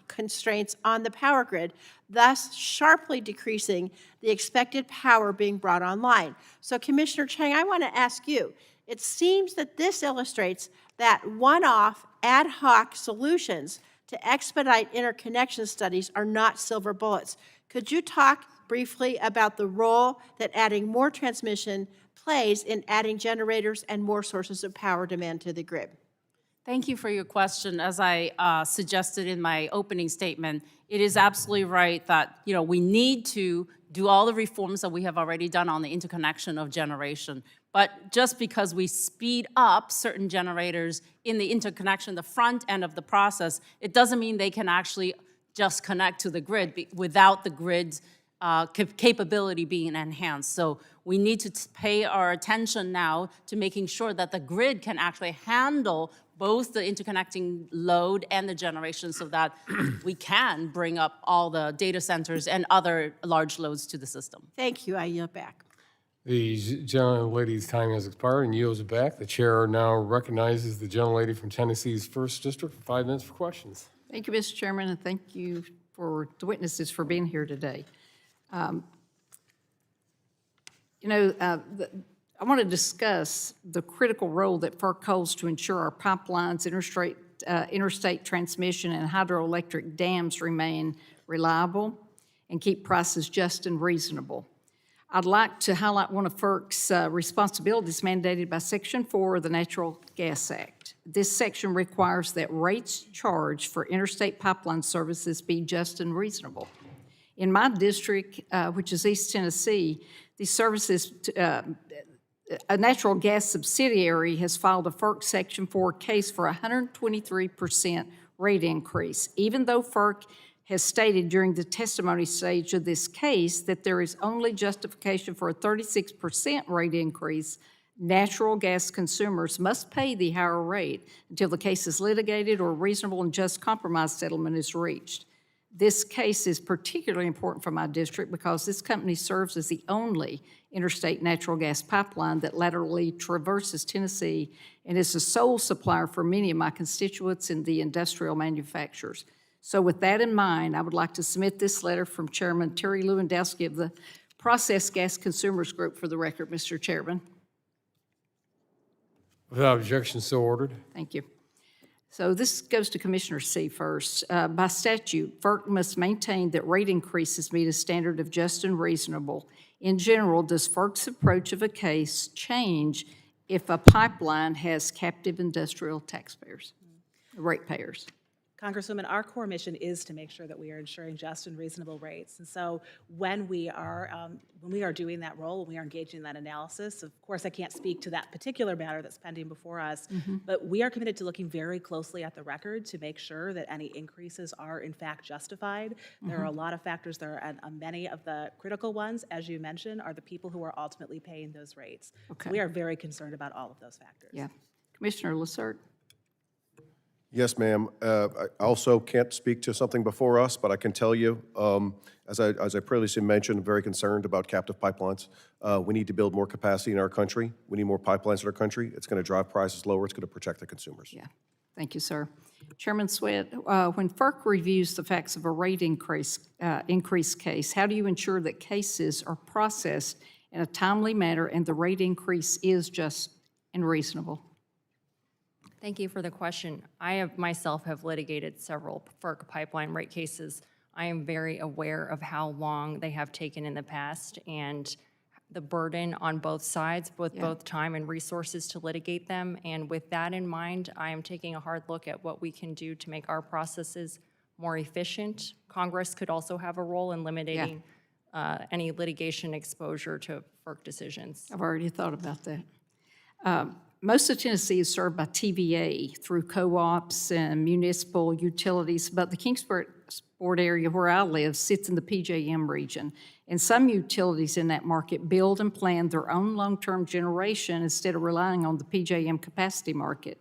constraints on the power grid, thus sharply decreasing the expected power being brought online. So Commissioner Chang, I want to ask you, it seems that this illustrates that one-off ad hoc solutions to expedite interconnection studies are not silver bullets. Could you talk briefly about the role that adding more transmission plays in adding generators and more sources of power demand to the grid? Thank you for your question. As I suggested in my opening statement, it is absolutely right that, you know, we need to do all the reforms that we have already done on the interconnection of generation. But just because we speed up certain generators in the interconnection, the front end of the process, it doesn't mean they can actually just connect to the grid without the grid's capability being enhanced. So we need to pay our attention now to making sure that the grid can actually handle both the interconnecting load and the generation so that we can bring up all the data centers and other large loads to the system. Thank you. I yield back. The gentlelady's time has expired and yields it back. The chair now recognizes the gentlelady from Tennessee's 1st District for 5 minutes for questions. Thank you, Mr. Chairman, and thank you for the witnesses for being here today. I want to discuss the critical role that FERC holds to ensure our pipelines, interstate transmission, and hydroelectric dams remain reliable and keep prices just and reasonable. I'd like to highlight one of FERC's responsibilities mandated by Section 4 of the Natural Gas Act. This section requires that rates charged for interstate pipeline services be just and reasonable. In my district, which is East Tennessee, these services, a natural gas subsidiary has filed a FERC Section 4 case for a 123% rate increase, even though FERC has stated during the testimony stage of this case that there is only justification for a 36% rate increase. Natural gas consumers must pay the higher rate until the case is litigated or a reasonable and just compromise settlement is reached. This case is particularly important for my district because this company serves as the only interstate natural gas pipeline that laterally traverses Tennessee and is the sole supplier for many of my constituents in the industrial manufacturers. So with that in mind, I would like to submit this letter from Chairman Terry Lewandowski of the Processed Gas Consumers Group for the record, Mr. Chairman. Without objection, so ordered. Thank you. So this goes to Commissioner C first. By statute, FERC must maintain that rate increases meet a standard of just and reasonable. In general, does FERC's approach of a case change if a pipeline has captive industrial taxpayers, ratepayers? Congresswoman, our core mission is to make sure that we are ensuring just and reasonable rates. And so when we are doing that role, when we are engaging in that analysis, of course, I can't speak to that particular matter that's pending before us, but we are committed to looking very closely at the record to make sure that any increases are in fact justified. There are a lot of factors there, and many of the critical ones, as you mentioned, are the people who are ultimately paying those rates. Okay. So we are very concerned about all of those factors. Yeah. Commissioner Lassert? Yes, ma'am. I also can't speak to something before us, but I can tell you, as I previously mentioned, I'm very concerned about captive pipelines. We need to build more capacity in our country. We need more pipelines in our country. It's going to drive prices lower. It's going to protect the consumers. Yeah. Thank you, sir. Chairman Sweat, when FERC reviews the facts of a rate increase case, how do you ensure that cases are processed in a timely manner and the rate increase is just and reasonable? Thank you for the question. I myself have litigated several FERC pipeline rate cases. I am very aware of how long they have taken in the past and the burden on both sides, both time and resources to litigate them. And with that in mind, I am taking a hard look at what we can do to make our processes more efficient. Congress could also have a role in limiting any litigation exposure to FERC decisions. I've already thought about that. Most of Tennessee is served by TVA through co-ops and municipal utilities, but the Kingsport area where I live sits in the PJM region. And some utilities in that market build and plan their own long-term generation instead of relying on the PJM capacity market,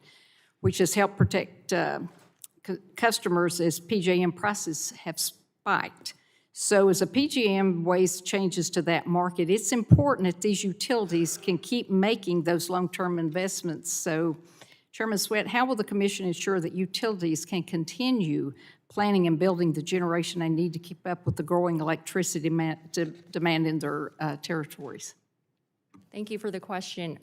which has helped protect customers as PJM prices have spiked. So as a PJM weighs changes to that market, it's important that these utilities can keep making those long-term investments. So, Chairman Sweat, how will the Commission ensure that utilities can continue planning and building the generation they need to keep up with the growing electricity demand in their territories? Thank you for the question.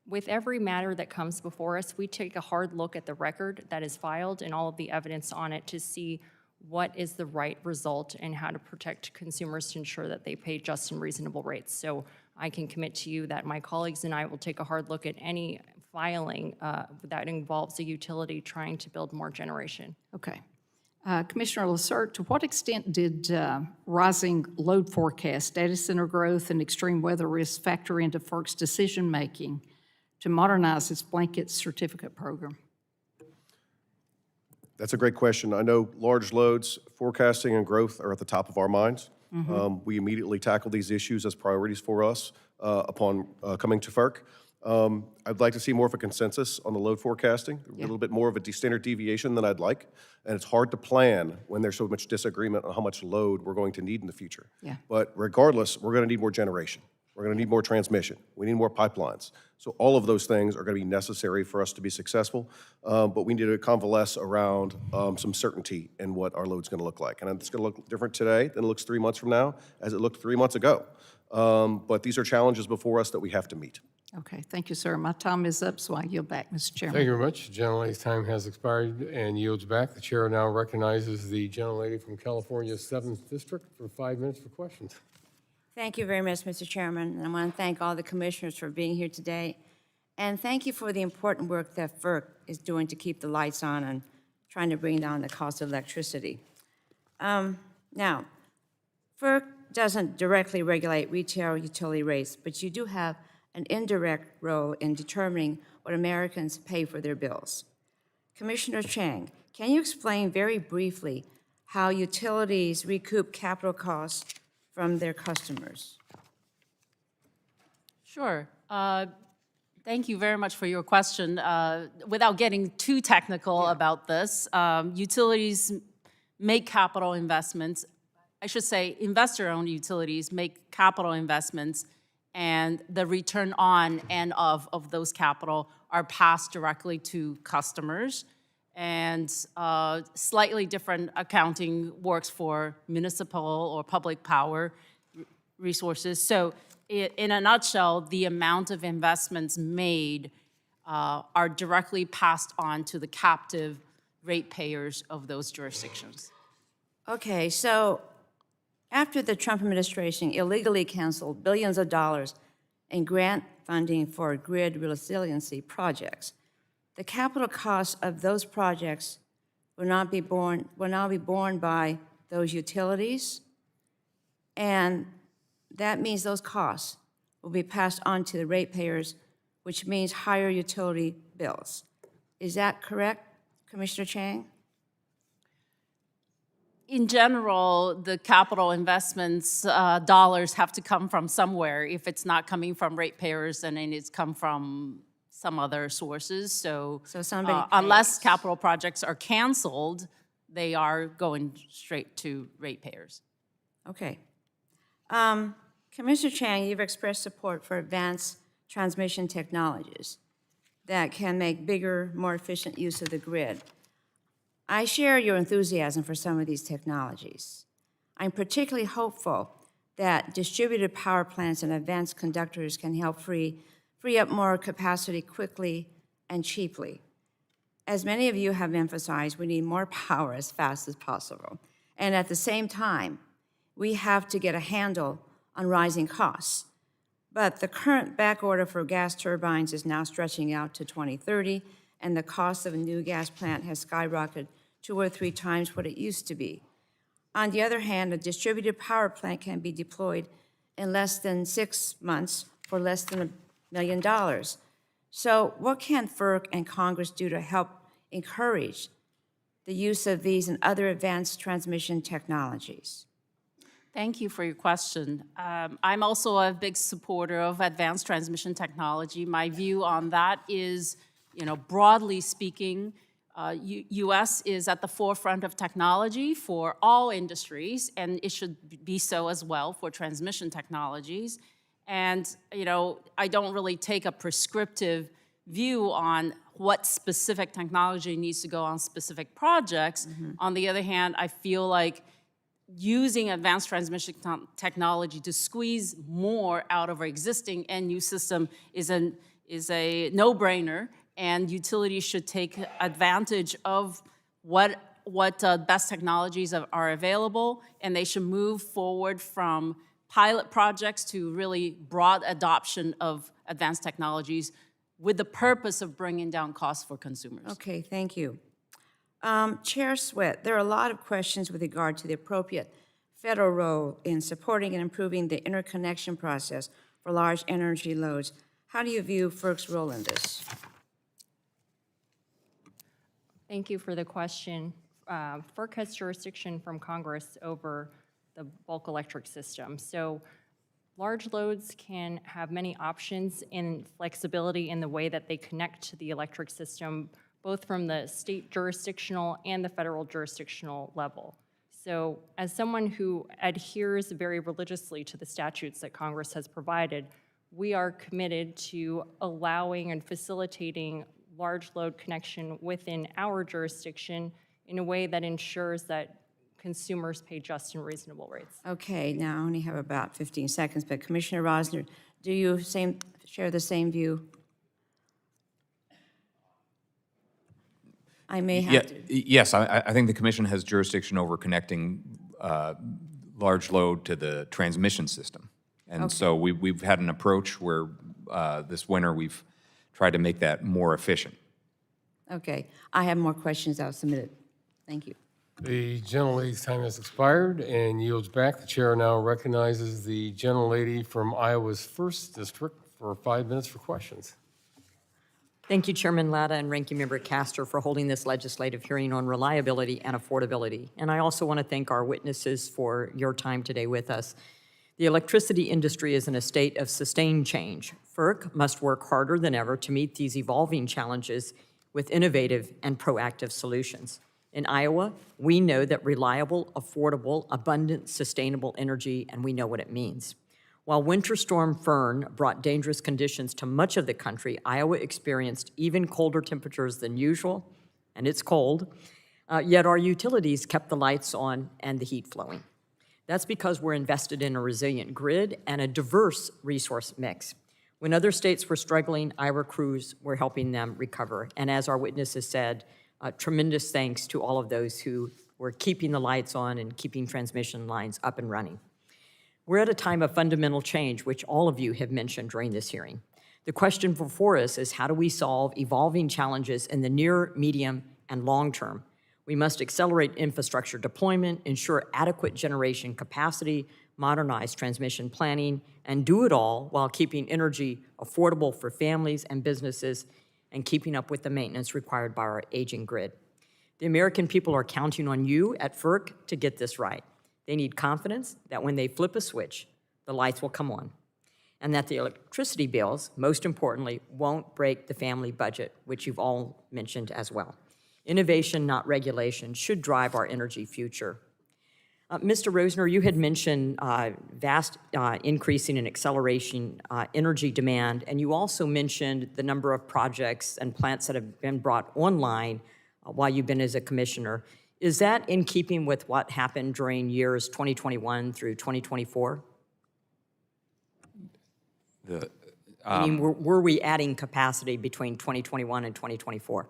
With every matter that comes before us, we take a hard look at the record that is filed and all of the evidence on it to see what is the right result and how to protect consumers to ensure that they pay just and reasonable rates. So I can commit to you that my colleagues and I will take a hard look at any filing that involves a utility trying to build more generation. Okay. Commissioner Lassert, to what extent did rising load forecast, data center growth, and extreme weather risks factor into FERC's decision-making to modernize its blanket certificate program? That's a great question. I know large loads, forecasting, and growth are at the top of our minds. We immediately tackle these issues as priorities for us upon coming to FERC. I'd like to see more of a consensus on the load forecasting, a little bit more of a standard deviation than I'd like. And it's hard to plan when there's so much disagreement on how much load we're going to need in the future. Yeah. But regardless, we're going to need more generation. We're going to need more transmission. We need more pipelines. So all of those things are going to be necessary for us to be successful, but we need to convalesce around some certainty in what our load's going to look like. And it's going to look different today than it looks 3 months from now, as it looked 3 months ago. But these are challenges before us that we have to meet. Okay, thank you, sir. My time is up, so I yield back, Mr. Chairman. Thank you very much. The gentlelady's time has expired and yields back. The chair now recognizes the gentlelady from California's 7th District for 5 minutes for questions. Thank you very much, Mr. Chairman, and I want to thank all the commissioners for being here today. And thank you for the important work that FERC is doing to keep the lights on and trying to bring down the cost of electricity. Now, FERC doesn't directly regulate retail utility rates, but you do have an indirect role in determining what Americans pay for their bills. Commissioner Chang, can you explain very briefly how utilities recoup capital costs from their customers? Sure. Thank you very much for your question. Without getting too technical about this, utilities make capital investments. I should say investor-owned utilities make capital investments, and the return on and of those capital are passed directly to customers. And slightly different accounting works for municipal or public power resources. So in a nutshell, the amount of investments made are directly passed on to the captive ratepayers of those jurisdictions. Okay, so after the Trump administration illegally canceled billions of dollars in grant funding for grid resiliency projects, the capital costs of those projects will now be borne by those utilities, and that means those costs will be passed on to the ratepayers, which means higher utility bills. Is that correct, Commissioner Chang? In general, the capital investments dollars have to come from somewhere. If it's not coming from ratepayers, then it's come from some other sources. So somebody unless pays. capital projects are canceled, they are going straight to ratepayers. Okay. Commissioner Chang, you've expressed support for advanced transmission technologies that can make bigger, more efficient use of the grid. I share your enthusiasm for some of these technologies. I'm particularly hopeful that distributed power plants and advanced conductors can help free up more capacity quickly and cheaply. As many of you have emphasized, we need more power as fast as possible. And at the same time, we have to get a handle on rising costs. But the current back order for gas turbines is now stretching out to 2030, and the cost of a new gas plant has skyrocketed 2 or 3 times what it used to be. On the other hand, a distributed power plant can be deployed in less than 6 months for less than $1 million. So what can FERC and Congress do to help encourage the use of these and other advanced transmission technologies? Thank you for your question. I'm also a big supporter of advanced transmission technology. My view on that is, broadly speaking, U.S. is at the forefront of technology for all industries, and it should be so as well for transmission technologies. And, I don't really take a prescriptive view on what specific technology needs to go on specific projects. On the other hand, I feel like using advanced transmission technology to squeeze more out of our existing and new system is a no-brainer, and utilities should take advantage of what best technologies are available, and they should move forward from pilot projects to really broad adoption of advanced technologies with the purpose of bringing down costs for consumers. Okay, thank you. Chair Sweat, there are a lot of questions with regard to the appropriate federal role in supporting and improving the interconnection process for large energy loads. How do you view FERC's role in this? Thank you for the question. FERC has jurisdiction from Congress over the bulk electric system. So large loads can have many options in flexibility in the way that they connect to the electric system, both from the state jurisdictional and the federal jurisdictional level. So as someone who adheres very religiously to the statutes that Congress has provided, we are committed to allowing and facilitating large load connection within our jurisdiction in a way that ensures that consumers pay just and reasonable rates. Okay, now I only have about 15 seconds, but Commissioner Rosner, do you share the same view? I may have to. Yes, I think the commission has jurisdiction over connecting large load to the transmission system. And so we've had an approach where this winter we've tried to make that more efficient. Okay, I have more questions I'll submit it. Thank you. The gentlelady's time has expired and yields back. The chair now recognizes the gentlelady from Iowa's 1st District for 5 minutes for questions. Thank you, Chairman Latta and Ranking Member Castor, for holding this legislative hearing on reliability and affordability. And I also want to thank our witnesses for your time today with us. The electricity industry is in a state of sustained change. FERC must work harder than ever to meet these evolving challenges with innovative and proactive solutions. In Iowa, we know that reliable, affordable, abundant, sustainable energy, and we know what it means. While Winter Storm Fern brought dangerous conditions to much of the country, Iowa experienced even colder temperatures than usual, and it's cold, yet our utilities kept the lights on and the heat flowing. That's because we're invested in a resilient grid and a diverse resource mix. When other states were struggling, Iowa crews were helping them recover. And as our witnesses said, tremendous thanks to all of those who were keeping the lights on and keeping transmission lines up and running. We're at a time of fundamental change, which all of you have mentioned during this hearing. The question before us is, how do we solve evolving challenges in the near, medium, and long term? We must accelerate infrastructure deployment, ensure adequate generation capacity, modernize transmission planning, and do it all while keeping energy affordable for families and businesses and keeping up with the maintenance required by our aging grid. The American people are counting on you at FERC to get this right. They need confidence that when they flip a switch, the lights will come on, and that the electricity bills, most importantly, won't break the family budget, which you've all mentioned as well. Innovation, not regulation, should drive our energy future. Mr. Rosner, you had mentioned vast increasing and acceleration energy demand, and you also mentioned the number of projects and plants that have been brought online while you've been as a commissioner. Is that in keeping with what happened during years 2021 through 2024? I mean, were we adding capacity between 2021 and 2024?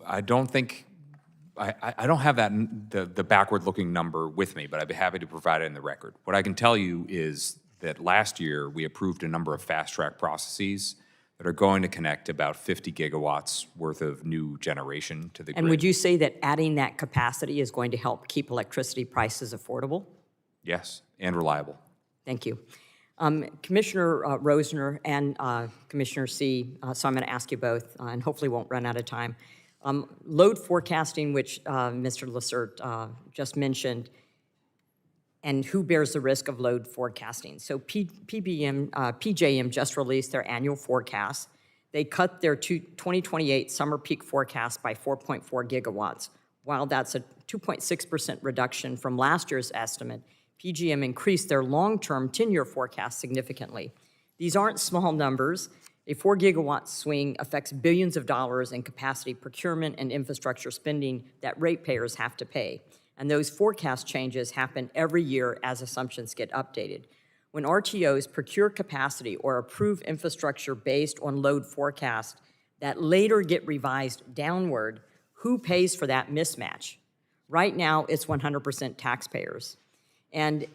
I don't think, I don't have that, the backward-looking number with me, but I'd be happy to provide it in the record. What I can tell you is that last year, we approved a number of fast-track processes that are going to connect about 50 gigawatts worth of new generation to the grid. And would you say that adding that capacity is going to help keep electricity prices affordable? Yes, and reliable. Thank you. Commissioner Rosner and Commissioner C., so I'm going to ask you both, and hopefully won't run out of time. Load forecasting, which Mr. Lacerte just mentioned, and who bears the risk of load forecasting. So PJM just released their annual forecast. They cut their 2028 summer peak forecast by 4.4 gigawatts. While that's a 2.6% reduction from last year's estimate, PJM increased their long-term 10-year forecast significantly. These aren't small numbers. A 4-gigawatt swing affects billions of dollars in capacity procurement and infrastructure spending that ratepayers have to pay. And those forecast changes happen every year as assumptions get updated. When RTOs procure capacity or approve infrastructure based on load forecasts that later get revised downward, who pays for that mismatch? Right now, it's 100% taxpayers. And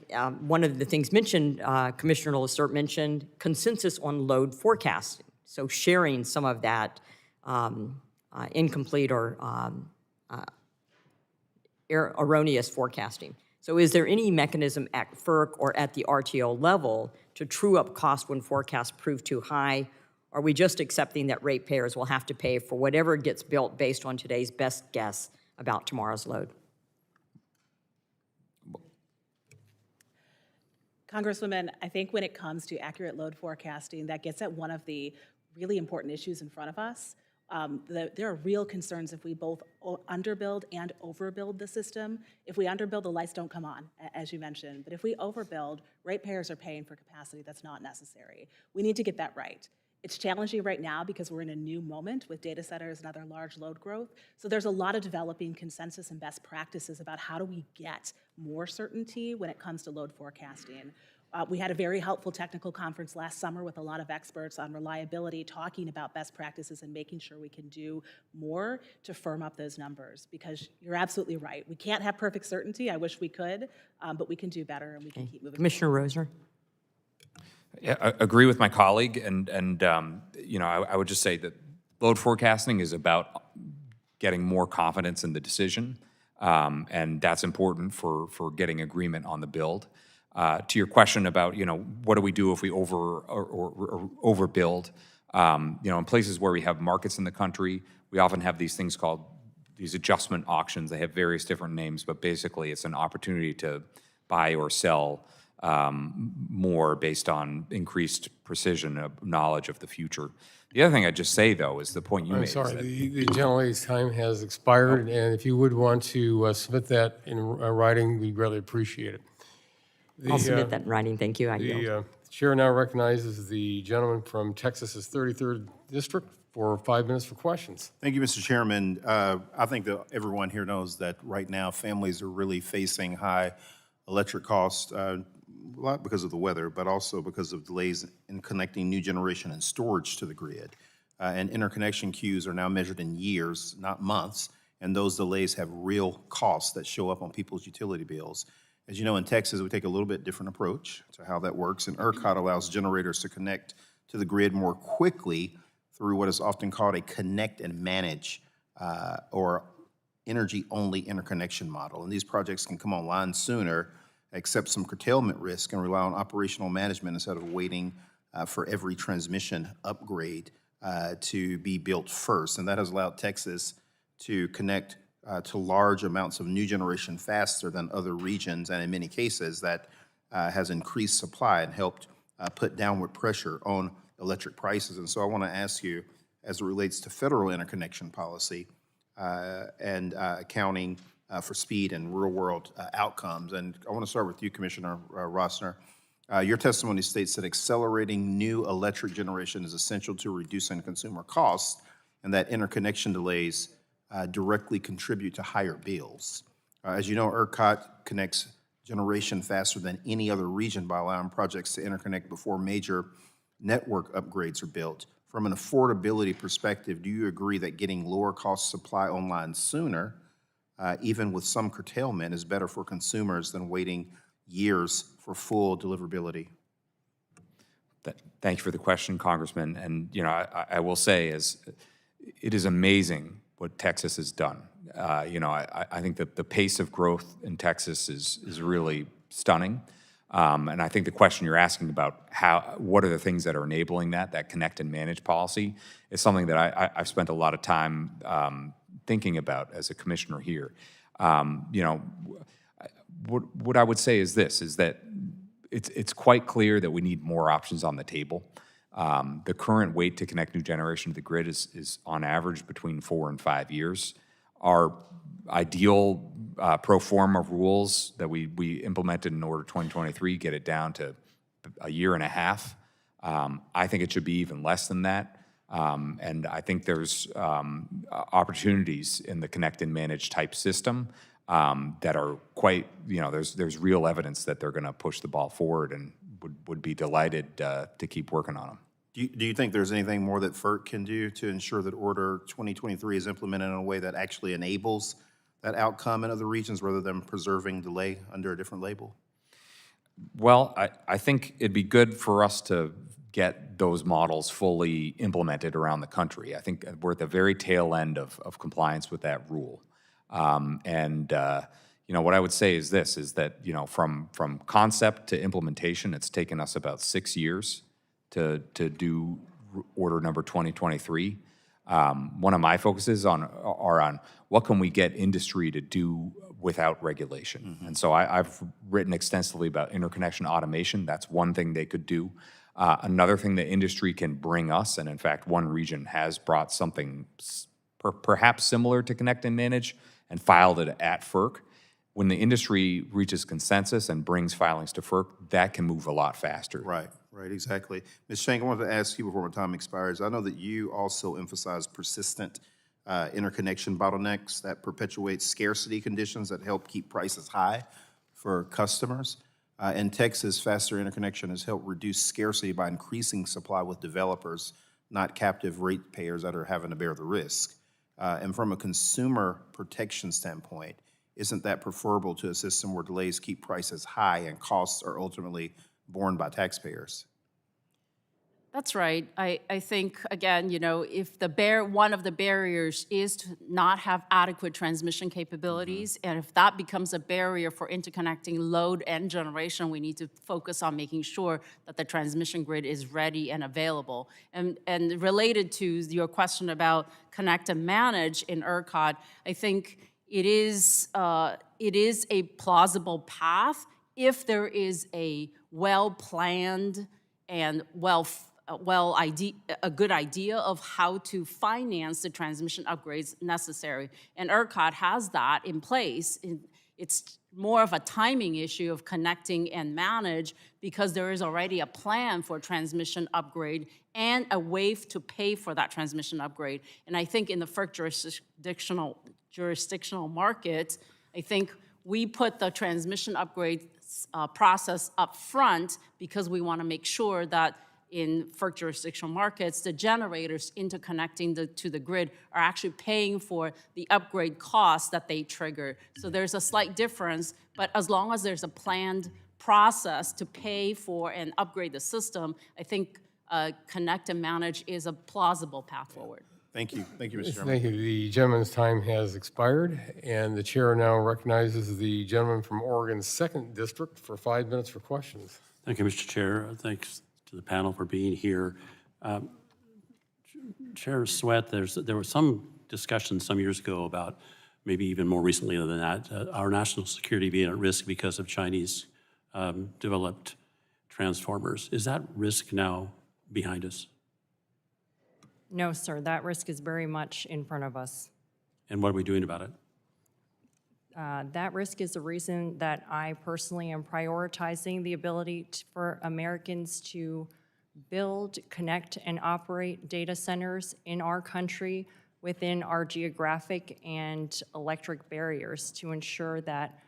one of the things mentioned, Commissioner Lacerte mentioned, consensus on load forecasting. So sharing some of that incomplete or erroneous forecasting. So is there any mechanism at FERC or at the RTO level to true up cost when forecasts prove too high? Are we just accepting that ratepayers will have to pay for whatever gets built based on today's best guess about tomorrow's load? Congresswoman, I think when it comes to accurate load forecasting, that gets at one of the really important issues in front of us. There are real concerns if we both underbuild and overbuild the system. If we underbuild, the lights don't come on, as you mentioned. But if we overbuild, ratepayers are paying for capacity that's not necessary. We need to get that right. It's challenging right now because we're in a new moment with data centers and other large load growth. So there's a lot of developing consensus and best practices about how do we get more certainty when it comes to load forecasting. We had a very helpful technical conference last summer with a lot of experts on reliability, talking about best practices and making sure we can do more to firm up those numbers, because you're absolutely right. We can't have perfect certainty. I wish we could, but we can do better and we can keep moving. Commissioner Rosner. Yeah, I agree with my colleague, and you know, I would just say that load forecasting is about getting more confidence in the decision, and that's important for getting agreement on the build. To your question about, you know, what do we do if we overbuild? You know, in places where we have markets in the country, we often have these things called these adjustment auctions. They have various different names, but basically it's an opportunity to buy or sell more based on increased precision of knowledge of the future. The other thing I'd just say, though, is the point you made. I'm sorry, the gentlelady's time has expired, and if you would want to submit that in writing, we'd greatly appreciate it. I'll submit that in writing. Thank you. I yield. The chair now recognizes the gentleman from Texas's 33rd District for 5 minutes for questions. Thank you, Mr. Chairman. I think that everyone here knows that right now families are really facing high electric costs, a lot because of the weather, but also because of delays in connecting new generation and storage to the grid. And interconnection queues are now measured in years, not months, and those delays have real costs that show up on people's utility bills. As you know, in Texas, we take a little bit different approach to how that works, and ERCOT allows generators to connect to the grid more quickly through what is often called a connect and manage or energy-only interconnection model. And these projects can come online sooner, accept some curtailment risk, and rely on operational management instead of waiting for every transmission upgrade to be built first. And that has allowed Texas to connect to large amounts of new generation faster than other regions, and in many cases that has increased supply and helped put downward pressure on electric prices. And so I want to ask you, as it relates to federal interconnection policy and accounting for speed and real-world outcomes, and I want to start with you, Commissioner Rosner. Your testimony states that accelerating new electric generation is essential to reducing consumer costs, and that interconnection delays directly contribute to higher bills. As you know, ERCOT connects generation faster than any other region by allowing projects to interconnect before major network upgrades are built. From an affordability perspective, do you agree that getting lower cost supply online sooner, even with some curtailment, is better for consumers than waiting years for full deliverability? Thank you for the question, Congressman. And you know, I will say it is amazing what Texas has done. You know, I think that the pace of growth in Texas is really stunning. And I think the question you're asking about what are the things that are enabling that connect and manage policy is something that I've spent a lot of time thinking about as a commissioner here. You know, what I would say is this, is that it's quite clear that we need more options on the table. The current wait to connect new generation to the grid is on average between 4 and 5 years. Our ideal pro forma rules that we implemented in order 2023 get it down to a year and a half. I think it should be even less than that. And I think there's opportunities in the connect and manage type system that are quite, you know, there's real evidence that they're going to push the ball forward, and would be delighted to keep working on them. Do you think there's anything more that FERC can do to ensure that Order 2023 is implemented in a way that actually enables that outcome in other regions rather than preserving delay under a different label? Well, I think it'd be good for us to get those models fully implemented around the country. I think we're at the very tail end of compliance with that rule. You know, what I would say is this, is that, you know, from concept to implementation, it's taken us about 6 years to do order number 2023. One of my focuses are on what can we get industry to do without regulation. And so I've written extensively about interconnection automation. That's one thing they could do. Another thing that industry can bring us, and in fact, one region has brought something perhaps similar to connect and manage and filed it at FERC. When the industry reaches consensus and brings filings to FERC, that can move a lot faster. Right, exactly. Ms. Shank, I wanted to ask you before my time expires, I know that you also emphasize persistent interconnection bottlenecks that perpetuate scarcity conditions that help keep prices high for customers. In Texas, faster interconnection has helped reduce scarcity by increasing supply with developers, not captive ratepayers that are having to bear the risk. And from a consumer protection standpoint, isn't that preferable to a system where delays keep prices high and costs are ultimately borne by taxpayers? That's right. I think, again, you know, if one of the barriers is to not have adequate transmission capabilities, and if that becomes a barrier for interconnecting load and generation, we need to focus on making sure that the transmission grid is ready and available. And related to your question about connect and manage in ERCOT, I think it is a plausible path if there is a well-planned and a good idea of how to finance the transmission upgrades necessary. And ERCOT has that in place. It's more of a timing issue of connecting and manage because there is already a plan for transmission upgrade and a way to pay for that transmission upgrade. And I think in the FERC jurisdictional market, I think we put the transmission upgrade process up front because we want to make sure that in FERC jurisdictional markets, the generators interconnecting to the grid are actually paying for the upgrade costs that they trigger. So there's a slight difference, but as long as there's a planned process to pay for and upgrade the system, I think connect and manage is a plausible path forward. Thank you. Thank you, Mr. Chairman. Thank you. The gentleman's time has expired, and the chair now recognizes the gentleman from Oregon's 2nd District for 5 minutes for questions. Thank you, Mr. Chair. Thanks to the panel for being here. Chair Sweat, there was some discussion some years ago about, maybe even more recently than that, our national security being at risk because of Chinese developed transformers. Is that risk now behind us? No, sir, that risk is very much in front of us. And what are we doing about it? That risk is the reason that I personally am prioritizing the ability for Americans to build, connect, and operate data centers in our country within our geographic and electric barriers to ensure that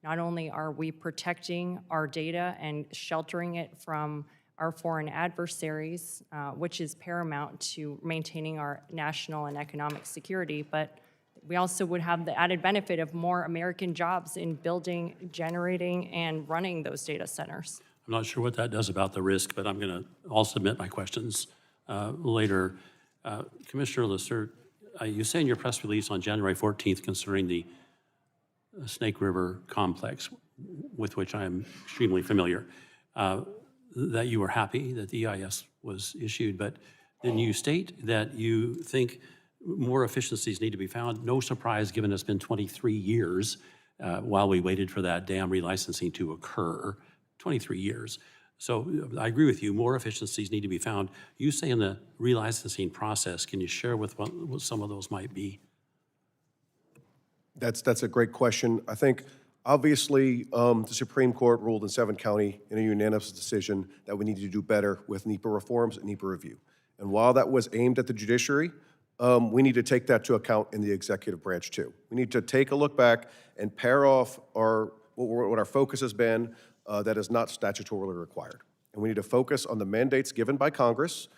not only are we protecting our data and sheltering it from our foreign adversaries, which is paramount to maintaining our national and economic security, but we also would have the added benefit of more American jobs in building, generating, and running those data centers. I'm not sure what that does about the risk, but I'm going to all submit my questions later. Commissioner Lassert, you say in your press release on January 14th concerning the Snake River complex, with which I am extremely familiar, that you were happy that the EIS was issued, but then you state that you think more efficiencies need to be found. No surprise, given it's been 23 years while we waited for that dam relicensing to occur. 23 years. So I agree with you, more efficiencies need to be found. You say in the relicensing process, can you share with what some of those might be? That's a great question. I think, obviously, the Supreme Court ruled in 7 County in a unanimous decision that we need to do better with NEPA reforms and NEPA review. And while that was aimed at the judiciary, we need to take that to account in the executive branch too. We need to take a look back and pair off what our focus has been that is not statutorily required. And we need to focus on the mandates given by Congress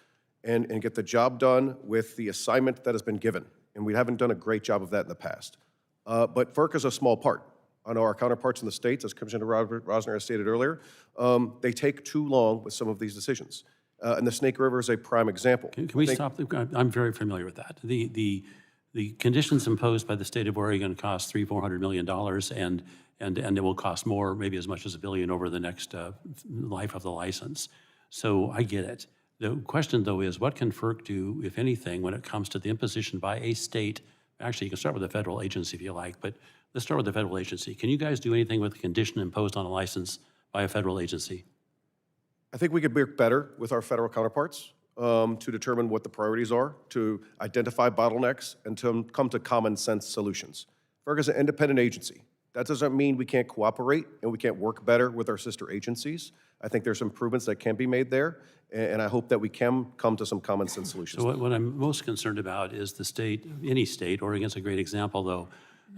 and get the job done with the assignment that has been given. And we haven't done a great job of that in the past. But FERC is a small part. I know our counterparts in the states, as Commissioner Rosner has stated earlier, they take too long with some of these decisions. And the Snake River is a prime example. Can we stop? I'm very familiar with that. The conditions imposed by the state of Oregon cost $300–400 million, and it will cost more, maybe as much as $1 billion over the next life of the license. So I get it. The question, though, is what can FERC do, if anything, when it comes to the imposition by a state? Actually, you can start with a federal agency if you like, but let's start with the federal agency. Can you guys do anything with the condition imposed on a license by a federal agency? I think we could work better with our federal counterparts to determine what the priorities are, to identify bottlenecks, and to come to common sense solutions. FERC is an independent agency. That doesn't mean we can't cooperate and we can't work better with our sister agencies. I think there's improvements that can be made there, and I hope that we can come to some common sense solutions. So what I'm most concerned about is the state, any state, Oregon's a great example, though,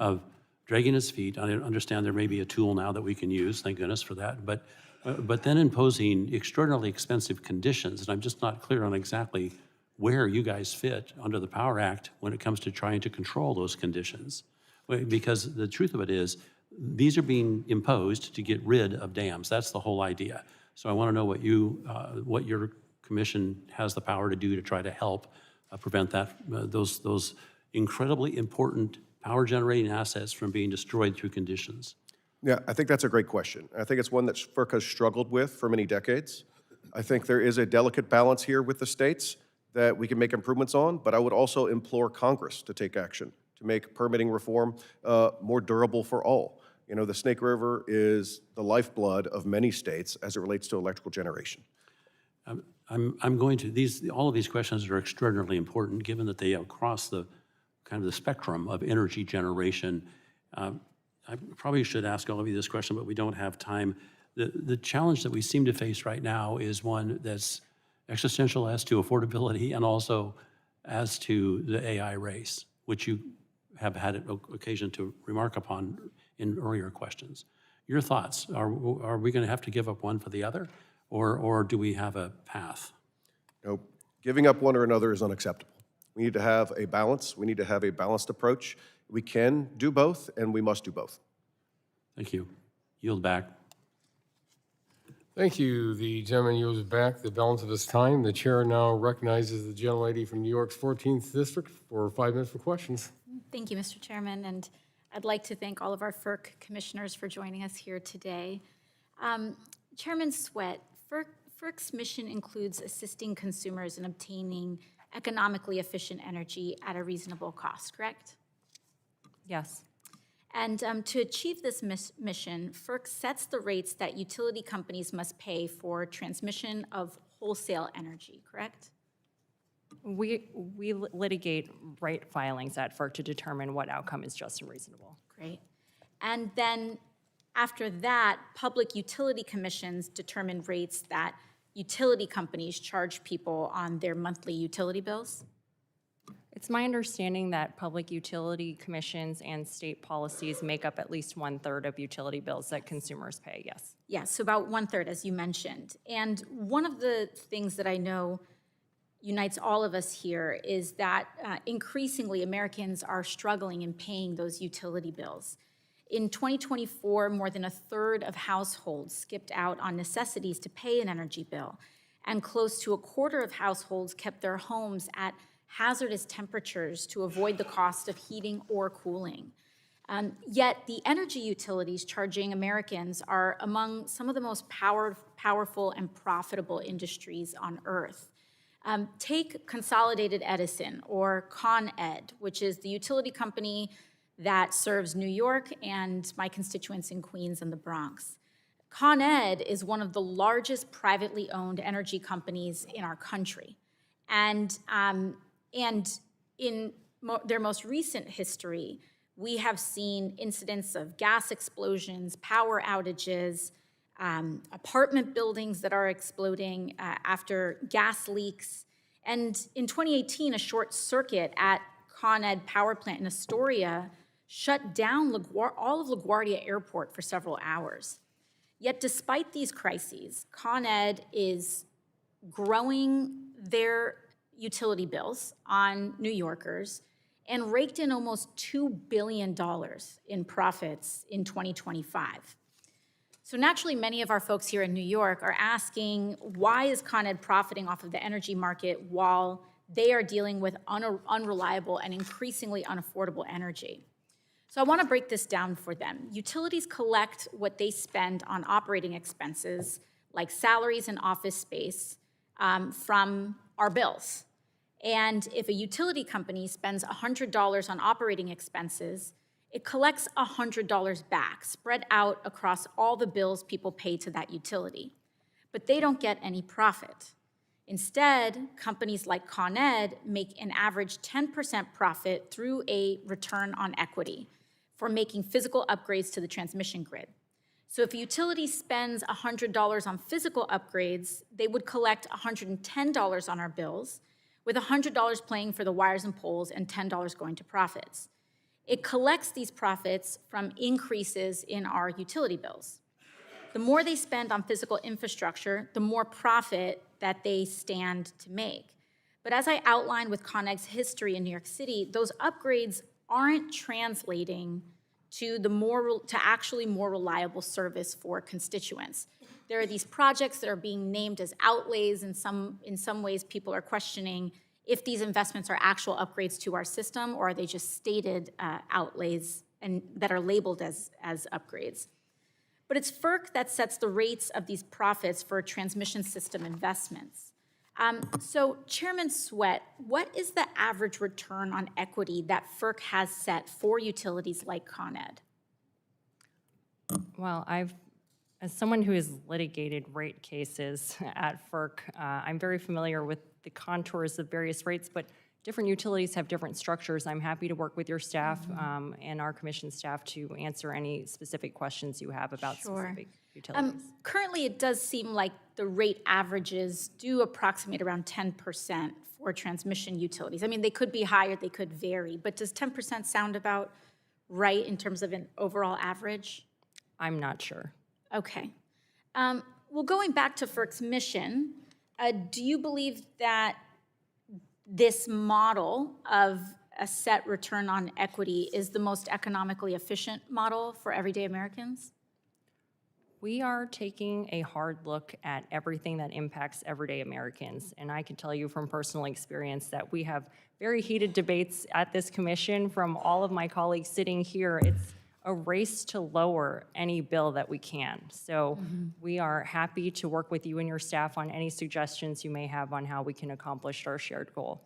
of dragging its feet. I understand there may be a tool now that we can use, thank goodness for that, but but then imposing extraordinarily expensive conditions, and I'm just not clear on exactly where you guys fit under the Power Act when it comes to trying to control those conditions. Because the truth of it is, these are being imposed to get rid of dams. That's the whole idea. So I want to know what your commission has the power to do to try to help prevent that, those incredibly important power generating assets from being destroyed through conditions. Yeah, I think that's a great question. I think it's one that FERC has struggled with for many decades. I think there is a delicate balance here with the states that we can make improvements on, but I would also implore Congress to take action to make permitting reform more durable for all. You know, the Snake River is the lifeblood of many states as it relates to electrical generation. I'm going to, all of these questions are extraordinarily important given that they cross the kind of the spectrum of energy generation. I probably should ask all of you this question, but we don't have time. The challenge that we seem to face right now is one that's existential as to affordability and also as to the AI race, which you have had occasion to remark upon in earlier questions. Your thoughts, are we going to have to give up one for the other, or do we have a path? No, giving up one or another is unacceptable. We need to have a balance. We need to have a balanced approach. We can do both, and we must do both. Thank you. Yield back. Thank you. The gentleman yields back the balance of his time. The chair now recognizes the gentlelady from New York's 14th District for 5 minutes for questions. Thank you, Mr. Chairman, and I'd like to thank all of our FERC commissioners for joining us here today. Chairman Sweat, FERC's mission includes assisting consumers in obtaining economically efficient energy at a reasonable cost, correct? Yes. And to achieve this mission, FERC sets the rates that utility companies must pay for transmission of wholesale energy, correct? We litigate rate filings at FERC to determine what outcome is just and reasonable. Great. And then after that, public utility commissions determine rates that utility companies charge people on their monthly utility bills? It's my understanding that public utility commissions and state policies make up at least 1/3 of utility bills that consumers pay, yes. Yes, so about 1/3, as you mentioned. And one of the things that I know unites all of us here is that increasingly Americans are struggling in paying those utility bills. In 2024, more than 1/3 of households skipped out on necessities to pay an energy bill, and close to 1/4 of households kept their homes at hazardous temperatures to avoid the cost of heating or cooling. Yet the energy utilities charging Americans are among some of the most powerful and profitable industries on earth. Take Consolidated Edison, or Con Ed, which is the utility company that serves New York and my constituents in Queens and the Bronx. Con Ed is one of the largest privately owned energy companies in our country. And in their most recent history, we have seen incidents of gas explosions, power outages, apartment buildings that are exploding after gas leaks. And in 2018, a short circuit at Con Ed power plant in Astoria shut down all of LaGuardia Airport for several hours. Yet despite these crises, Con Ed is growing their utility bills on New Yorkers and raked in almost $2 billion in profits in 2025. So naturally, many of our folks here in New York are asking, why is Con Ed profiting off of the energy market while they are dealing with unreliable and increasingly unaffordable energy? So I want to break this down for them. Utilities collect what they spend on operating expenses, like salaries and office space, from our bills. And if a utility company spends $100 on operating expenses, it collects $100 back, spread out across all the bills people pay to that utility. But they don't get any profit. Instead, companies like Con Ed make an average 10% profit through a return on equity for making physical upgrades to the transmission grid. So if a utility spends $100 on physical upgrades, they would collect $110 on our bills, with $100 paying for the wires and poles and $10 going to profits. It collects these profits from increases in our utility bills. The more they spend on physical infrastructure, the more profit that they stand to make. But as I outlined with Con Ed's history in New York City, those upgrades aren't translating to actually more reliable service for constituents. There are these projects that are being named as outlays. In some ways, people are questioning if these investments are actual upgrades to our system, or are they just stated outlays and that are labeled as upgrades. But it's FERC that sets the rates of these profits for transmission system investments. So Chairman Sweat, what is the average return on equity that FERC has set for utilities like Con Ed? Well, as someone who has litigated rate cases at FERC, I'm very familiar with the contours of various rates, but different utilities have different structures. I'm happy to work with your staff and our commission staff to answer any specific questions you have about specific utilities. Currently, it does seem like the rate averages do approximate around 10% for transmission utilities. I mean, they could be higher, they could vary, but does 10% sound about right in terms of an overall average? I'm not sure. Okay. Well, going back to FERC's mission, do you believe that this model of a set return on equity is the most economically efficient model for everyday Americans? We are taking a hard look at everything that impacts everyday Americans, and I can tell you from personal experience that we have very heated debates at this commission from all of my colleagues sitting here. It's a race to lower any bill that we can. So we are happy to work with you and your staff on any suggestions you may have on how we can accomplish our shared goal.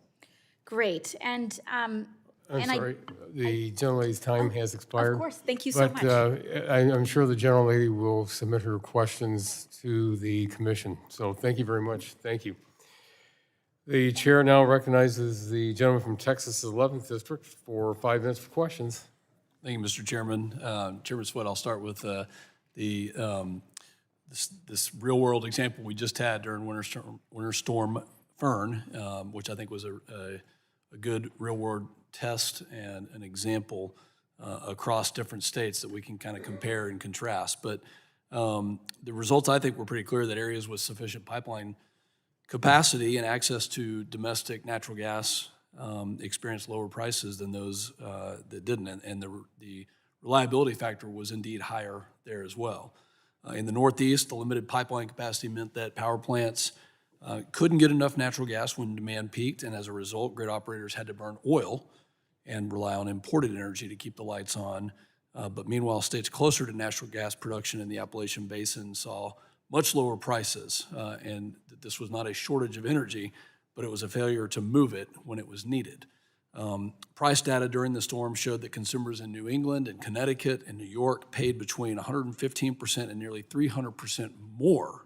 Great. And I'm sorry, the gentlelady's time has expired. of course, thank you so much. But I'm sure the gentlelady will submit her questions to the commission. So thank you very much. Thank you. The chair now recognizes the gentleman from Texas' 11th District for 5 minutes for questions. Thank you, Mr. Chairman. Chairman Sweat, I'll start with this real-world example we just had during Winter Storm Fern, which I think was a good real-world test and an example across different states that we can kind of compare and contrast. But the results, I think, were pretty clear that areas with sufficient pipeline capacity and access to domestic natural gas experienced lower prices than those that didn't, and the reliability factor was indeed higher there as well. In the Northeast, the limited pipeline capacity meant that power plants couldn't get enough natural gas when demand peaked, and as a result, grid operators had to burn oil and rely on imported energy to keep the lights on. But meanwhile, states closer to natural gas production in the Appalachian Basin saw much lower prices, and this was not a shortage of energy, but it was a failure to move it when it was needed. Price data during the storm showed that consumers in New England and Connecticut and New York paid between 115% and nearly 300% more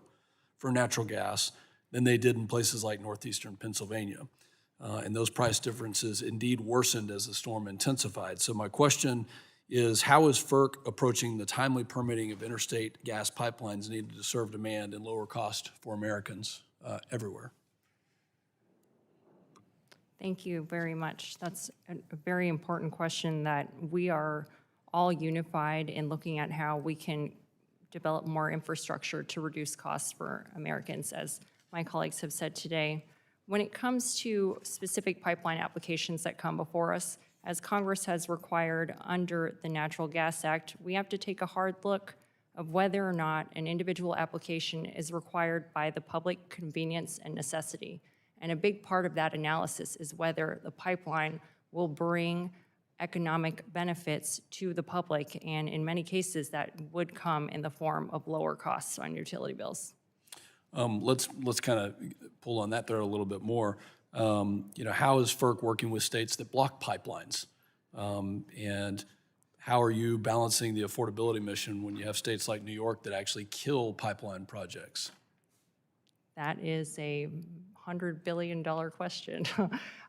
for natural gas than they did in places like northeastern Pennsylvania. And those price differences indeed worsened as the storm intensified. So my question is, how is FERC approaching the timely permitting of interstate gas pipelines needed to serve demand and lower cost for Americans everywhere? Thank you very much. That's a very important question that we are all unified in looking at how we can develop more infrastructure to reduce costs for Americans, as my colleagues have said today. When it comes to specific pipeline applications that come before us, as Congress has required under the Natural Gas Act, we have to take a hard look of whether or not an individual application is required by the public convenience and necessity. And a big part of that analysis is whether the pipeline will bring economic benefits to the public, and in many cases that would come in the form of lower costs on utility bills. Let's kind of pull on that thread a little bit more. How is FERC working with states that block pipelines? And how are you balancing the affordability mission when you have states like New York that actually kill pipeline projects? That is a $100 billion question.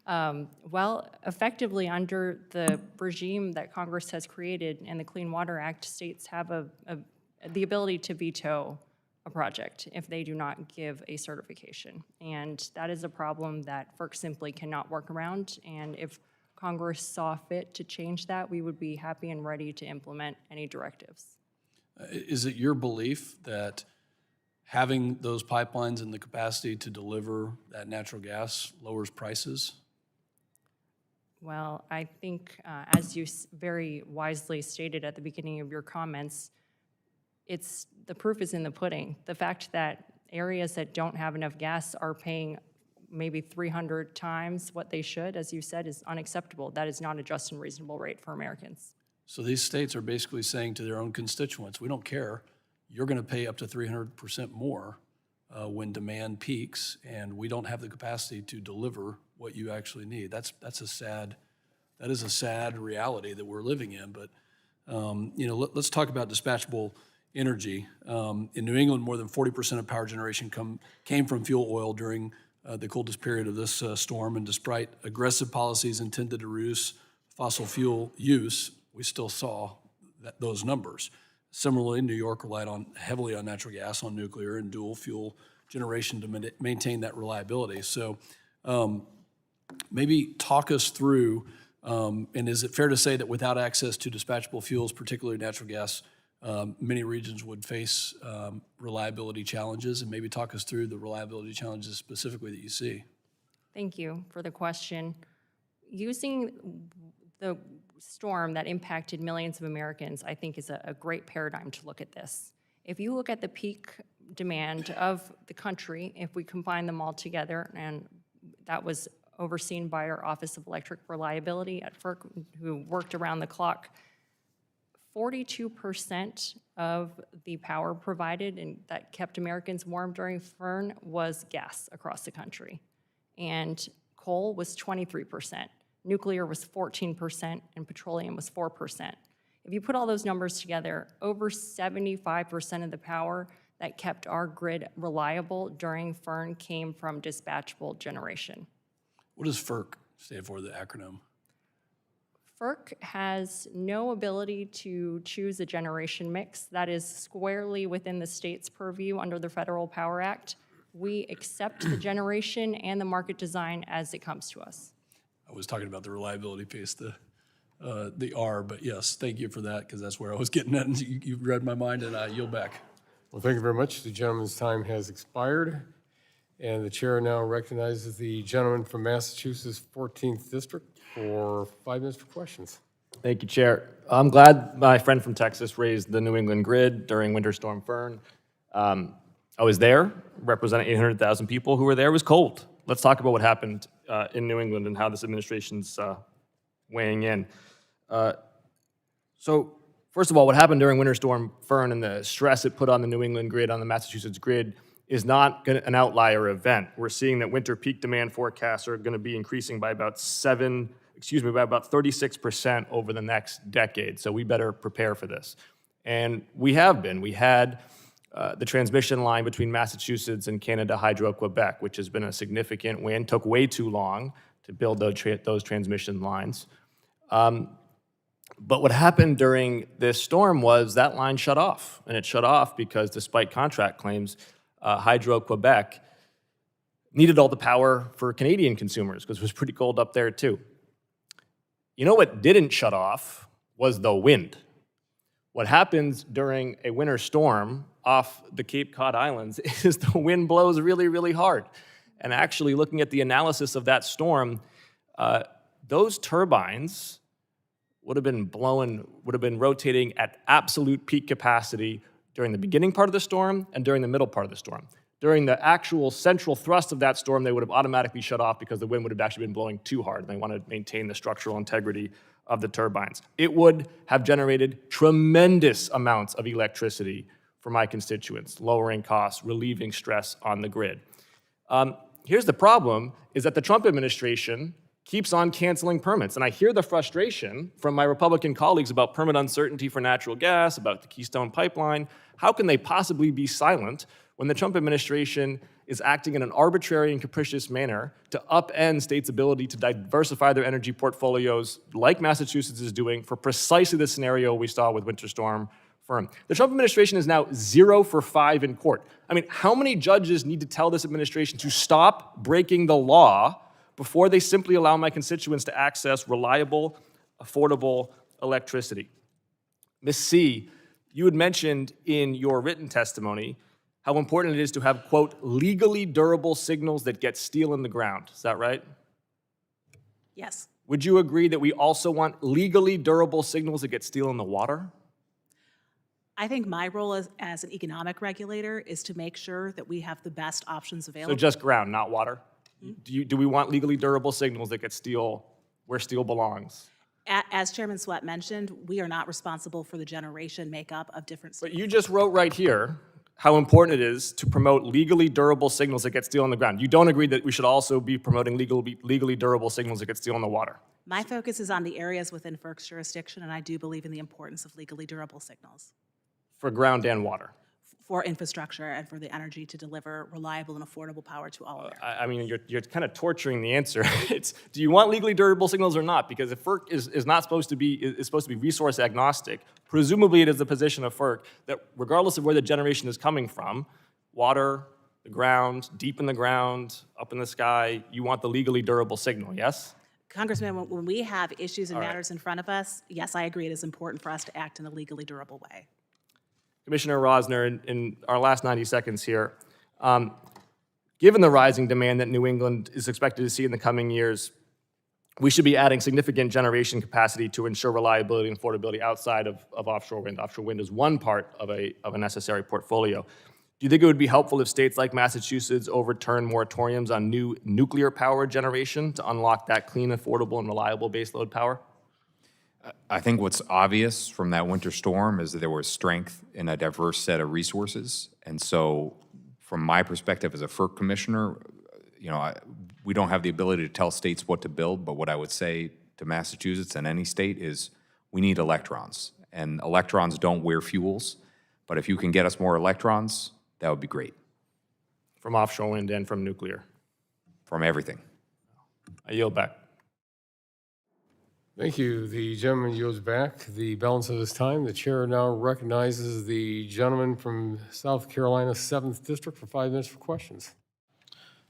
Well, effectively under the regime that Congress has created and the Clean Water Act, states have the ability to veto a project if they do not give a certification. And that is a problem that FERC simply cannot work around. And if Congress saw fit to change that, we would be happy and ready to implement any directives. Is it your belief that having those pipelines and the capacity to deliver that natural gas lowers prices? Well, I think, as you very wisely stated at the beginning of your comments, the proof is in the pudding. The fact that areas that don't have enough gas are paying maybe 300 times what they should, as you said, is unacceptable. That is not a just and reasonable rate for Americans. So these states are basically saying to their own constituents, we don't care, you're going to pay up to 300% more when demand peaks, and we don't have the capacity to deliver what you actually need. That is a sad reality that we're living in. But let's talk about dispatchable energy. In New England, more than 40% of power generation came from fuel oil during the coldest period of this storm, and despite aggressive policies intended to reduce fossil fuel use, we still saw those numbers. Similarly, New York relied heavily on natural gas, on nuclear, and dual fuel generation to maintain that reliability. So maybe talk us through, and is it fair to say that without access to dispatchable fuels, particularly natural gas, many regions would face reliability challenges? And maybe talk us through the reliability challenges specifically that you see. Thank you for the question. Using the storm that impacted millions of Americans, I think, is a great paradigm to look at this. If you look at the peak demand of the country, if we combine them all together, and that was overseen by our Office of Electric Reliability at FERC, who worked around the clock, 42% of the power provided and that kept Americans warm during Fern was gas across the country. And coal was 23%. Nuclear was 14%, and petroleum was 4%. If you put all those numbers together, over 75% of the power that kept our grid reliable during Fern came from dispatchable generation. What does FERC stand for, the acronym? FERC has no ability to choose a generation mix. That is squarely within the state's purview under the Federal Power Act. We accept the generation and the market design as it comes to us. I was talking about the reliability piece, the R, but yes, thank you for that, because that's where I was getting at, and you read my mind, and I yield back. Well, thank you very much. The gentleman's time has expired, and the chair now recognizes the gentleman from Massachusetts 14th District for 5 minutes for questions. Thank you, Chair. I'm glad my friend from Texas raised the New England grid during Winter Storm Fern. I was there, representing 800,000 people who were there. It was cold. Let's talk about what happened in New England and how this administration's weighing in. So, first of all, what happened during Winter Storm Fern and the stress it put on the New England grid, on the Massachusetts grid, is not an outlier event. We're seeing that winter peak demand forecasts are going to be increasing by about 36% over the next decade. So we better prepare for this. And we have been. We had the transmission line between Massachusetts and Canada Hydro-Quebec, which has been a significant win. Took way too long to build those transmission lines. But what happened during this storm was that line shut off. And it shut off because, despite contract claims, Hydro-Quebec needed all the power for Canadian consumers because it was pretty cold up there too. You know what didn't shut off was the wind. What happens during a winter storm off the Cape Cod Islands is the wind blows really, really hard. And actually, looking at the analysis of that storm, those turbines would have been rotating at absolute peak capacity during the beginning part of the storm and during the middle part of the storm. During the actual central thrust of that storm, they would have automatically shut off because the wind would have actually been blowing too hard, and they wanted to maintain the structural integrity of the turbines. It would have generated tremendous amounts of electricity for my constituents, lowering costs, relieving stress on the grid. Here's the problem, is that the Trump administration keeps on canceling permits. And I hear the frustration from my Republican colleagues about permit uncertainty for natural gas, about the Keystone Pipeline. How can they possibly be silent when the Trump administration is acting in an arbitrary and capricious manner to upend states' ability to diversify their energy portfolios, like Massachusetts is doing, for precisely the scenario we saw with Winter Storm Fern? The Trump administration is now 0 for 5 in court. I mean, how many judges need to tell this administration to stop breaking the law before they simply allow my constituents to access reliable, affordable electricity? Ms. C, you had mentioned in your written testimony how important it is to have, quote, legally durable signals that get steel in the ground. Is that right? Yes. Would you agree that we also want legally durable signals that get steel in the water? I think my role as an economic regulator is to make sure that we have the best options available. So just ground, not water? Do we want legally durable signals that get steel where steel belongs? As Chairman Sweat mentioned, we are not responsible for the generation makeup of different. But you just wrote right here how important it is to promote legally durable signals that get steel on the ground. You don't agree that we should also be promoting legally durable signals that get steel in the water? My focus is on the areas within FERC's jurisdiction, and I do believe in the importance of legally durable signals. For ground and water? For infrastructure and for the energy to deliver reliable and affordable power to all Americans. I mean, you're kind of torturing the answer. It's, do you want legally durable signals or not? Because if FERC is not supposed to be resource agnostic, presumably it is the position of FERC that regardless of where the generation is coming from, water, the ground, deep in the ground, up in the sky, you want the legally durable signal, yes? Congressman, when we have issues and matters in front of us, yes, I agree it is important for us to act in a legally durable way. Commissioner Rosner, in our last 90 seconds here, given the rising demand that New England is expected to see in the coming years, we should be adding significant generation capacity to ensure reliability and affordability outside of offshore wind. Offshore wind is one part of a necessary portfolio. Do you think it would be helpful if states like Massachusetts overturn moratoriums on new nuclear power generation to unlock that clean, affordable, and reliable baseload power? I think what's obvious from that winter storm is that there was strength in a diverse set of resources. And so from my perspective as a FERC commissioner, we don't have the ability to tell states what to build, but what I would say to Massachusetts and any state is we need electrons. And electrons don't wear fuels, but if you can get us more electrons, that would be great. From offshore wind and from nuclear? From everything. I yield back. Thank you. The gentleman yields back the balance of his time. The chair now recognizes the gentleman from South Carolina's 7th District for 5 minutes for questions.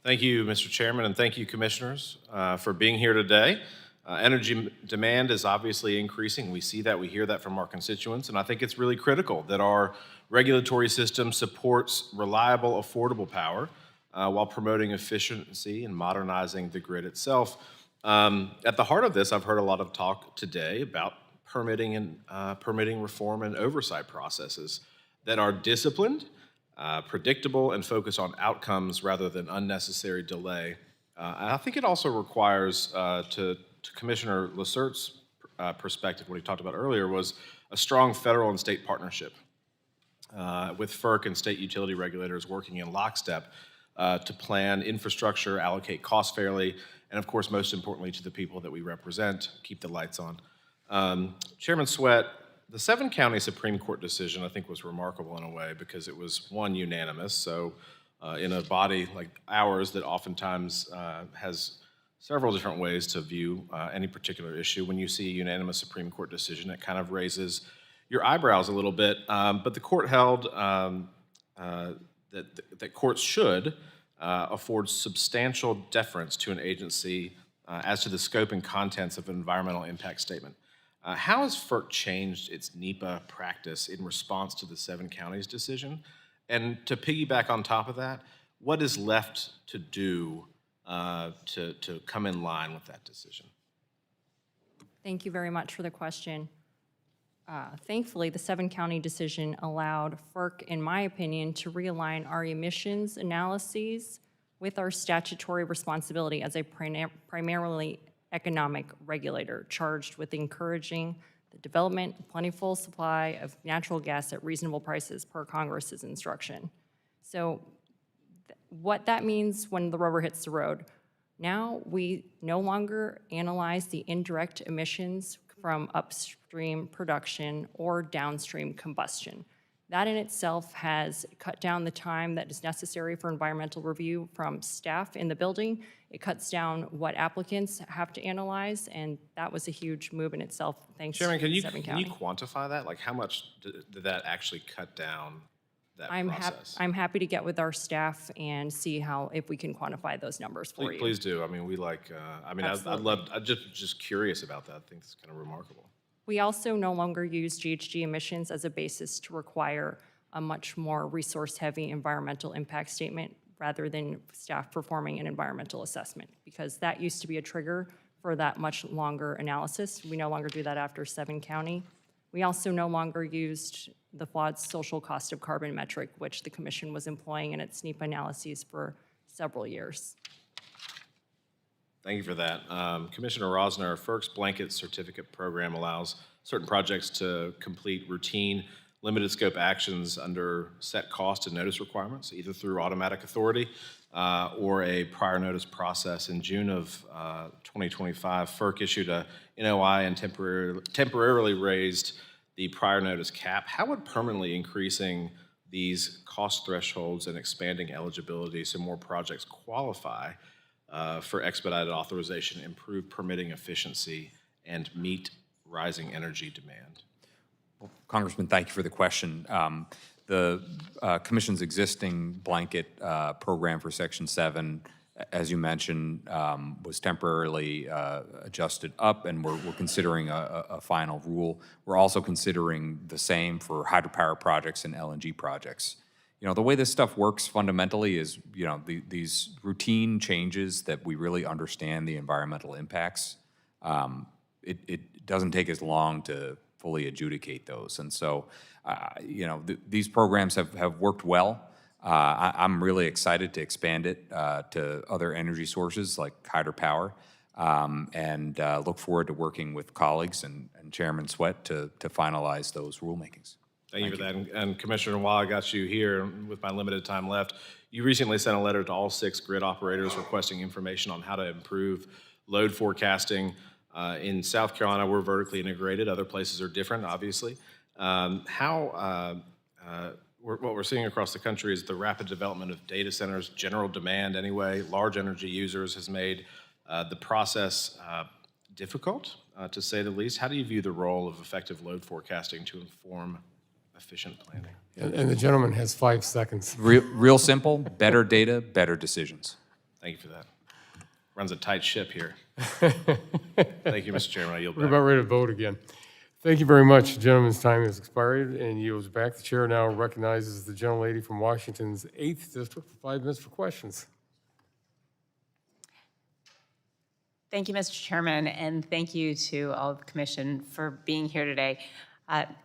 Thank you, Mr. Chairman, and thank you, commissioners, for being here today. Energy demand is obviously increasing. We see that, we hear that from our constituents, and I think it's really critical that our regulatory system supports reliable, affordable power while promoting efficiency and modernizing the grid itself. At the heart of this, I've heard a lot of talk today about permitting and permitting reform and oversight processes that are disciplined, predictable, and focus on outcomes rather than unnecessary delay. And I think it also requires, to Commissioner Lacerte's perspective, what he talked about earlier, was a strong federal and state partnership with FERC and state utility regulators working in lockstep to plan infrastructure, allocate costs fairly, and of course, most importantly, to the people that we represent, keep the lights on. Chairman Sweat, the 7-county Supreme Court decision, I think, was remarkable in a way because it was, one, unanimous. So in a body like ours that oftentimes has several different ways to view any particular issue, when you see a unanimous Supreme Court decision, it kind of raises your eyebrows a little bit. But the court held that courts should afford substantial deference to an agency as to the scope and contents of an environmental impact statement. How has FERC changed its NEPA practice in response to the 7 counties decision? And to piggyback on top of that, what is left to do to come in line with that decision? Thank you very much for the question. Thankfully, the 7-county decision allowed FERC, in my opinion, to realign our emissions analyses with our statutory responsibility as a primarily economic regulator charged with encouraging the development and plentiful supply of natural gas at reasonable prices per Congress's instruction. So what that means when the rubber hits the road, now we no longer analyze the indirect emissions from upstream production or downstream combustion. That in itself has cut down the time that is necessary for environmental review from staff in the building. It cuts down what applicants have to analyze, and that was a huge move in itself, thanks Chairman, to 7 can county. you quantify that? Like how much did that actually cut down that process? I'm happy to get with our staff and see if we can quantify those numbers for you. Please do. I mean, we like, I'm just curious about that. I think it's kind of remarkable. We also no longer use GHG emissions as a basis to require a much more resource-heavy environmental impact statement rather than staff performing an environmental assessment, because that used to be a trigger for that much longer analysis. We no longer do that after 7 county. We also no longer used the flawed social cost of carbon metric, which the Commission was employing in its NEPA analyses for several years. Thank you for that. Commissioner Rosner, FERC's blanket certificate program allows certain projects to complete routine, limited scope actions under set cost and notice requirements, either through automatic authority or a prior notice process. In June of 2025, FERC issued a NOI and temporarily raised the prior notice cap. How would permanently increasing these cost thresholds and expanding eligibility so more projects qualify for expedited authorization improve permitting efficiency and meet rising energy demand? Well, Congressman, thank you for the question. The Commission's existing blanket program for Section 7, as you mentioned, was temporarily adjusted up, and we're considering a final rule. We're also considering the same for hydropower projects and LNG projects. You know, the way this stuff works fundamentally is, you know, these routine changes that we really understand the environmental impacts, it doesn't take as long to fully adjudicate those. And so, you know, these programs have worked well. I'm really excited to expand it to other energy sources like hydropower, and look forward to working with colleagues and Chairman Sweat to finalize those rulemakings. Thank you for that. And Commissioner, while I got you here with my limited time left, you recently sent a letter to all 6 grid operators requesting information on how to improve load forecasting. In South Carolina, we're vertically integrated. Other places are different, obviously. What we're seeing across the country is the rapid development of data centers, general demand anyway, large energy users has made the process difficult, to say the least. How do you view the role of effective load forecasting to inform efficient planning? And the gentleman has 5 seconds. Real simple, better data, better decisions. Thank you for that. Runs a tight ship here. Thank you, Mr. Chairman. I yield back. We're about ready to vote again. Thank you very much. The gentleman's time has expired and yields back. The chair now recognizes the gentlelady from Washington's 8th District for 5 minutes for questions. Thank you, Mr. Chairman, and thank you to all of the Commission for being here today.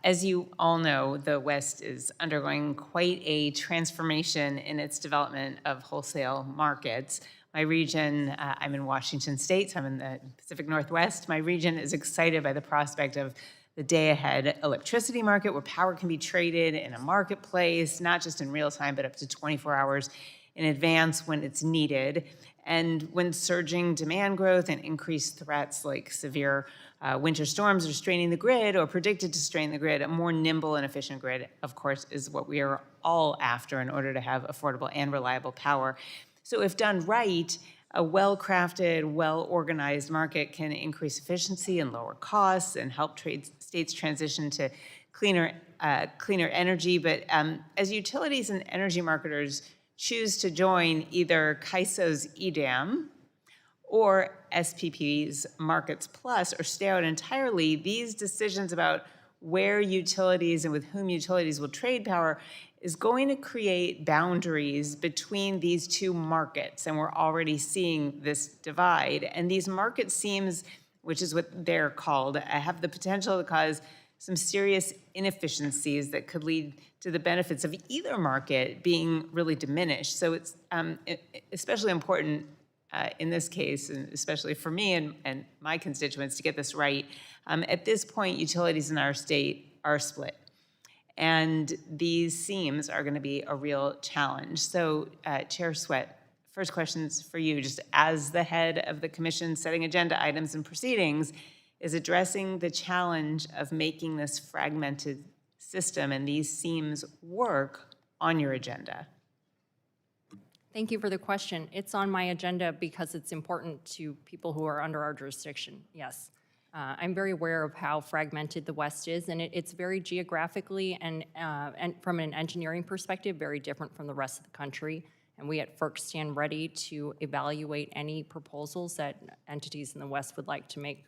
As you all know, the West is undergoing quite a transformation in its development of wholesale markets. My region, I'm in Washington State, so I'm in the Pacific Northwest. My region is excited by the prospect of the day-ahead electricity market where power can be traded in a marketplace, not just in real time, but up to 24 hours in advance when it's needed. And when surging demand growth and increased threats like severe winter storms are straining the grid or predicted to strain the grid, a more nimble and efficient grid, of course, is what we are all after in order to have affordable and reliable power. So if done right, a well-crafted, well-organized market can increase efficiency and lower costs and help states transition to cleaner energy. But as utilities and energy marketers choose to join either CAISO's EDAM or SPP's Markets Plus or stay out entirely, these decisions about where utilities and with whom utilities will trade power is going to create boundaries between these two markets. And we're already seeing this divide. And these market seams, which is what they're called, have the potential to cause some serious inefficiencies that could lead to the benefits of either market being really diminished. So it's especially important in this case, and especially for me and my constituents, to get this right. At this point, utilities in our state are split. And these seams are going to be a real challenge. So, Chair Sweat, first question's for you. Just as the head of the Commission setting agenda items and proceedings, is addressing the challenge of making this fragmented system and these seams work on your agenda? Thank you for the question. It's on my agenda because it's important to people who are under our jurisdiction, yes. I'm very aware of how fragmented the West is, and it's very geographically and from an engineering perspective, very different from the rest of the country. And we at FERC stand ready to evaluate any proposals that entities in the West would like to make.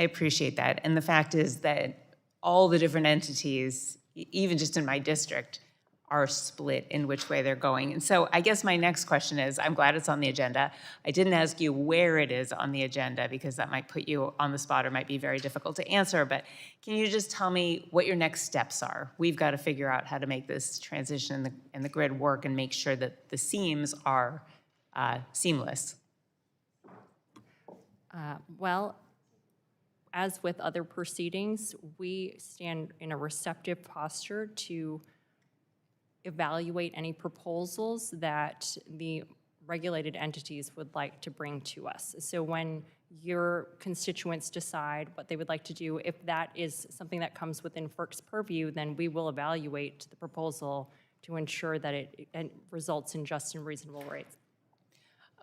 I appreciate that. And the fact is that all the different entities, even just in my district, are split in which way they're going. And so I guess my next question is, I'm glad it's on the agenda. I didn't ask you where it is on the agenda because that might put you on the spot or might be very difficult to answer, but can you just tell me what your next steps are? We've got to figure out how to make this transition in the grid work and make sure that the seams are seamless. Well, as with other proceedings, we stand in a receptive posture to evaluate any proposals that the regulated entities would like to bring to us. So when your constituents decide what they would like to do, if that is something that comes within FERC's purview, then we will evaluate the proposal to ensure that it results in just and reasonable rates.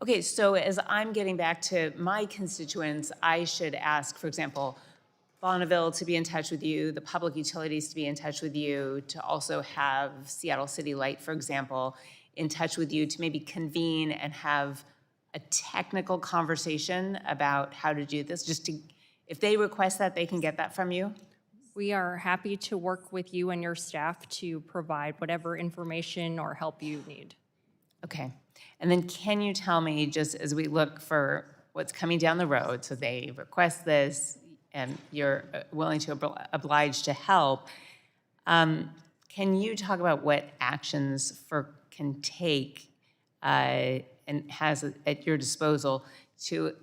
Okay, so as I'm getting back to my constituents, I should ask, for example, Bonneville to be in touch with you, the public utilities to be in touch with you, to also have Seattle City Light, for example, in touch with you to maybe convene and have a technical conversation about how to do this. Just to, if they request that, they can get that from you? We are happy to work with you and your staff to provide whatever information or help you need. Okay. And then can you tell me, just as we look for what's coming down the road, so they request this, and you're willing to oblige to help, can you talk about what actions FERC can take and has at your disposal to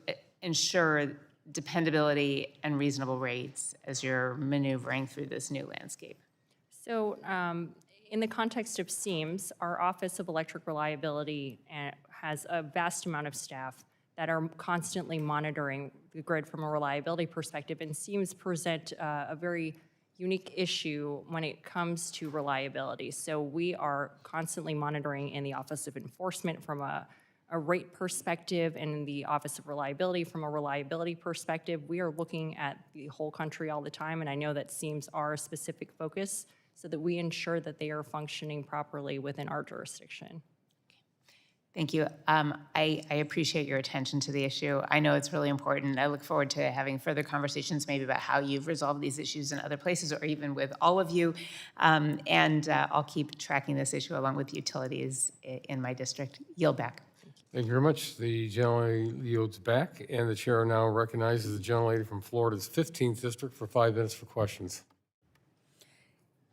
ensure dependability and reasonable rates as you're maneuvering through this new landscape? So in the context of SEAMS, our Office of Electric Reliability has a vast amount of staff that are constantly monitoring the grid from a reliability perspective, and SEAMS present a very unique issue when it comes to reliability. So we are constantly monitoring in the Office of Enforcement from a rate perspective and in the Office of Reliability from a reliability perspective. We are looking at the whole country all the time, and I know that SEAMS are a specific focus so that we ensure that they are functioning properly within our jurisdiction. Thank you. I appreciate your attention to the issue. I know it's really important. I look forward to having further conversations maybe about how you've resolved these issues in other places or even with all of you. And I'll keep tracking this issue along with utilities in my district. Yield back. Thank you very much. The gentlelady yields back, and the chair now recognizes the gentlelady from Florida's 15th district for 5 minutes for questions.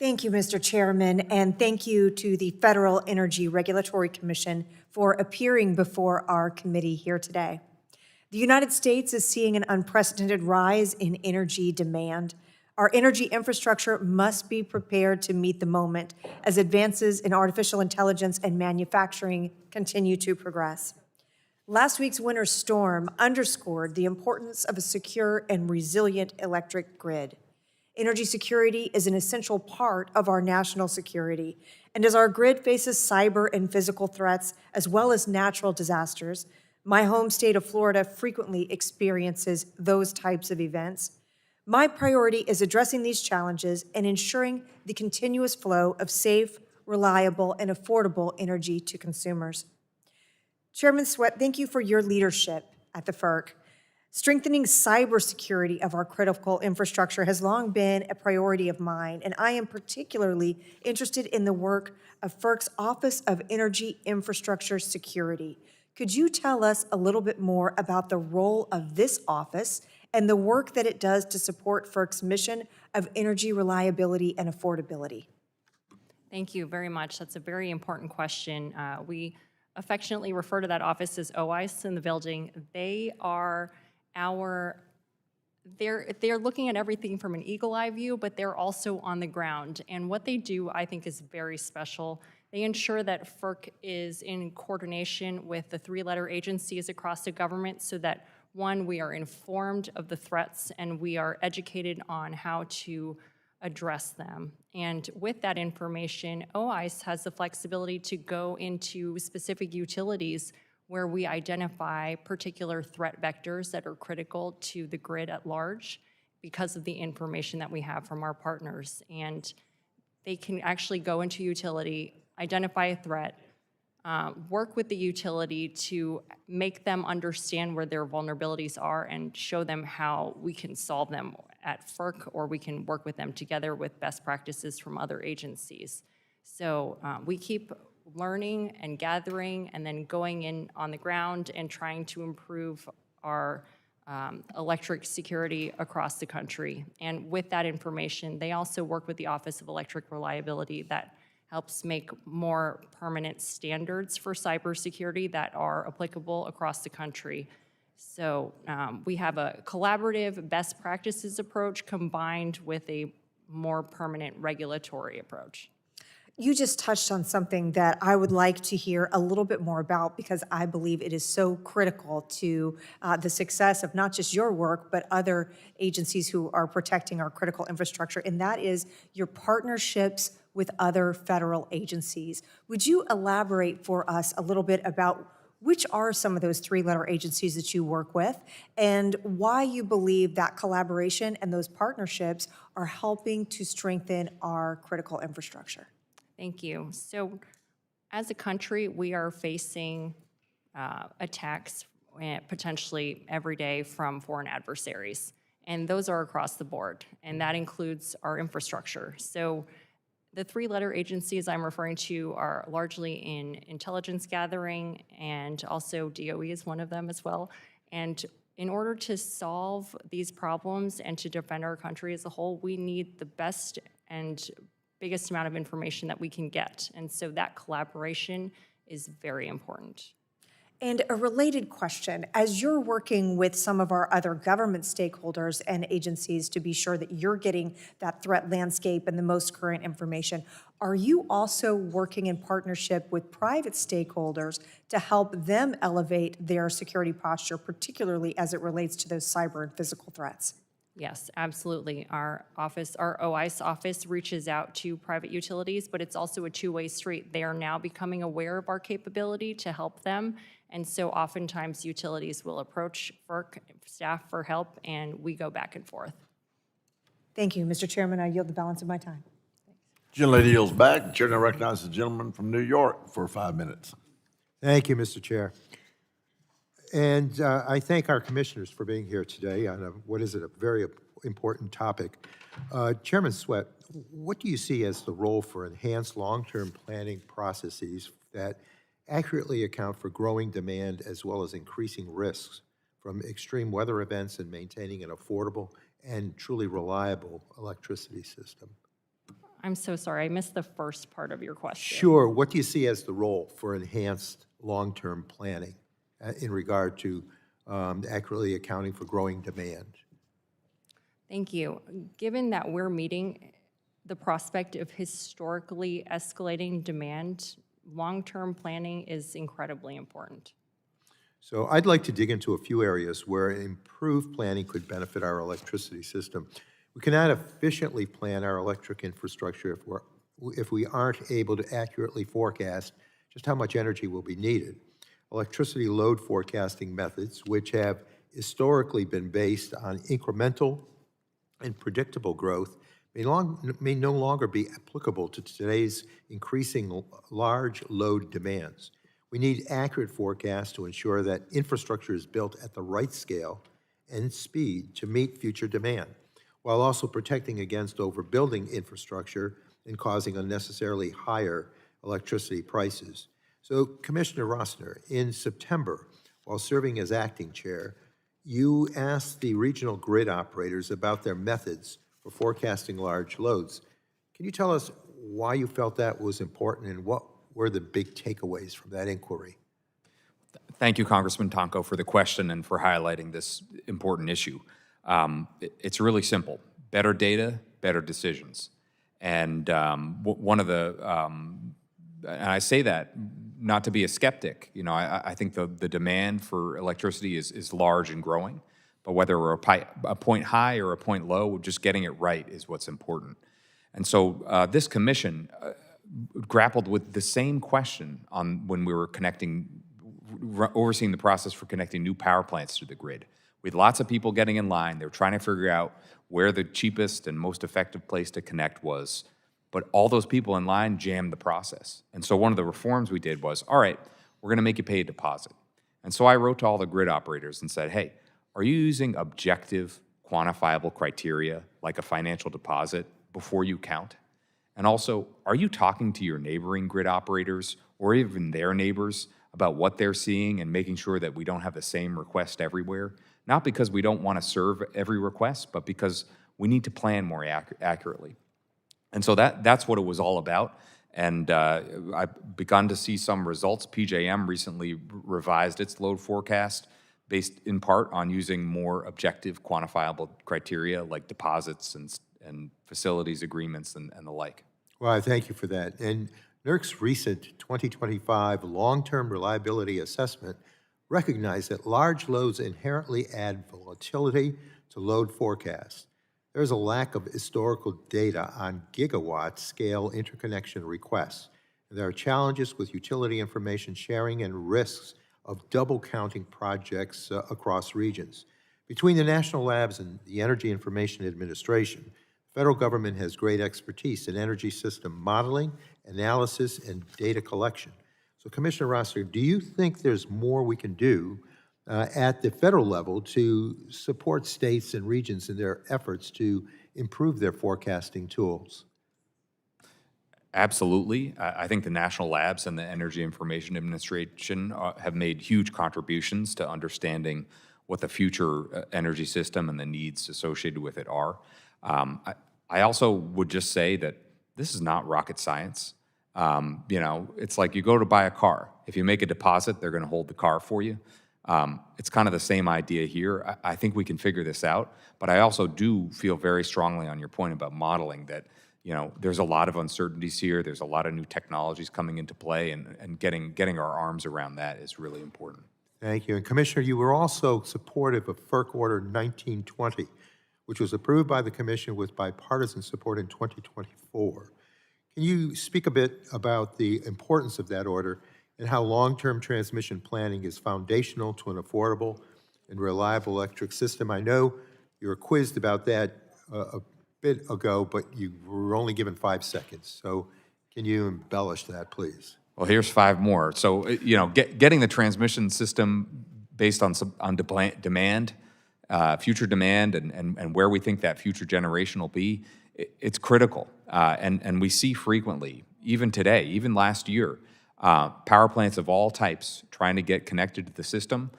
Thank you, Mr. Chairman, and thank you to the Federal Energy Regulatory Commission for appearing before our committee here today. The United States is seeing an unprecedented rise in energy demand. Our energy infrastructure must be prepared to meet the moment as advances in artificial intelligence and manufacturing continue to progress. Last week's winter storm underscored the importance of a secure and resilient electric grid. Energy security is an essential part of our national security, and as our grid faces cyber and physical threats as well as natural disasters, my home state of Florida frequently experiences those types of events. My priority is addressing these challenges and ensuring the continuous flow of safe, reliable, and affordable energy to consumers. Chairman Sweat, thank you for your leadership at the FERC. Strengthening cybersecurity of our critical infrastructure has long been a priority of mine, and I am particularly interested in the work of FERC's Office of Energy Infrastructure Security. Could you tell us a little bit more about the role of this office and the work that it does to support FERC's mission of energy reliability and affordability? Thank you very much. That's a very important question. We affectionately refer to that office as OICE in the building. They are they're looking at everything from an eagle eye view, but they're also on the ground. And what they do, I think, is very special. They ensure that FERC is in coordination with the three-letter agencies across the government so that, one, we are informed of the threats and we are educated on how to address them. And with that information, OICE has the flexibility to go into specific utilities where we identify particular threat vectors that are critical to the grid at large because of the information that we have from our partners. And they can actually go into utility, identify a threat, work with the utility to make them understand where their vulnerabilities are and show them how we can solve them at FERC, or we can work with them together with best practices from other agencies. So we keep learning and gathering and then going in on the ground and trying to improve our electric security across the country. And with that information, they also work with the Office of Electric Reliability that helps make more permanent standards for cybersecurity that are applicable across the country. So we have a collaborative best practices approach combined with a more permanent regulatory approach. You just touched on something that I would like to hear a little bit more about, because I believe it is so critical to the success of not just your work, but other agencies who are protecting our critical infrastructure, and that is your partnerships with other federal agencies. Would you elaborate for us a little bit about which are some of those three-letter agencies that you work with, and why you believe that collaboration and those partnerships are helping to strengthen our critical infrastructure? Thank you. So as a country, we are facing attacks potentially every day from foreign adversaries, and those are across the board, and that includes our infrastructure. So the three-letter agencies I'm referring to are largely in intelligence gathering, and also DOE is one of them as well. And in order to solve these problems and to defend our country as a whole, we need the best and biggest amount of information that we can get. And so that collaboration is very important. And a related question, as you're working with some of our other government stakeholders and agencies to be sure that you're getting that threat landscape and the most current information, are you also working in partnership with private stakeholders to help them elevate their security posture, particularly as it relates to those cyber and physical threats? Yes, absolutely. Our office, our OIS office, reaches out to private utilities, but it's also a two-way street. They are now becoming aware of our capability to help them, and so oftentimes utilities will approach FERC staff for help, and we go back and forth. Thank you, Mr. Chairman. I yield the balance of my time. Gentlelady yields back. The chair now recognizes the gentleman from New York for 5 minutes. Thank you, Mr. Chair. And I thank our commissioners for being here today on a very important topic. Chairman Sweat, what do you see as the role for enhanced long-term planning processes that accurately account for growing demand as well as increasing risks from extreme weather events and maintaining an affordable and truly reliable electricity system? I'm so sorry, I missed the first part of your question. Sure. What do you see as the role for enhanced long-term planning in regard to accurately accounting for growing demand? Thank you. Given that we're meeting the prospect of historically escalating demand, long-term planning is incredibly important. So I'd like to dig into a few areas where improved planning could benefit our electricity system. We cannot efficiently plan our electric infrastructure if we aren't able to accurately forecast just how much energy will be needed. Electricity load forecasting methods, which have historically been based on incremental and predictable growth, may no longer be applicable to today's increasing large load demands. We need accurate forecasts to ensure that infrastructure is built at the right scale and speed to meet future demand, while also protecting against overbuilding infrastructure and causing unnecessarily higher electricity prices. So, Commissioner Rossner, in September, while serving as acting chair, you asked the regional grid operators about their methods for forecasting large loads. Can you tell us why you felt that was important and what were the big takeaways from that inquiry? Thank you, Congressman Tonko, for the question and for highlighting this important issue. It's really simple. Better data, better decisions. And one of the, and I say that not to be a skeptic, you know, I think the demand for electricity is large and growing, but whether we're a point high or a point low, just getting it right is what's important. And so this commission grappled with the same question when we were overseeing the process for connecting new power plants to the grid. We had lots of people getting in line. They were trying to figure out where the cheapest and most effective place to connect was. But all those people in line jammed the process. And so one of the reforms we did was, all right, we're going to make you pay a deposit. And so I wrote to all the grid operators and said, hey, are you using objective, quantifiable criteria like a financial deposit before you count? And also, are you talking to your neighboring grid operators or even their neighbors about what they're seeing and making sure that we don't have the same request everywhere? Not because we don't want to serve every request, but because we need to plan more accurately. And so that's what it was all about. And I've begun to see some results. PJM recently revised its load forecast based in part on using more objective, quantifiable criteria like deposits and facilities agreements and the like. Well, I thank you for that. And NERC's recent 2025 long-term reliability assessment recognized that large loads inherently add volatility to load forecasts. There's a lack of historical data on gigawatt scale interconnection requests. There are challenges with utility information sharing and risks of double counting projects across regions. Between the national labs and the Energy Information Administration, the federal government has great expertise in energy system modeling, analysis, and data collection. So, Commissioner Rossiter, do you think there's more we can do at the federal level to support states and regions in their efforts to improve their forecasting tools? Absolutely. I think the national labs and the Energy Information Administration have made huge contributions to understanding what the future energy system and the needs associated with it are. I also would just say that this is not rocket science. You know, it's like you go to buy a car. If you make a deposit, they're going to hold the car for you. It's kind of the same idea here. I think we can figure this out, but I also do feel very strongly on your point about modeling that, you know, there's a lot of uncertainties here. There's a lot of new technologies coming into play, and getting our arms around that is really important. Thank you. And Commissioner, you were also supportive of FERC Order 1920, which was approved by the Commission with bipartisan support in 2024. Can you speak a bit about the importance of that order and how long-term transmission planning is foundational to an affordable and reliable electric system? I know you were quizzed about that a bit ago, but you were only given 5 seconds. So can you embellish that, please? Well, here's 5 more. So, you know, getting the transmission system based on demand, future demand, and where we think that future generation will be, it's critical. And we see frequently, even today, even last year, power plants of all types trying to get connected to the system,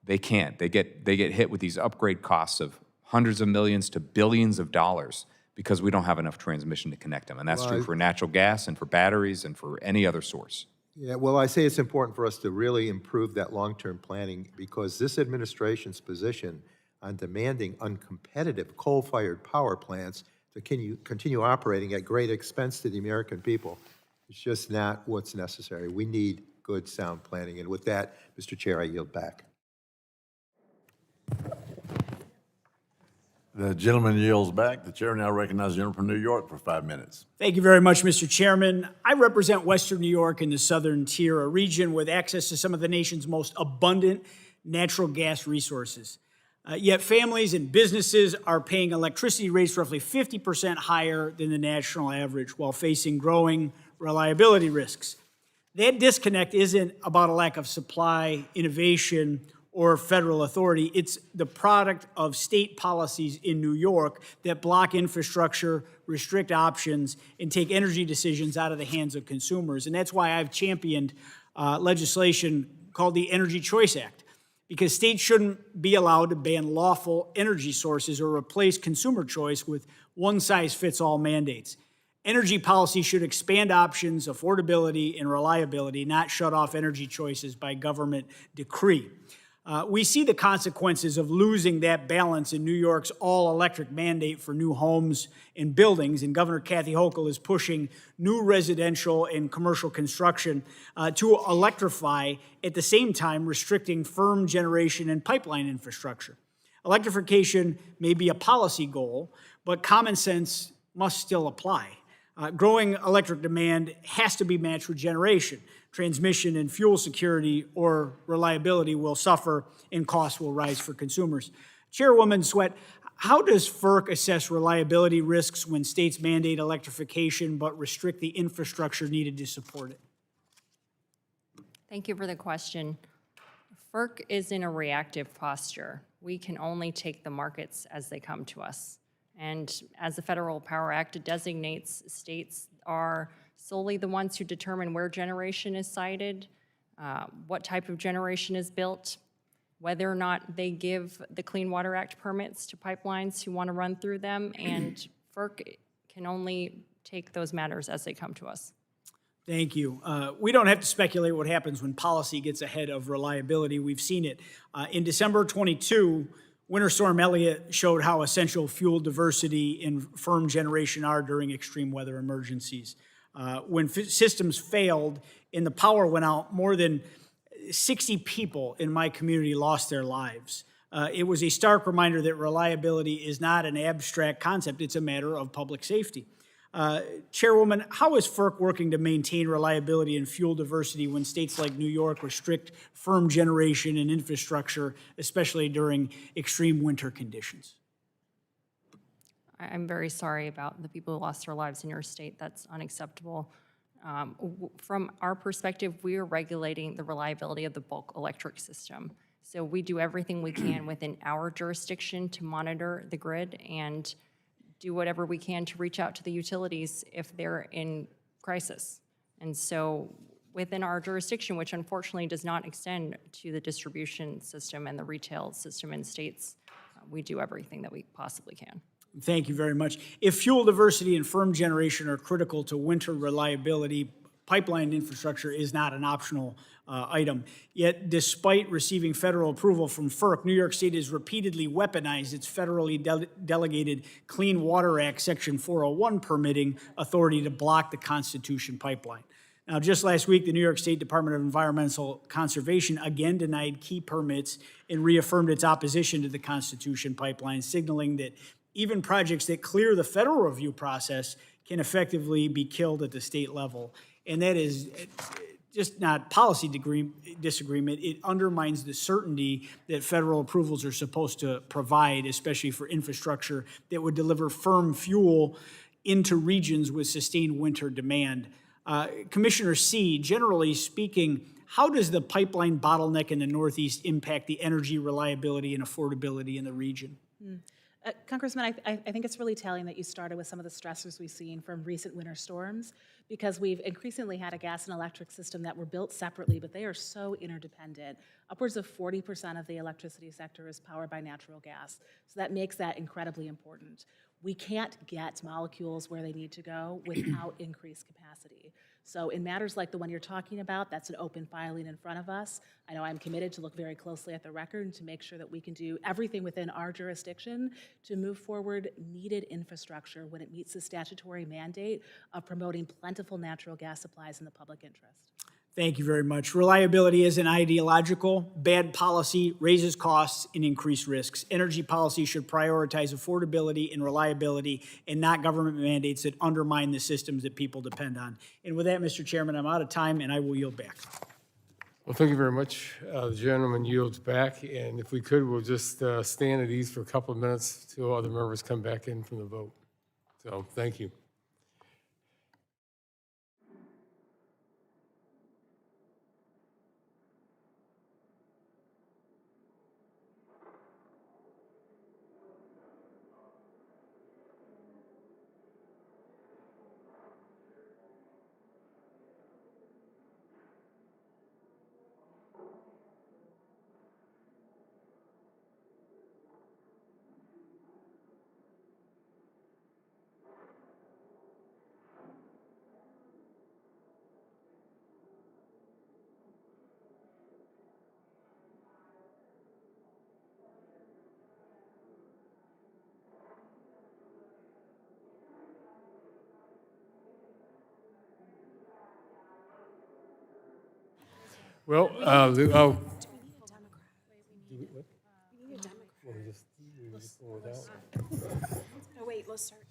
they can't. They get hit with these upgrade costs of hundreds of millions to billions of dollars because we don't have enough transmission to connect them. And that's true for natural gas and for batteries and for any other source. Yeah, well, I say it's important for us to really improve that long-term planning because this administration's position on demanding uncompetitive coal-fired power plants to continue operating at great expense to the American people is just not what's necessary. We need good, sound planning. And with that, Mr. Chair, I yield back. The gentleman yields back. The chair now recognizes the gentleman from New York for 5 minutes. Thank you very much, Mr. Chairman. I represent Western New York in the Southern Tier, a region with access to some of the nation's most abundant natural gas resources. Yet families and businesses are paying electricity rates roughly 50% higher than the national average while facing growing reliability risks. That disconnect isn't about a lack of supply, innovation, or federal authority. It's the product of state policies in New York that block infrastructure, restrict options, and take energy decisions out of the hands of consumers. And that's why I've championed legislation called the Energy Choice Act, because states shouldn't be allowed to ban lawful energy sources or replace consumer choice with one-size-fits-all mandates. Energy policy should expand options, affordability, and reliability, not shut off energy choices by government decree. We see the consequences of losing that balance in New York's all-electric mandate for new homes and buildings, and Governor Kathy Hochul is pushing new residential and commercial construction to electrify, at the same time restricting firm generation and pipeline infrastructure. Electrification may be a policy goal, but common sense must still apply. Growing electric demand has to be matched with generation. Transmission and fuel security or reliability will suffer and costs will rise for consumers. Chairwoman Sweat, How does FERC assess reliability risks when states mandate electrification but restrict the infrastructure needed to support it? Thank you for the question. FERC is in a reactive posture. We can only take the markets as they come to us. And as the Federal Power Act designates, states are solely the ones who determine where generation is sited, what type of generation is built, whether or not they give the Clean Water Act permits to pipelines who want to run through them, and FERC can only take those matters as they come to us. Thank you. We don't have to speculate what happens when policy gets ahead of reliability. We've seen it. In December 22, Winter Storm Elliott showed how essential fuel diversity and firm generation are during extreme weather emergencies. When systems failed and the power went out, more than 60 people in my community lost their lives. It was a stark reminder that reliability is not an abstract concept, it's a matter of public safety. Chairwoman, how is FERC working to maintain reliability and fuel diversity when states like New York restrict firm generation and infrastructure, especially during extreme winter conditions? I'm very sorry about the people who lost their lives in your state. That's unacceptable. From our perspective, we are regulating the reliability of the bulk electric system. So we do everything we can within our jurisdiction to monitor the grid and do whatever we can to reach out to the utilities if they're in crisis. And so within our jurisdiction, which unfortunately does not extend to the distribution system and the retail system in states, we do everything that we possibly can. Thank you very much. If fuel diversity and firm generation are critical to winter reliability, pipeline infrastructure is not an optional item. Yet, despite receiving federal approval from FERC, New York State has repeatedly weaponized its federally delegated Clean Water Act Section 401 permitting authority to block the Constitution pipeline. Now, just last week, the New York State Department of Environmental Conservation again denied key permits and reaffirmed its opposition to the Constitution pipeline, signaling that even projects that clear the federal review process can effectively be killed at the state level. And that is just not policy disagreement. It undermines the certainty that federal approvals are supposed to provide, especially for infrastructure that would deliver firm fuel into regions with sustained winter demand. Commissioner C., generally speaking, how does the pipeline bottleneck in the Northeast impact the energy reliability and affordability in the region? Congressman, I think it's really telling that you started with some of the stressors we've seen from recent winter storms, because we've increasingly had a gas and electric system that were built separately, but they are so interdependent. Upwards of 40% of the electricity sector is powered by natural gas, so that makes that incredibly important. We can't get molecules where they need to go without increased capacity. So in matters like the one you're talking about, that's an open filing in front of us. I know I'm committed to look very closely at the record and to make sure that we can do everything within our jurisdiction to move forward needed infrastructure when it meets the statutory mandate of promoting plentiful natural gas supplies in the public interest. Thank you very much. Reliability isn't ideological. Bad policy raises costs and increased risks. Energy policy should prioritize affordability and reliability and not government mandates that undermine the systems that people depend on. And with that, Mr. Chairman, I'm out of time and I will yield back. Well, thank you very much. The gentleman yields back, and if we could, we'll just stand at ease for a couple of minutes till other members come back in from the vote. So, thank you. Well, oh. Oh, wait, let's start.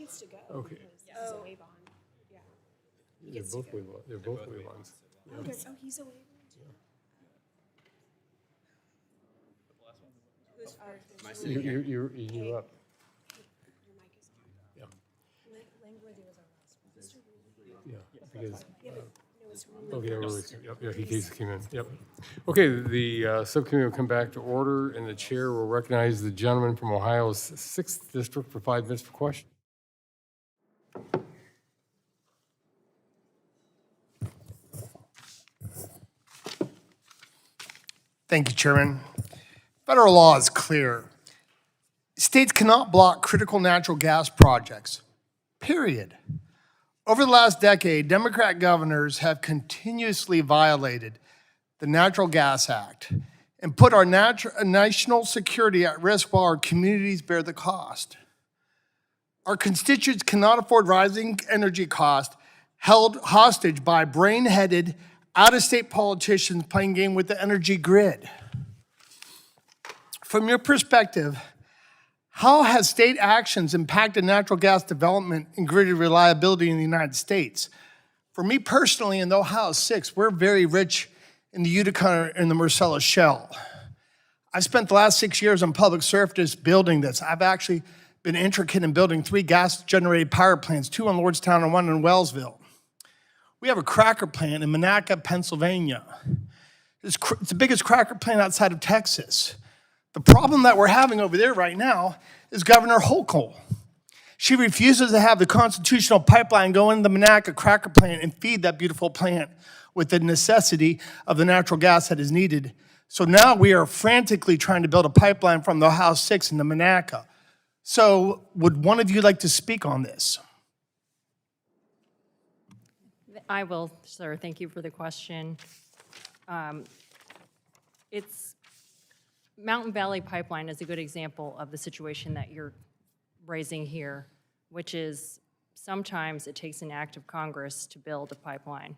gets to go. Okay. He's a wave on. Yeah. They're both wave-ons. Oh, he's a wave on. You're up. Yeah. Yeah, because, okay, yeah, really, yep, yeah, he came in, yep. Okay, the subcommittee will come back to order, and the chair will recognize the gentleman from Ohio's 6th District for 5 minutes for question. Thank you, Chairman. Federal law is clear. States cannot block critical natural gas projects, period. Over the last decade, Democrat governors have continuously violated the Natural Gas Act and put our national security at risk while our communities bear the cost. Our constituents cannot afford rising energy costs held hostage by brain-headed, out-of-state politicians playing game with the energy grid. From your perspective, how has state actions impacted natural gas development and grid reliability in the United States? For me personally, in the Ohio 6, we're very rich in the Utica and the Marcellus Shale. I spent the last 6 years on public service building this. I've actually been intricate in building 3 gas-generated power plants, 2 in Lordstown and 1 in Wellsville. We have a cracker plant in Monaca, Pennsylvania. It's the biggest cracker plant outside of Texas. The problem that we're having over there right now is Governor Hochul. She refuses to have the constitutional pipeline go into the Monaca cracker plant and feed that beautiful plant with the necessity of the natural gas that is needed. So now we are frantically trying to build a pipeline from the Ohio 6 into Monaca. So would one of you like to speak on this? I will, sir. Thank you for the question. Mountain Valley Pipeline is a good example of the situation that you're raising here, which is sometimes it takes an act of Congress to build a pipeline.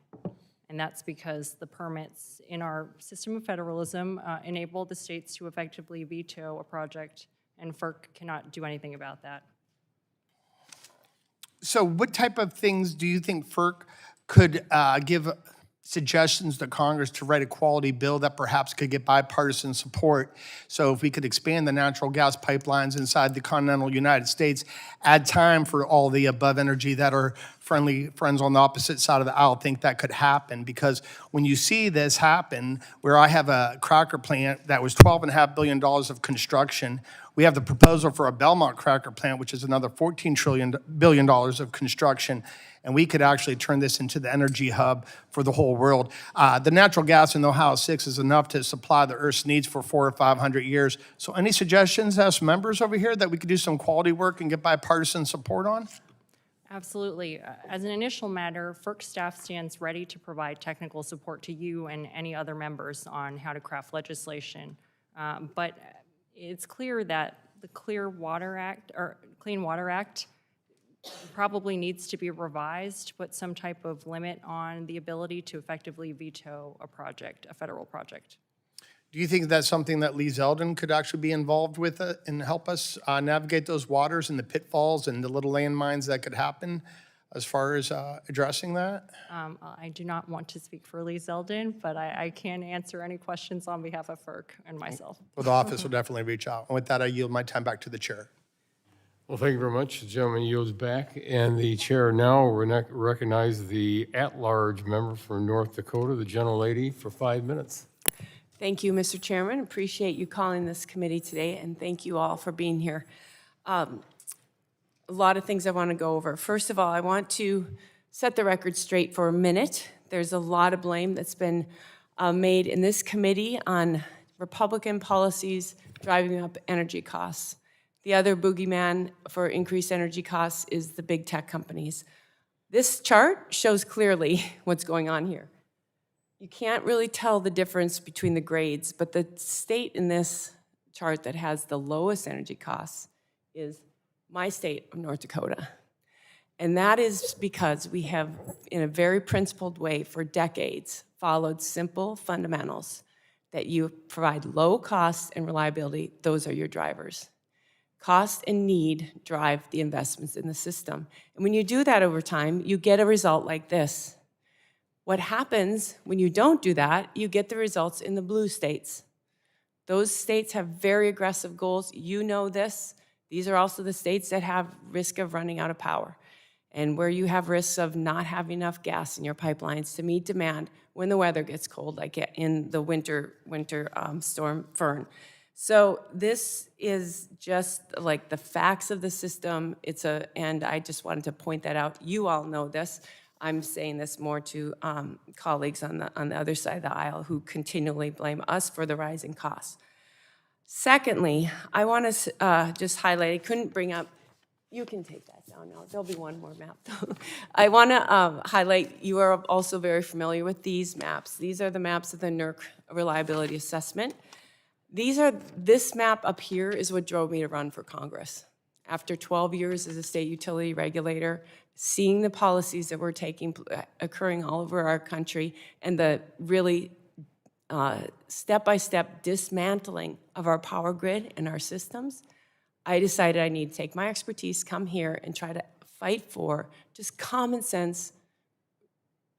And that's because the permits in our system of federalism enable the states to effectively veto a project, and FERC cannot do anything about that. So what type of things do you think FERC could give suggestions to Congress to write a quality bill that perhaps could get bipartisan support? So if we could expand the natural gas pipelines inside the continental United States, add time for all the above energy that are friends on the opposite side of the aisle think that could happen. Because when you see this happen, where I have a cracker plant that was $12.5 billion of construction, we have the proposal for a Belmont cracker plant, which is another $14 billion of construction, and we could actually turn this into the energy hub for the whole world. The natural gas in the Ohio 6 is enough to supply the Earth's needs for 400 or 500 years. So any suggestions as members over here that we could do some quality work and get bipartisan support on? Absolutely. As an initial matter, FERC staff stands ready to provide technical support to you and any other members on how to craft legislation. But it's clear that the Clean Water Act probably needs to be revised to put some type of limit on the ability to effectively veto a project, a federal project. Do you think that's something that Lee Zeldin could actually be involved with and help us navigate those waters and the pitfalls and the little landmines that could happen as far as addressing that? I do not want to speak for Lee Zeldin, but I can answer any questions on behalf of FERC and myself. Well, the office will definitely reach out. And with that, I yield my time back to the chair. Well, thank you very much. The gentleman yields back, and the chair now will recognize the at-large member from North Dakota, the gentlelady, for 5 minutes. Thank you, Mr. Chairman. Appreciate you calling this committee today, and thank you all for being here. A lot of things I want to go over. First of all, I want to set the record straight for a minute. There's a lot of blame that's been made in this committee on Republican policies driving up energy costs. The other boogeyman for increased energy costs is the big tech companies. This chart shows clearly what's going on here. You can't really tell the difference between the grades, but the state in this chart that has the lowest energy costs is my state of North Dakota. And that is because we have, in a very principled way for decades, followed simple fundamentals that you provide low costs and reliability. Those are your drivers. Cost and need drive the investments in the system. And when you do that over time, you get a result like this. What happens when you don't do that, you get the results in the blue states. Those states have very aggressive goals. You know this. These are also the states that have risk of running out of power, and where you have risks of not having enough gas in your pipelines to meet demand when the weather gets cold, like in the winter storm Fern. So this is just like the facts of the system. And I just wanted to point that out. You all know this. I'm saying this more to colleagues on the other side of the aisle who continually blame us for the rising costs. Secondly, I want to just highlight, I couldn't bring up, you can take that down now. There'll be one more map though. I want to highlight, you are also very familiar with these maps. These are the maps of the NERC reliability assessment. This map up here is what drove me to run for Congress. After 12 years as a state utility regulator, seeing the policies that were occurring all over our country, and the really step-by-step dismantling of our power grid and our systems, I decided I need to take my expertise, come here, and try to fight for just common sense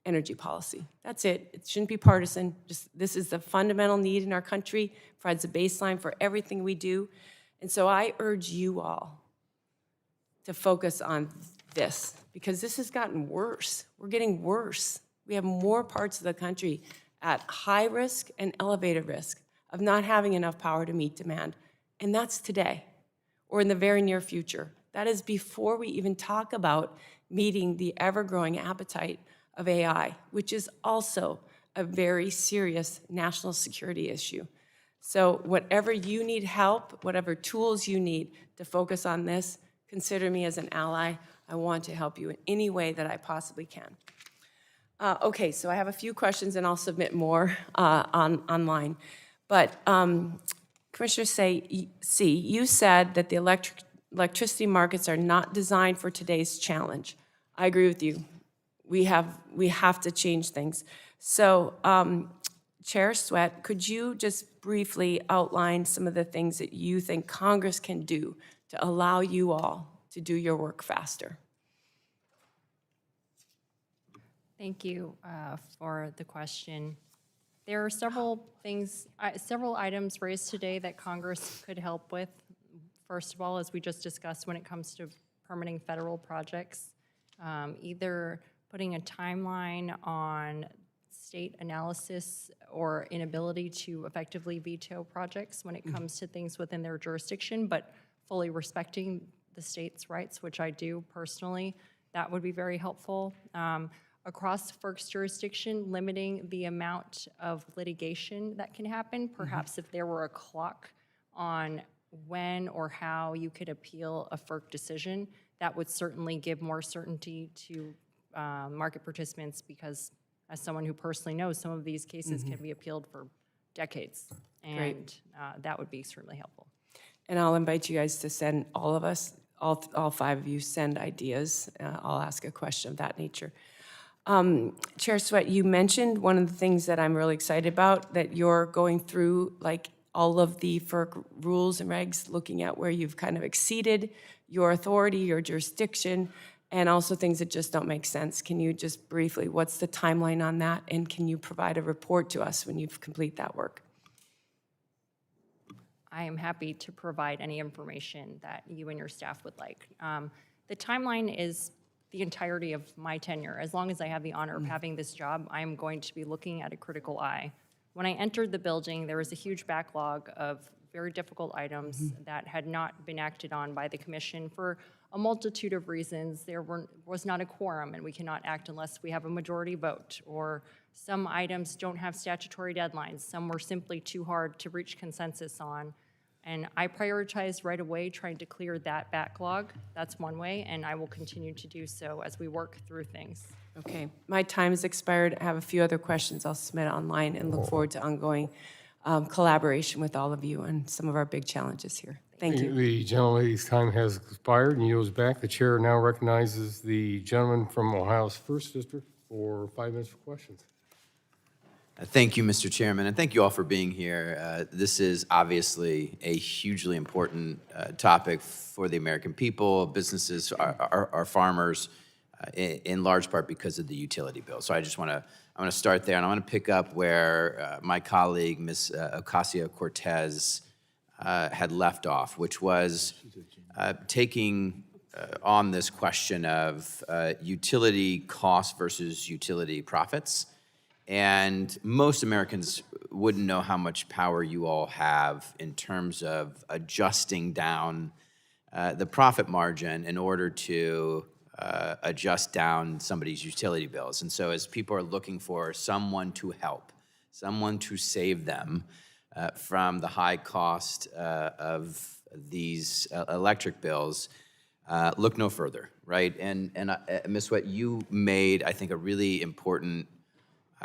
energy policy. That's it. It shouldn't be partisan. This is the fundamental need in our country, provides a baseline for everything we do. And so I urge you all to focus on this, because this has gotten worse. We're getting worse. We have more parts of the country at high risk and elevated risk of not having enough power to meet demand. And that's today, or in the very near future. That is before we even talk about meeting the ever-growing appetite of AI, which is also a very serious national security issue. So whatever you need help, whatever tools you need to focus on this, consider me as an ally. I want to help you in any way that I possibly can. Okay, so I have a few questions, and I'll submit more online. But Commissioner C, you said that the electricity markets are not designed for today's challenge. I agree with you. We have to change things. So, Chair Sweat, could you just briefly outline some of the things that you think Congress can do to allow you all to do your work faster? Thank you for the question. There are several things, several items raised today that Congress could help with. First of all, as we just discussed, when it comes to permitting federal projects, either putting a timeline on state analysis or inability to effectively veto projects when it comes to things within their jurisdiction, but fully respecting the state's rights, which I do personally, that would be very helpful. Across FERC's jurisdiction, limiting the amount of litigation that can happen. Perhaps if there were a clock on when or how you could appeal a FERC decision, that would certainly give more certainty to market participants, because as someone who personally knows, some of these cases can be appealed for decades, and that would be certainly helpful. And I'll invite you guys to send all of us, all five of you, send ideas. I'll ask a question of that nature. Chair Sweat, you mentioned one of the things that I'm really excited about, that you're going through like all of the FERC rules and regs, looking at where you've kind of exceeded your authority, your jurisdiction, and also things that just don't make sense. Can you just briefly, what's the timeline on that? And can you provide a report to us when you've complete that work? I am happy to provide any information that you and your staff would like. The timeline is the entirety of my tenure. As long as I have the honor of having this job, I am going to be looking at a critical eye. When I entered the building, there was a huge backlog of very difficult items that had not been acted on by the commission for a multitude of reasons. There was not a quorum, and we cannot act unless we have a majority vote, or some items don't have statutory deadlines. Some were simply too hard to reach consensus on. And I prioritized right away trying to clear that backlog. That's one way, and I will continue to do so as we work through things. Okay, my time has expired. I have a few other questions I'll submit online, and look forward to ongoing collaboration with all of you on some of our big challenges here. Thank you. The gentlelady's time has expired and yields back. The chair now recognizes the gentleman from Ohio's 1st District for 5 minutes for questions. Thank you, Mr. Chairman, and thank you all for being here. This is obviously a hugely important topic for the American people, businesses, our farmers, in large part because of the utility bill. So I want to start there, and I want to pick up where my colleague, Ms. Ocasio-Cortez, had left off, which was taking on this question of utility costs versus utility profits. And most Americans wouldn't know how much power you all have in terms of adjusting down the profit margin in order to adjust down somebody's utility bills. And so as people are looking for someone to help, someone to save them from the high cost of these electric bills, look no further, right? And Ms. Sweat, you made, I think, a really important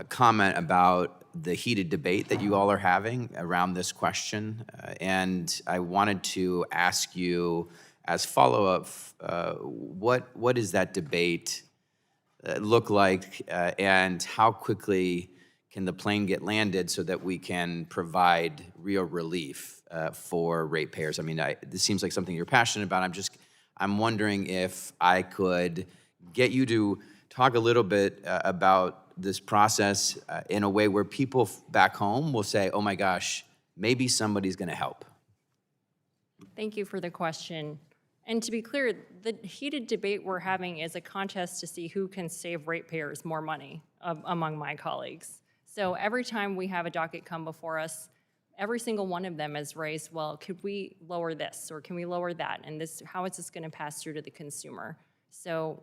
comment about the heated debate that you all are having around this question. And I wanted to ask you, as follow-up, what does that debate look like, and how quickly can the plane get landed so that we can provide real relief for ratepayers? I mean, this seems like something you're passionate about. I'm wondering if I could get you to talk a little bit about this process in a way where people back home will say, oh my gosh, maybe somebody's going to help. Thank you for the question. And to be clear, the heated debate we're having is a contest to see who can save ratepayers more money among my colleagues. So every time we have a docket come before us, every single one of them has raised, well, could we lower this or can we lower that? And this, how is this going to pass through to the consumer? So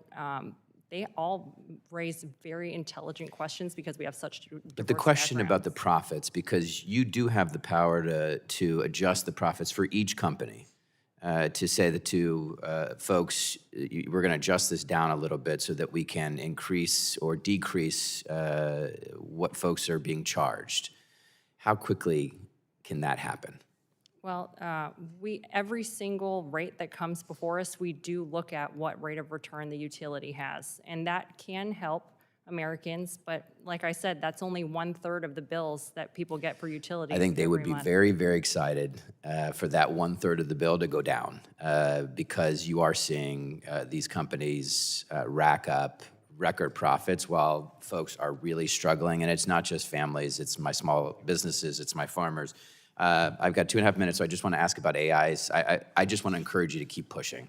they all raise very intelligent questions because we have such diverse But the question backgrounds. about the profits, because you do have the power to adjust the profits for each company, to say that to folks, we're going to adjust this down a little bit so that we can increase or decrease what folks are being charged. How quickly can that happen? Well, every single rate that comes before us, we do look at what rate of return the utility has. And that can help Americans, but like I said, that's only 1/3 of the bills that people get for utilities. I think they would every be month. very, very excited for that 1/3 of the bill to go down because you are seeing these companies rack up record profits while folks are really struggling. And it's not just families, it's my small businesses, it's my farmers. I've got 2.5 minutes, so I just want to ask about AIs. I just want to encourage you to keep pushing,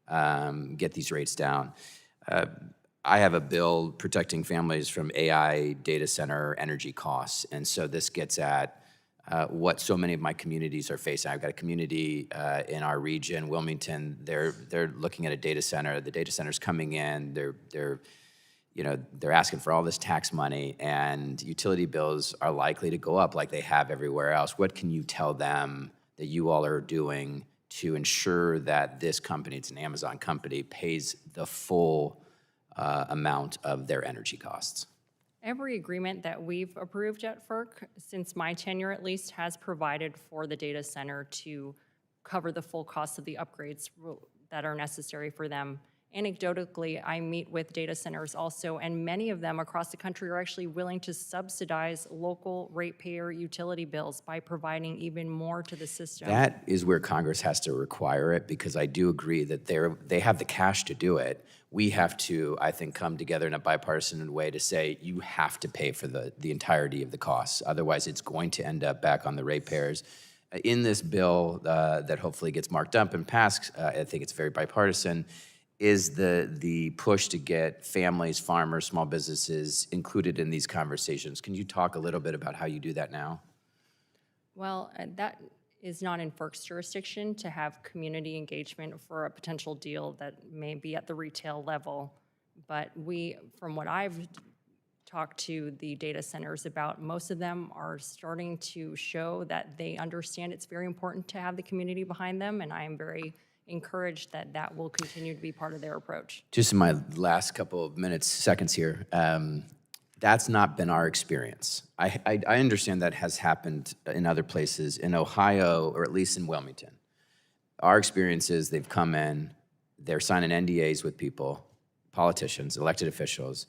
get these rates down. I have a bill protecting families from AI data center energy costs, and so this gets at what so many of my communities are facing. I've got a community in our region, Wilmington. They're looking at a data center. The data center's coming in. They're asking for all this tax money, and utility bills are likely to go up like they have everywhere else. What can you tell them that you all are doing to ensure that this company, it's an Amazon company, pays the full amount of their energy costs? Every agreement that we've approved at FERC, since my tenure at least, has provided for the data center to cover the full cost of the upgrades that are necessary for them. Anecdotally, I meet with data centers also, and many of them across the country are actually willing to subsidize local ratepayer utility bills by providing even more to the system. That is where Congress has to require it, because I do agree that they have the cash to do it. We have to, I think, come together in a bipartisan way to say you have to pay for the entirety of the costs. Otherwise, it's going to end up back on the ratepayers. In this bill that hopefully gets marked up and passed, I think it's very bipartisan, is the push to get families, farmers, small businesses included in these conversations. Can you talk a little bit about how you do that now? Well, that is not in FERC's jurisdiction to have community engagement for a potential deal that may be at the retail level. But from what I've talked to the data centers about, most of them are starting to show that they understand it's very important to have the community behind them, and I am very encouraged that that will continue to be part of their approach. Just in my last couple of seconds here, that's not been our experience. I understand that has happened in other places, in Ohio, or at least in Wilmington. Our experience is they've come in, they're signing NDAs with people, politicians, elected officials,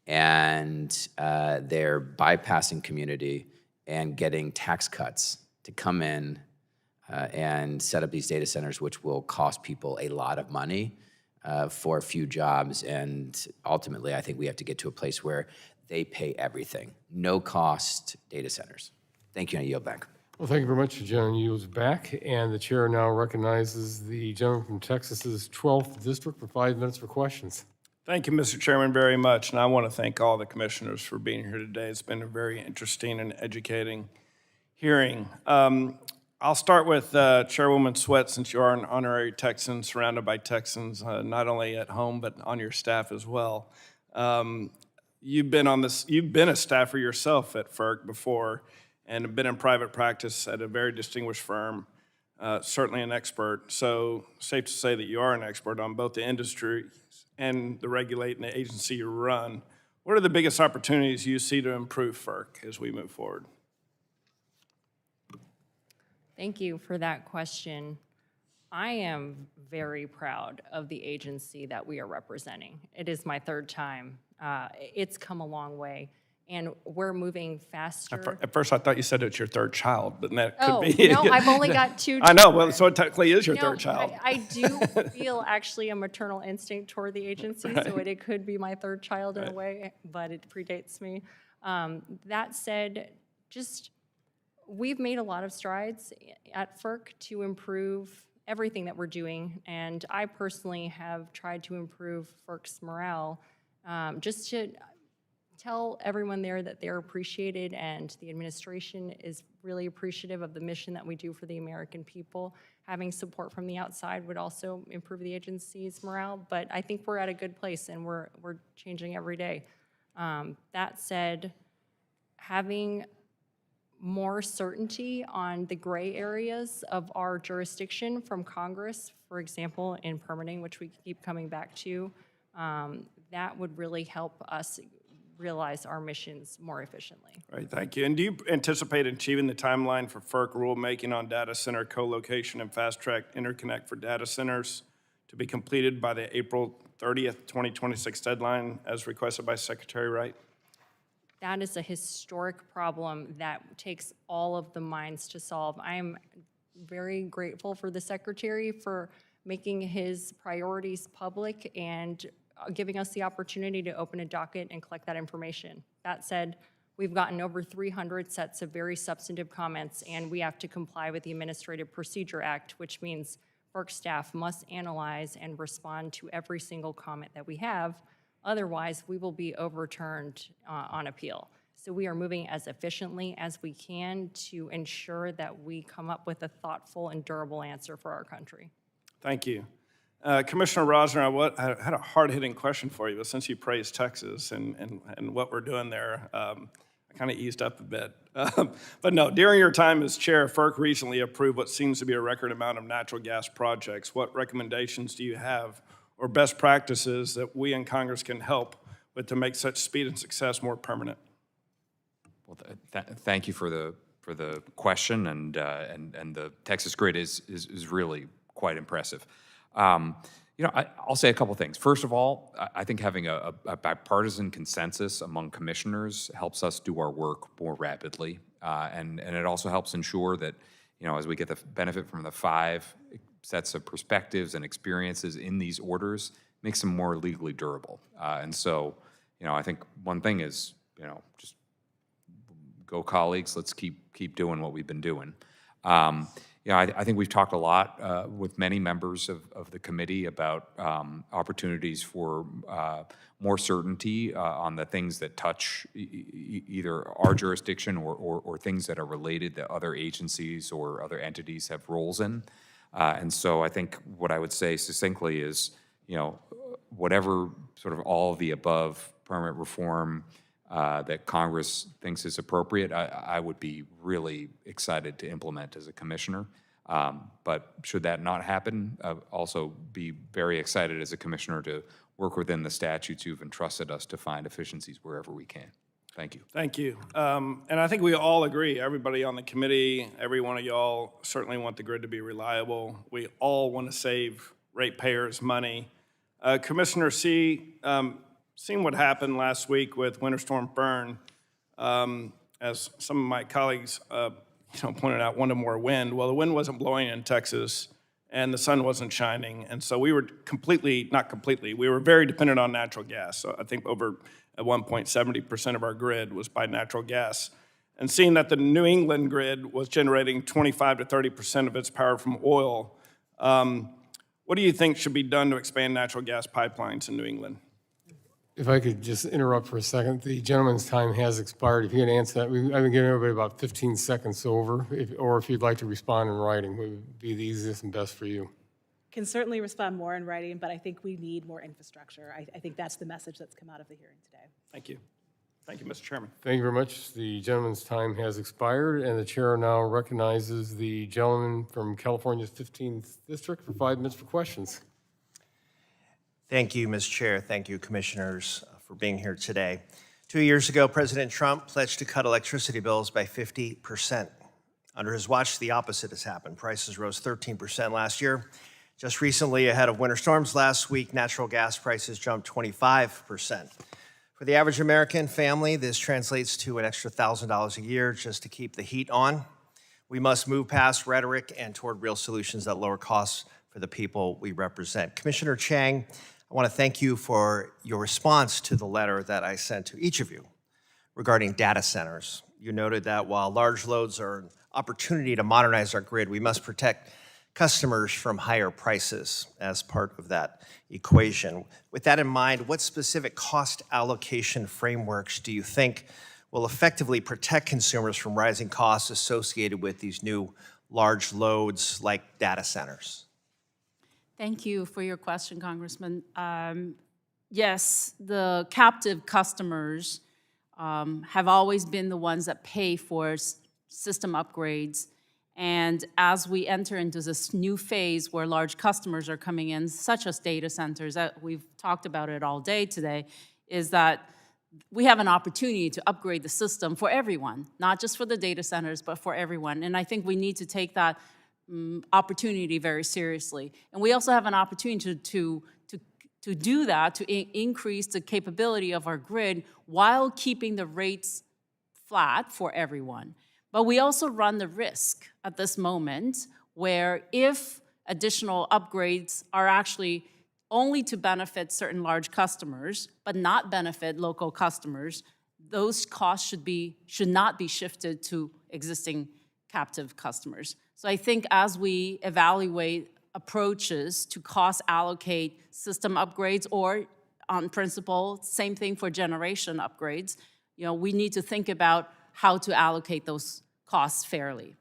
and they're bypassing community and getting tax cuts to come in and set up these data centers, which will cost people a lot of money for a few jobs. And ultimately, I think we have to get to a place where they pay everything. No cost data centers. Thank you, and I yield back. Well, thank you very much. The gentleman yields back, and the chair now recognizes the gentleman from Texas's 12th District for 5 minutes for questions. Thank you, Mr. Chairman, very much. And I want to thank all the commissioners for being here today. It's been a very interesting and educating hearing. I'll start with Chairwoman Sweat, since you are an honorary Texan, surrounded by Texans, not only at home, but on your staff as well. You've been a staffer yourself at FERC before, and have been in private practice at a very distinguished firm, certainly an expert. So safe to say that you are an expert on both the industry and the regulating the agency you run. What are the biggest opportunities you see to improve FERC as we move forward? Thank you for that question. I am very proud of the agency that we are representing. It is my third time. It's come a long way, and we're moving faster. At first, I thought you said it's your third child, but that could Oh, be. no, I've only got 2 I know, well, children. so it technically is your No, third child. I do feel actually a maternal instinct toward the agency, so it could be my third child in a way, but it predates me. That said, we've made a lot of strides at FERC to improve everything that we're doing, and I personally have tried to improve FERC's morale, just to tell everyone there that they're appreciated and the administration is really appreciative of the mission that we do for the American people. Having support from the outside would also improve the agency's morale, but I think we're at a good place and we're changing every day. That said, having more certainty on the gray areas of our jurisdiction from Congress, for example, in permitting, which we keep coming back to, that would really help us realize our missions more efficiently. Right, thank you. And do you anticipate achieving the timeline for FERC rulemaking on data center co-location and fast-track interconnect for data centers to be completed by the April 30th, 2026 deadline as requested by Secretary Wright? That is a historic problem that takes all of the minds to solve. I am very grateful for the Secretary for making his priorities public and giving us the opportunity to open a docket and collect that information. That said, we've gotten over 300 sets of very substantive comments, and we have to comply with the Administrative Procedure Act, which means FERC staff must analyze and respond to every single comment that we have. Otherwise, we will be overturned on appeal. So we are moving as efficiently as we can to ensure that we come up with a thoughtful and durable answer for our country. Thank you. Commissioner Rosner, I had a hard-hitting question for you, but since you praised Texas and what we're doing there, I kind of eased up a bit. But no, during your time as chair, FERC recently approved what seems to be a record amount of natural gas projects. What recommendations do you have or best practices that we in Congress can help with to make such speed and success more permanent? Well, thank you for the question, and the Texas grid is really quite impressive. I'll say a couple things. First of all, I think having a bipartisan consensus among commissioners helps us do our work more rapidly, and it also helps ensure that, as we get the benefit from the 5 sets of perspectives and experiences in these orders, makes them more legally durable. And so, I think one thing is, just go colleagues, let's keep doing what we've been doing. I think we've talked a lot with many members of the committee about opportunities for more certainty on the things that touch either our jurisdiction or things that are related that other agencies or other entities have roles in. And so I think what I would say succinctly is, whatever sort of all of the above permit reform that Congress thinks is appropriate, I would be really excited to implement as a commissioner. But should that not happen, I'd also be very excited as a commissioner to work within the statutes you've entrusted us to find efficiencies wherever we can. Thank you. Thank you. And I think we all agree, everybody on the committee, every one of y'all certainly want the grid to be reliable. We all want to save ratepayers money. Commissioner C, seen what happened last week with Winter Storm Fern. As some of my colleagues pointed out, wanted more wind. Well, the wind wasn't blowing in Texas, and the sun wasn't shining, and so we were we were very dependent on natural gas. So I think at one point, 70% of our grid was by natural gas. And seeing that the New England grid was generating 25 to 30% of its power from oil, what do you think should be done to expand natural gas pipelines in New England? If I could just interrupt for a second, the gentleman's time has expired. If you could answer that, I've been giving everybody about 15 seconds over, or if you'd like to respond in writing, would be the easiest and best for you. Can certainly respond more in writing, but I think we need more infrastructure. I think that's the message that's come out of the hearing today. Thank you. Thank you, Mr. Chairman. Thank you very much. The gentleman's time has expired, and the chair now recognizes the gentleman from California's 15th District for 5 minutes for questions. Thank you, Ms. Chair. Thank you, commissioners, for being here today. 2 years ago, President Trump pledged to cut electricity bills by 50%. Under his watch, the opposite has happened. Prices rose 13% last year. Just recently, ahead of winter storms last week, natural gas prices jumped 25%. For the average American family, this translates to an extra $1,000 a year just to keep the heat on. We must move past rhetoric and toward real solutions that lower costs for the people we represent. Commissioner Chang, I want to thank you for your response to the letter that I sent to each of you regarding data centers. You noted that while large loads are an opportunity to modernize our grid, we must protect customers from higher prices as part of that equation. With that in mind, what specific cost allocation frameworks do you think will effectively protect consumers from rising costs associated with these new large loads like data centers? Thank you for your question, Congressman. Yes, the captive customers have always been the ones that pay for system upgrades. And as we enter into this new phase where large customers are coming in, such as data centers, we've talked about it all day today, is that we have an opportunity to upgrade the system for everyone, not just for the data centers, but for everyone. And I think we need to take that opportunity very seriously. And we also have an opportunity to do that, to increase the capability of our grid while keeping the rates flat for everyone. But we also run the risk at this moment where if additional upgrades are actually only to benefit certain large customers, but not benefit local customers, those costs should not be shifted to existing captive customers. So I think as we evaluate approaches to cost allocate system upgrades, or on principle, same thing for generation upgrades, we need to think about how to allocate those costs fairly.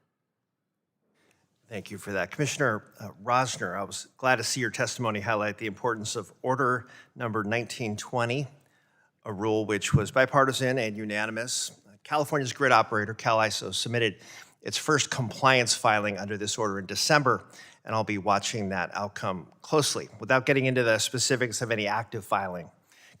Thank you for that. Commissioner Rosner, I was glad to see your testimony highlight the importance of Order Number 1920, a rule which was bipartisan and unanimous. California's grid operator, CalISO, submitted its first compliance filing under this order in December, and I'll be watching that outcome closely. Without getting into the specifics of any active filing,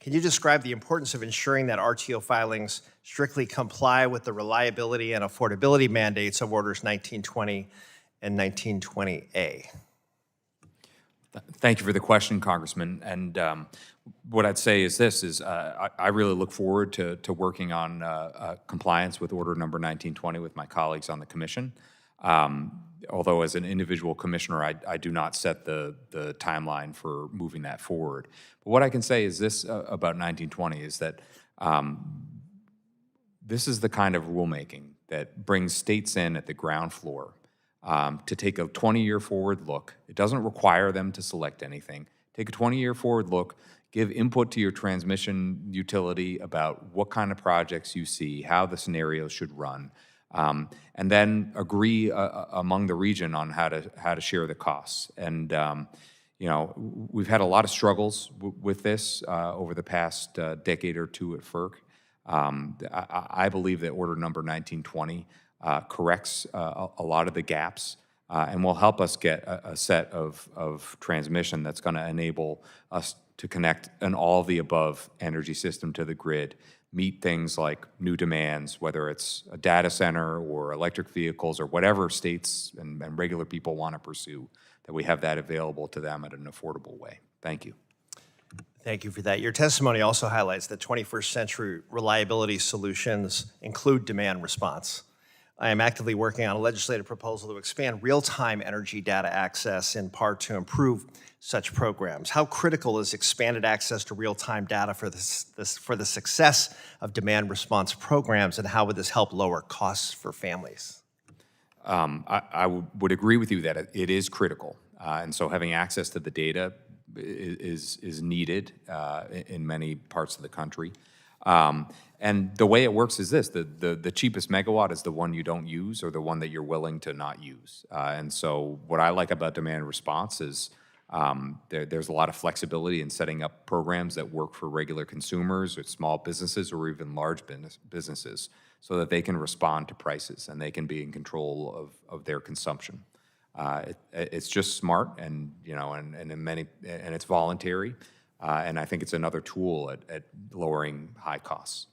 can you describe the importance of ensuring that RTO filings strictly comply with the reliability and affordability mandates of Orders 1920 and 1920A? Thank you for the question, Congressman. And what I'd say is this, I really look forward to working on compliance with Order Number 1920 with my colleagues on the Commission. Although as an individual commissioner, I do not set the timeline for moving that forward. But what I can say is this about 1920 is that this is the kind of rulemaking that brings states in at the ground floor to take a 20-year forward look. It doesn't require them to select anything. Take a 20-year forward look, give input to your transmission utility about what kind of projects you see, how the scenarios should run, and then agree among the region on how to share the costs. And we've had a lot of struggles with this over the past decade or two at FERC. I believe that Order Number 1920 corrects a lot of the gaps and will help us get a set of transmission that's going to enable us to connect an all-of-the-above energy system to the grid, meet things like new demands, whether it's a data center or electric vehicles or whatever states and regular people want to pursue, that we have that available to them at an affordable way. Thank you. Thank you for that. Your testimony also highlights that 21st century reliability solutions include demand response. I am actively working on a legislative proposal to expand real-time energy data access in part to improve such programs. How critical is expanded access to real-time data for the success of demand response programs, and how would this help lower costs for families? I would agree with you that it is critical. And so having access to the data is needed in many parts of the country. And the way it works is this: the cheapest megawatt is the one you don't use or the one that you're willing to not use. And so what I like about demand response is there's a lot of flexibility in setting up programs that work for regular consumers or small businesses or even large businesses, so that they can respond to prices and they can be in control of their consumption. It's just smart, and and it's voluntary, and I think it's another tool at lowering high costs.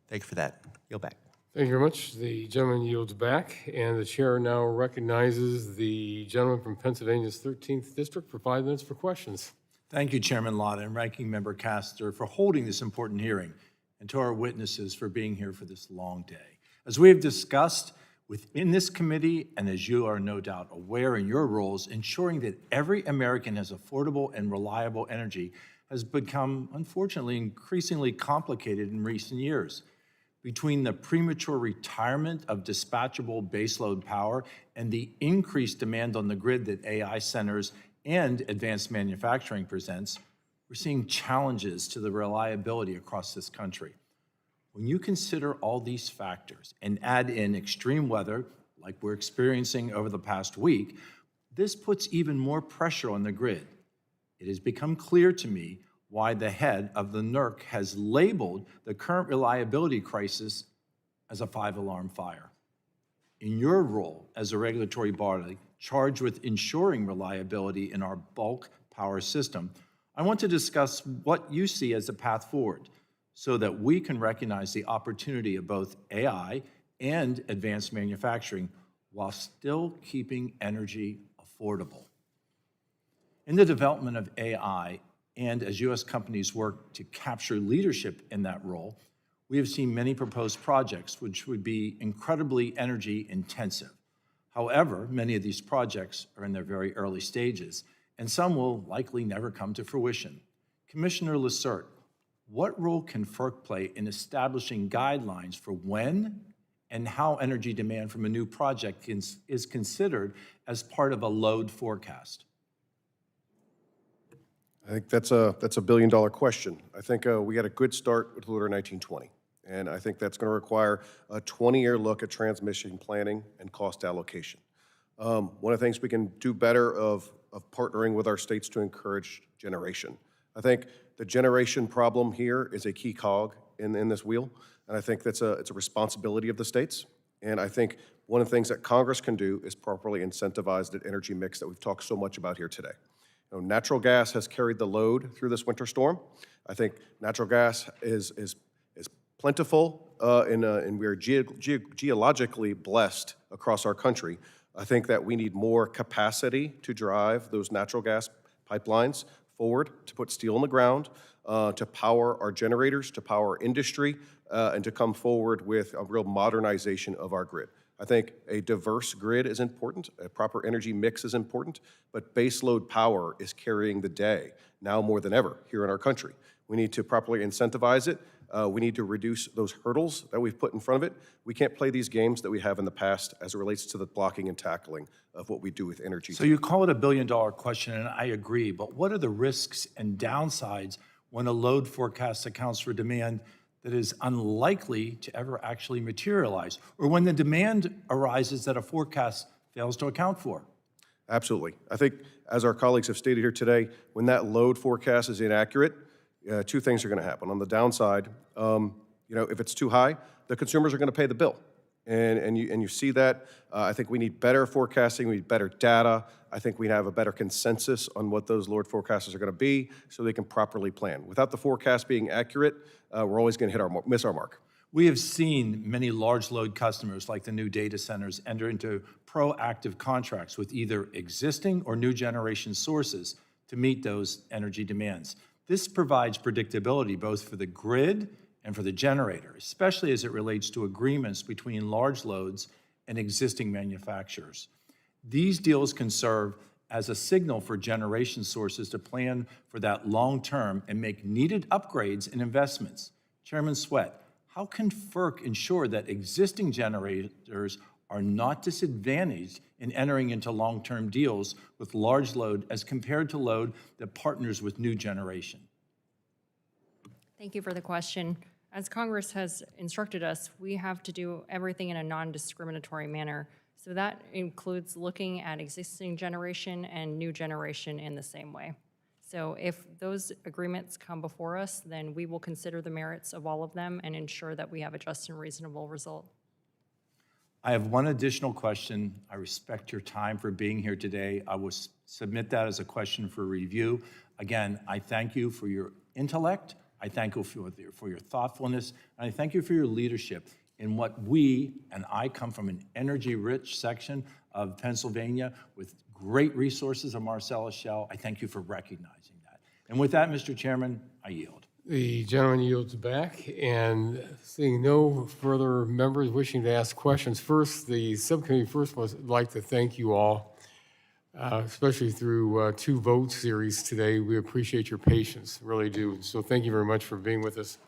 Thank you for that. Yield back. Thank you very much. The gentleman yields back, and the chair now recognizes the gentleman from Pennsylvania's 13th District for 5 minutes for questions. Thank you, Chairman Latta and Ranking Member Castor, for holding this important hearing, and to our witnesses for being here for this long day. As we have discussed within this committee, and as you are no doubt aware in your roles, ensuring that every American has affordable and reliable energy has become, unfortunately, increasingly complicated in recent years. Between the premature retirement of dispatchable baseload power and the increased demand on the grid that AI centers and advanced manufacturing presents, we're seeing challenges to the reliability across this country. When you consider all these factors and add in extreme weather, like we're experiencing over the past week, this puts even more pressure on the grid. It has become clear to me why the head of the NERC has labeled the current reliability crisis as a 5-alarm fire. In your role as a regulatory body charged with ensuring reliability in our bulk power system, I want to discuss what you see as a path forward so that we can recognize the opportunity of both AI and advanced manufacturing while still keeping energy affordable. In the development of AI, and as U.S. companies work to capture leadership in that role, we have seen many proposed projects which would be incredibly energy intensive. However, many of these projects are in their very early stages, and some will likely never come to fruition. Commissioner Lassert, what role can FERC play in establishing guidelines for when and how energy demand from a new project is considered as part of a load forecast? I think that's a billion-dollar question. I think we got a good start with Order 1920, and I think that's going to require a 20-year look at transmission planning and cost allocation. One of the things we can do better of partnering with our states to encourage generation. I think the generation problem here is a key cog in this wheel, and I think it's a responsibility of the states. And I think one of the things that Congress can do is properly incentivize the energy mix that we've talked so much about here today. You know, natural gas has carried the load through this winter storm. I think natural gas is plentiful, and we are geologically blessed across our country. I think that we need more capacity to drive those natural gas pipelines forward, to put steel in the ground, to power our generators, to power industry, and to come forward with a real modernization of our grid. I think a diverse grid is important, a proper energy mix is important, but baseload power is carrying the day now more than ever here in our country. We need to properly incentivize it. We need to reduce those hurdles that we've put in front of it. We can't play these games that we have in the past as it relates to the blocking and tackling of what we do with energy. So you call it a billion-dollar question, and I agree, but what are the risks and downsides when a load forecast accounts for demand that is unlikely to ever actually materialize, or when the demand arises that a forecast fails to account for? Absolutely. I think, as our colleagues have stated here today, when that load forecast is inaccurate, two things are going to happen. On the downside, if it's too high, the consumers are going to pay the bill. And you see that. I think we need better forecasting, we need better data. I think we have a better consensus on what those load forecasts are going to be so they can properly plan. Without the forecast being accurate, we're always going to miss our mark. We have seen many large load customers, like the new data centers, enter into proactive contracts with either existing or new generation sources to meet those energy demands. This provides predictability both for the grid and for the generator, especially as it relates to agreements between large loads and existing manufacturers. These deals can serve as a signal for generation sources to plan for that long term and make needed upgrades and investments. Chairman Sweat, how can FERC ensure that existing generators are not disadvantaged in entering into long-term deals with large load as compared to load that partners with new generation? Thank you for the question. As Congress has instructed us, we have to do everything in a non-discriminatory manner. So that includes looking at existing generation and new generation in the same way. So if those agreements come before us, then we will consider the merits of all of them and ensure that we have a just and reasonable result. I have one additional question. I respect your time for being here today. I will submit that as a question for review. Again, I thank you for your intellect. I thank you for your thoughtfulness. And I thank you for your leadership in what we, and I come from an energy-rich section of Pennsylvania with great resources of Marcellus Shale. I thank you for recognizing that. And with that, Mr. Chairman, I yield. The gentleman yields back, and seeing no further members wishing to ask questions, first, the subcommittee first would like to thank you all, especially through 2 vote series today. We appreciate your patience, really do. So thank you very much for being with us.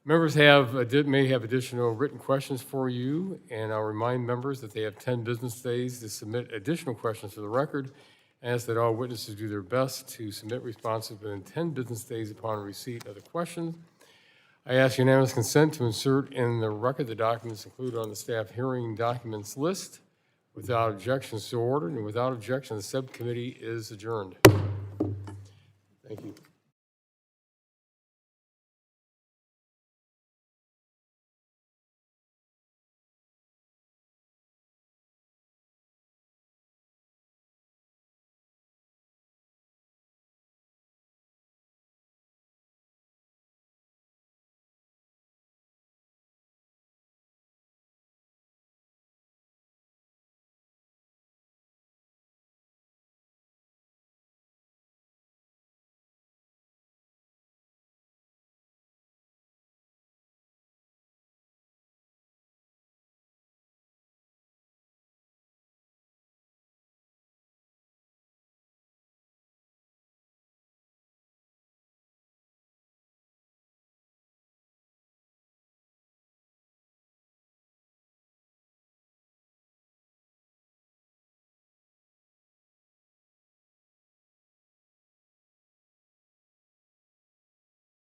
Members may have additional written questions for you, and I'll remind members that they have 10 business days to submit additional questions for the record. I ask that all witnesses do their best to submit responses within 10 business days upon receipt of the questions. I ask unanimous consent to insert in the record the documents included on the staff hearing documents list. Without objection, so ordered, and without objection, the subcommittee is adjourned. Thank you.